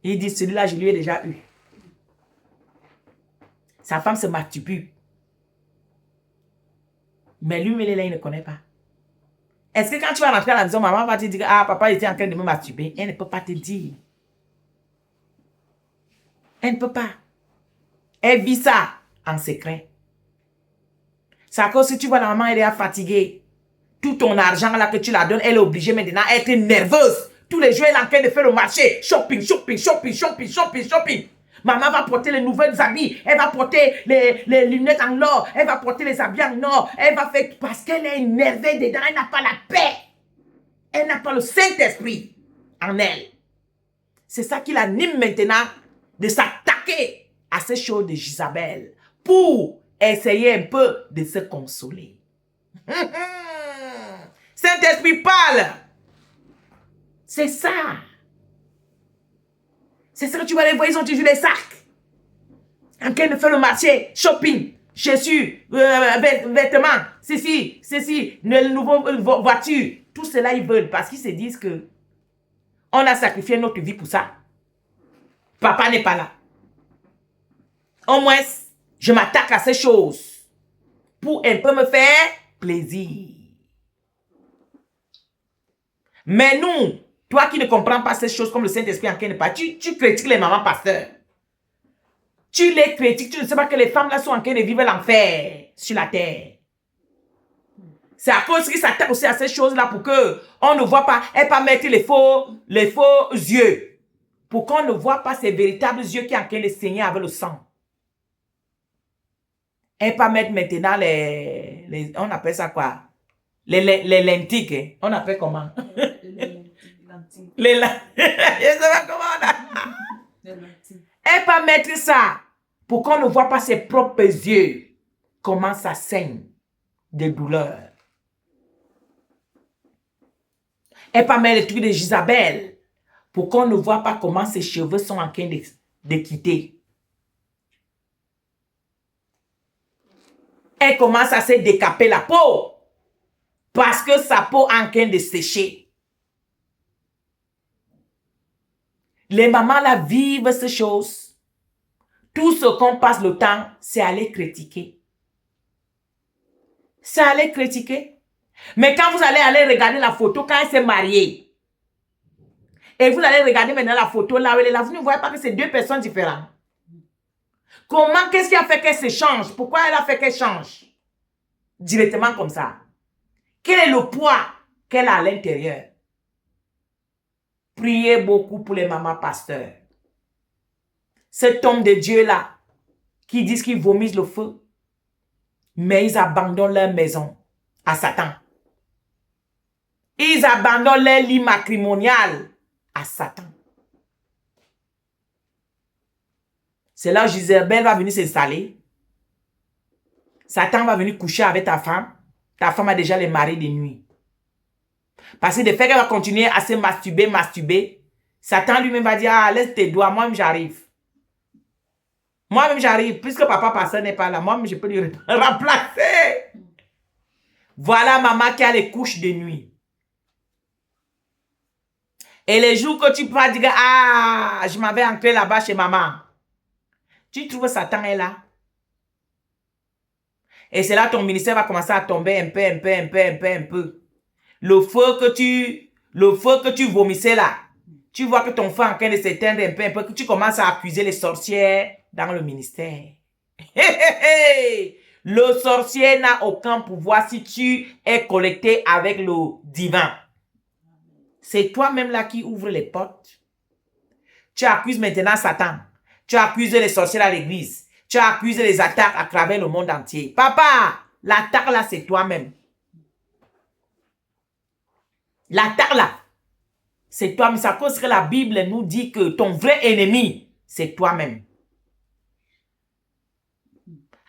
A: Il dit, celui-là, je lui ai déjà eu. Sa femme se masturbe. Mais lui, il est là, il ne connaît pas. Est-ce que quand tu vas rentrer à la maison, maman va te dire, ah, papa était en train de me masturber? Elle ne peut pas te dire. Elle ne peut pas. Elle vit ça en secret. C'est à cause que tu vois la maman, elle est fatiguée. Tout ton argent là que tu la donnes, elle est obligée maintenant d'être nerveuse. Tous les jours, elle est en train de faire le marché. Shopping. Maman va porter les nouvelles habits. Elle va porter les lunettes en or. Elle va porter les habits en or. Elle va faire... Parce qu'elle est énervée dedans. Elle n'a pas la paix. Elle n'a pas le Saint-Esprit en elle. C'est ça qui l'anime maintenant de s'attaquer à ces choses de Jézabel pour essayer un peu de se consoler. Saint-Esprit parle. C'est ça. C'est ça que tu vas les voir, ils ont toujours les sacs. En train de faire le marché, shopping, chaussures, vêtements, ceci, les nouvelles voitures. Tout cela, ils veulent parce qu'ils se disent que on a sacrifié notre vie pour ça. Papa n'est pas là. Au moins, je m'attaque à ces choses pour un peu me faire plaisir. Mais nous, toi qui ne comprends pas ces choses comme le Saint-Esprit en train de parler, tu critiques les mamans pasteurs. Tu les critiques, tu ne sais pas que les femmes là sont en train de vivre l'enfer sur la terre. C'est à cause qu'ils s'attaquent aussi à ces choses-là pour qu'on ne voit pas, et pas mettre les faux yeux. Pour qu'on ne voit pas ces véritables yeux qui sont en train de saigner avec le sang. Et pas mettre maintenant les on appelle ça quoi? Les lentilles, hein? On appelle comment? Les lentilles. Je sais pas comment on a. Et pas mettre ça pour qu'on ne voit pas ses propres yeux comment ça saigne de douleur. Et pas mettre les trucs de Jézabel pour qu'on ne voit pas comment ses cheveux sont en train de quitter. Elle commence à se décaper la peau parce que sa peau est en train de sécher. Les mamans là vivent ces choses. Tout ce qu'on passe le temps, c'est aller critiquer. C'est aller critiquer. Mais quand vous allez regarder la photo quand elle s'est mariée, et vous allez regarder maintenant la photo là où elle est là, vous ne voyez pas que c'est deux personnes différentes. Comment, qu'est-ce qui a fait qu'elle se change? Pourquoi elle a fait qu'elle change? Directement comme ça. Quel est le poids qu'elle a à l'intérieur? Priez beaucoup pour les mamans pasteurs. Cet homme de Dieu là, qui disent qu'ils vomissent le feu, mais ils abandonnent leur maison à Satan. Ils abandonnent leur lit matrimonial à Satan. C'est là où Jézabel va venir s'installer. Satan va venir coucher avec ta femme. Ta femme a déjà les maris de nuit. Parce que de fait qu'elle va continuer à se masturber, Satan lui-même va dire, ah, laisse tes doigts, moi-même j'arrive. Moi-même j'arrive, puisque papa pasteur n'est pas là, moi-même je peux lui remplacer. Voilà maman qui a les couches de nuit. Et les jours que tu vas dire, ah, je m'avais ancré là-bas chez maman. Tu trouves Satan est là. Et c'est là ton ministère va commencer à tomber un peu. Le feu que tu vomissais là, tu vois que ton feu est en train de s'éteindre un peu, que tu commences à accuser les sorcières dans le ministère. Le sorcier n'a aucun pouvoir si tu es connecté avec le divin. C'est toi-même là qui ouvre les portes. Tu accuses maintenant Satan. Tu accuses les sorciers à l'église. Tu accuses les attaques à travers le monde entier. Papa, l'attaque là, c'est toi-même. L'attaque là, c'est toi-même. C'est à cause que la Bible nous dit que ton vrai ennemi, c'est toi-même.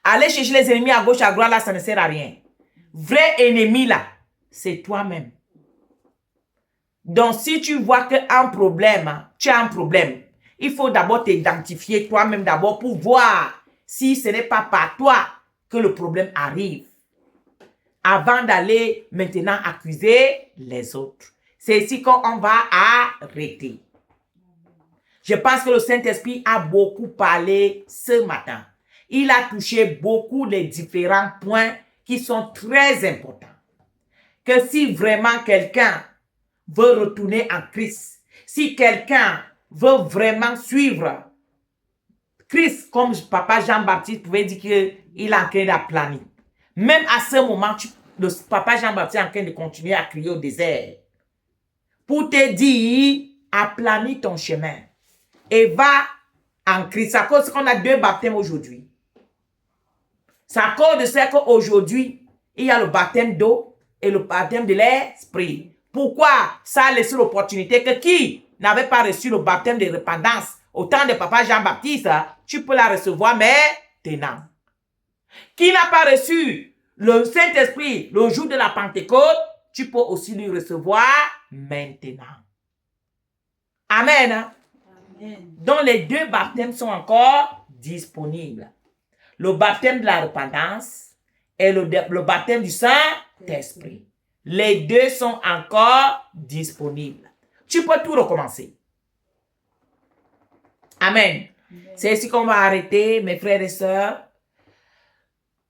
A: Aller chercher les ennemis à gauche, à droite, là, ça ne sert à rien. Vrai ennemi là, c'est toi-même. Donc, si tu vois que un problème, tu as un problème, il faut d'abord t'identifier toi-même d'abord pour voir si ce n'est pas par toi que le problème arrive. avant d'aller maintenant accuser les autres. C'est ici qu'on va arrêter. Je pense que le Saint-Esprit a beaucoup parlé ce matin. Il a touché beaucoup les différents points qui sont très importants. Que si vraiment quelqu'un veut retourner en Christ, si quelqu'un veut vraiment suivre Christ, comme Papa Jean-Baptiste pouvait dire qu'il est en train d'aplanir. Même à ce moment, le Papa Jean-Baptiste est en train de continuer à crier au désert. Pour te dire, aplanis ton chemin. Et va en Christ. C'est à cause qu'on a 2 baptêmes aujourd'hui. C'est à cause de ça qu'aujourd'hui, il y a le baptême d'eau et le baptême de l'esprit. Pourquoi ça a laissé l'opportunité que qui n'avait pas reçu le baptême de repentance au temps de Papa Jean-Baptiste, tu peux la recevoir maintenant. Qui n'a pas reçu le Saint-Esprit le jour de la Pentecôte, tu peux aussi le recevoir maintenant. Amen. Amen. Donc les 2 baptêmes sont encore disponibles. Le baptême de la repentance et le baptême du Saint-Esprit. Les 2 sont encore disponibles. Tu peux tout recommencer. Amen. C'est ici qu'on va arrêter, mes frères et sœurs.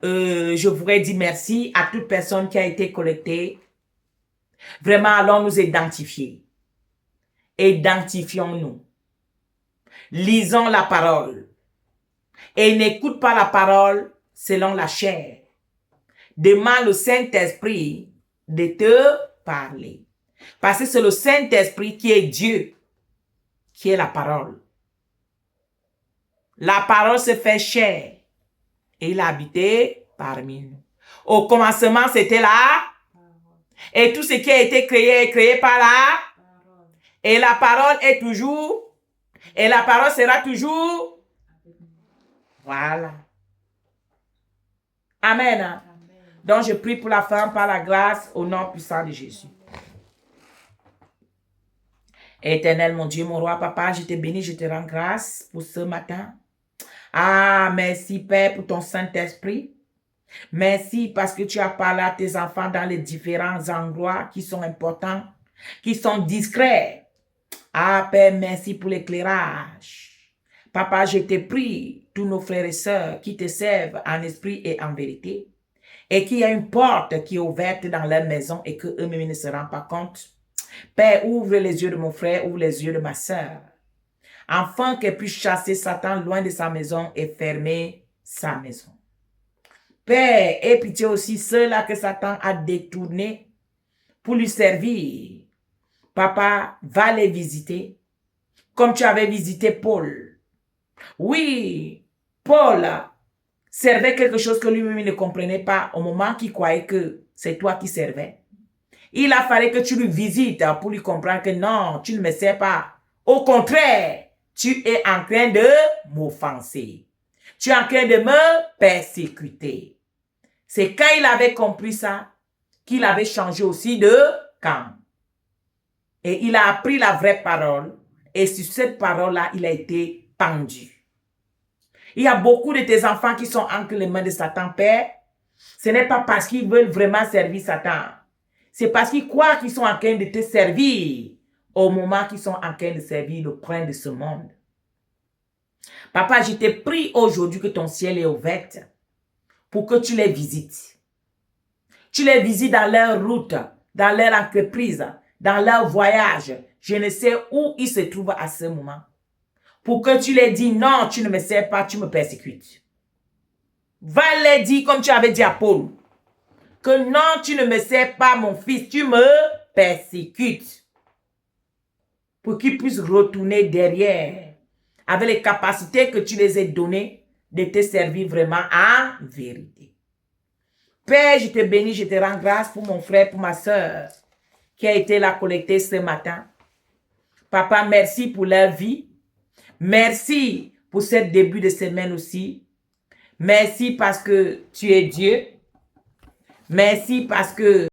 A: Je voudrais dire merci à toute personne qui a été collectée. Vraiment, allons nous identifier. Identifions-nous. Lisons la parole. Et n'écoute pas la parole selon la chair. Demande au Saint-Esprit de te parler. Parce que c'est le Saint-Esprit qui est Dieu, qui est la parole. La parole se fait chair et il a habité parmi nous. Au commencement, c'était là. Et tout ce qui a été créé est créé par là. Et la parole est toujours. Et la parole sera toujours. Voilà. Amen. Amen. Donc je prie pour la femme par la grâce au nom puissant de Jésus. Éternel, mon Dieu, mon roi, papa, je te bénis, je te rends grâce pour ce matin. Ah, merci Père pour ton Saint-Esprit. Merci parce que tu as parlé à tes enfants dans les différents endroits qui sont importants, qui sont discrets. Ah Père, merci pour l'éclairage. Papa, je te prie, tous nos frères et sœurs qui te servent en esprit et en vérité, et qu'il y a une porte qui est ouverte dans leur maison et qu'eux-mêmes ne se rendent pas compte. Père, ouvre les yeux de mon frère, ouvre les yeux de ma sœur, afin qu'elle puisse chasser Satan loin de sa maison et fermer sa maison. Père, aie pitié aussi ceux-là que Satan a détournés pour lui servir. Papa, va les visiter, comme tu avais visité Paul. Oui, Paul servait quelque chose que lui-même ne comprenait pas au moment qu'il croyait que c'est toi qui servais. Il a fallu que tu lui visites pour lui comprendre que non, tu ne me sers pas. Au contraire, tu es en train de m'offenser. Tu es en train de me persécuter. C'est quand il avait compris ça qu'il avait changé aussi de camp. Et il a appris la vraie parole. Et sur cette parole-là, il a été pendu. Il y a beaucoup de tes enfants qui sont entre les mains de Satan, Père. Ce n'est pas parce qu'ils veulent vraiment servir Satan. C'est parce qu'ils croient qu'ils sont en train de te servir au moment qu'ils sont en train de servir le prince de ce monde. Papa, je te prie aujourd'hui que ton ciel est ouvert pour que tu les visites. Tu les visites dans leur route, dans leur entreprise, dans leur voyage. Je ne sais où ils se trouvent à ce moment. Pour que tu les dis, non, tu ne me sers pas, tu me persécutes. Va les dire comme tu avais dit à Paul. Que non, tu ne me sers pas, mon fils, tu me persécutes. Pour qu'ils puissent retourner derrière avec les capacités que tu les as données de te servir vraiment en vérité. Père, je te bénis, je te rends grâce pour mon frère, pour ma soeur qui a été là collectée ce matin. Papa, merci pour leur vie. Merci pour ce début de semaine aussi. Merci parce que tu es Dieu. Merci parce que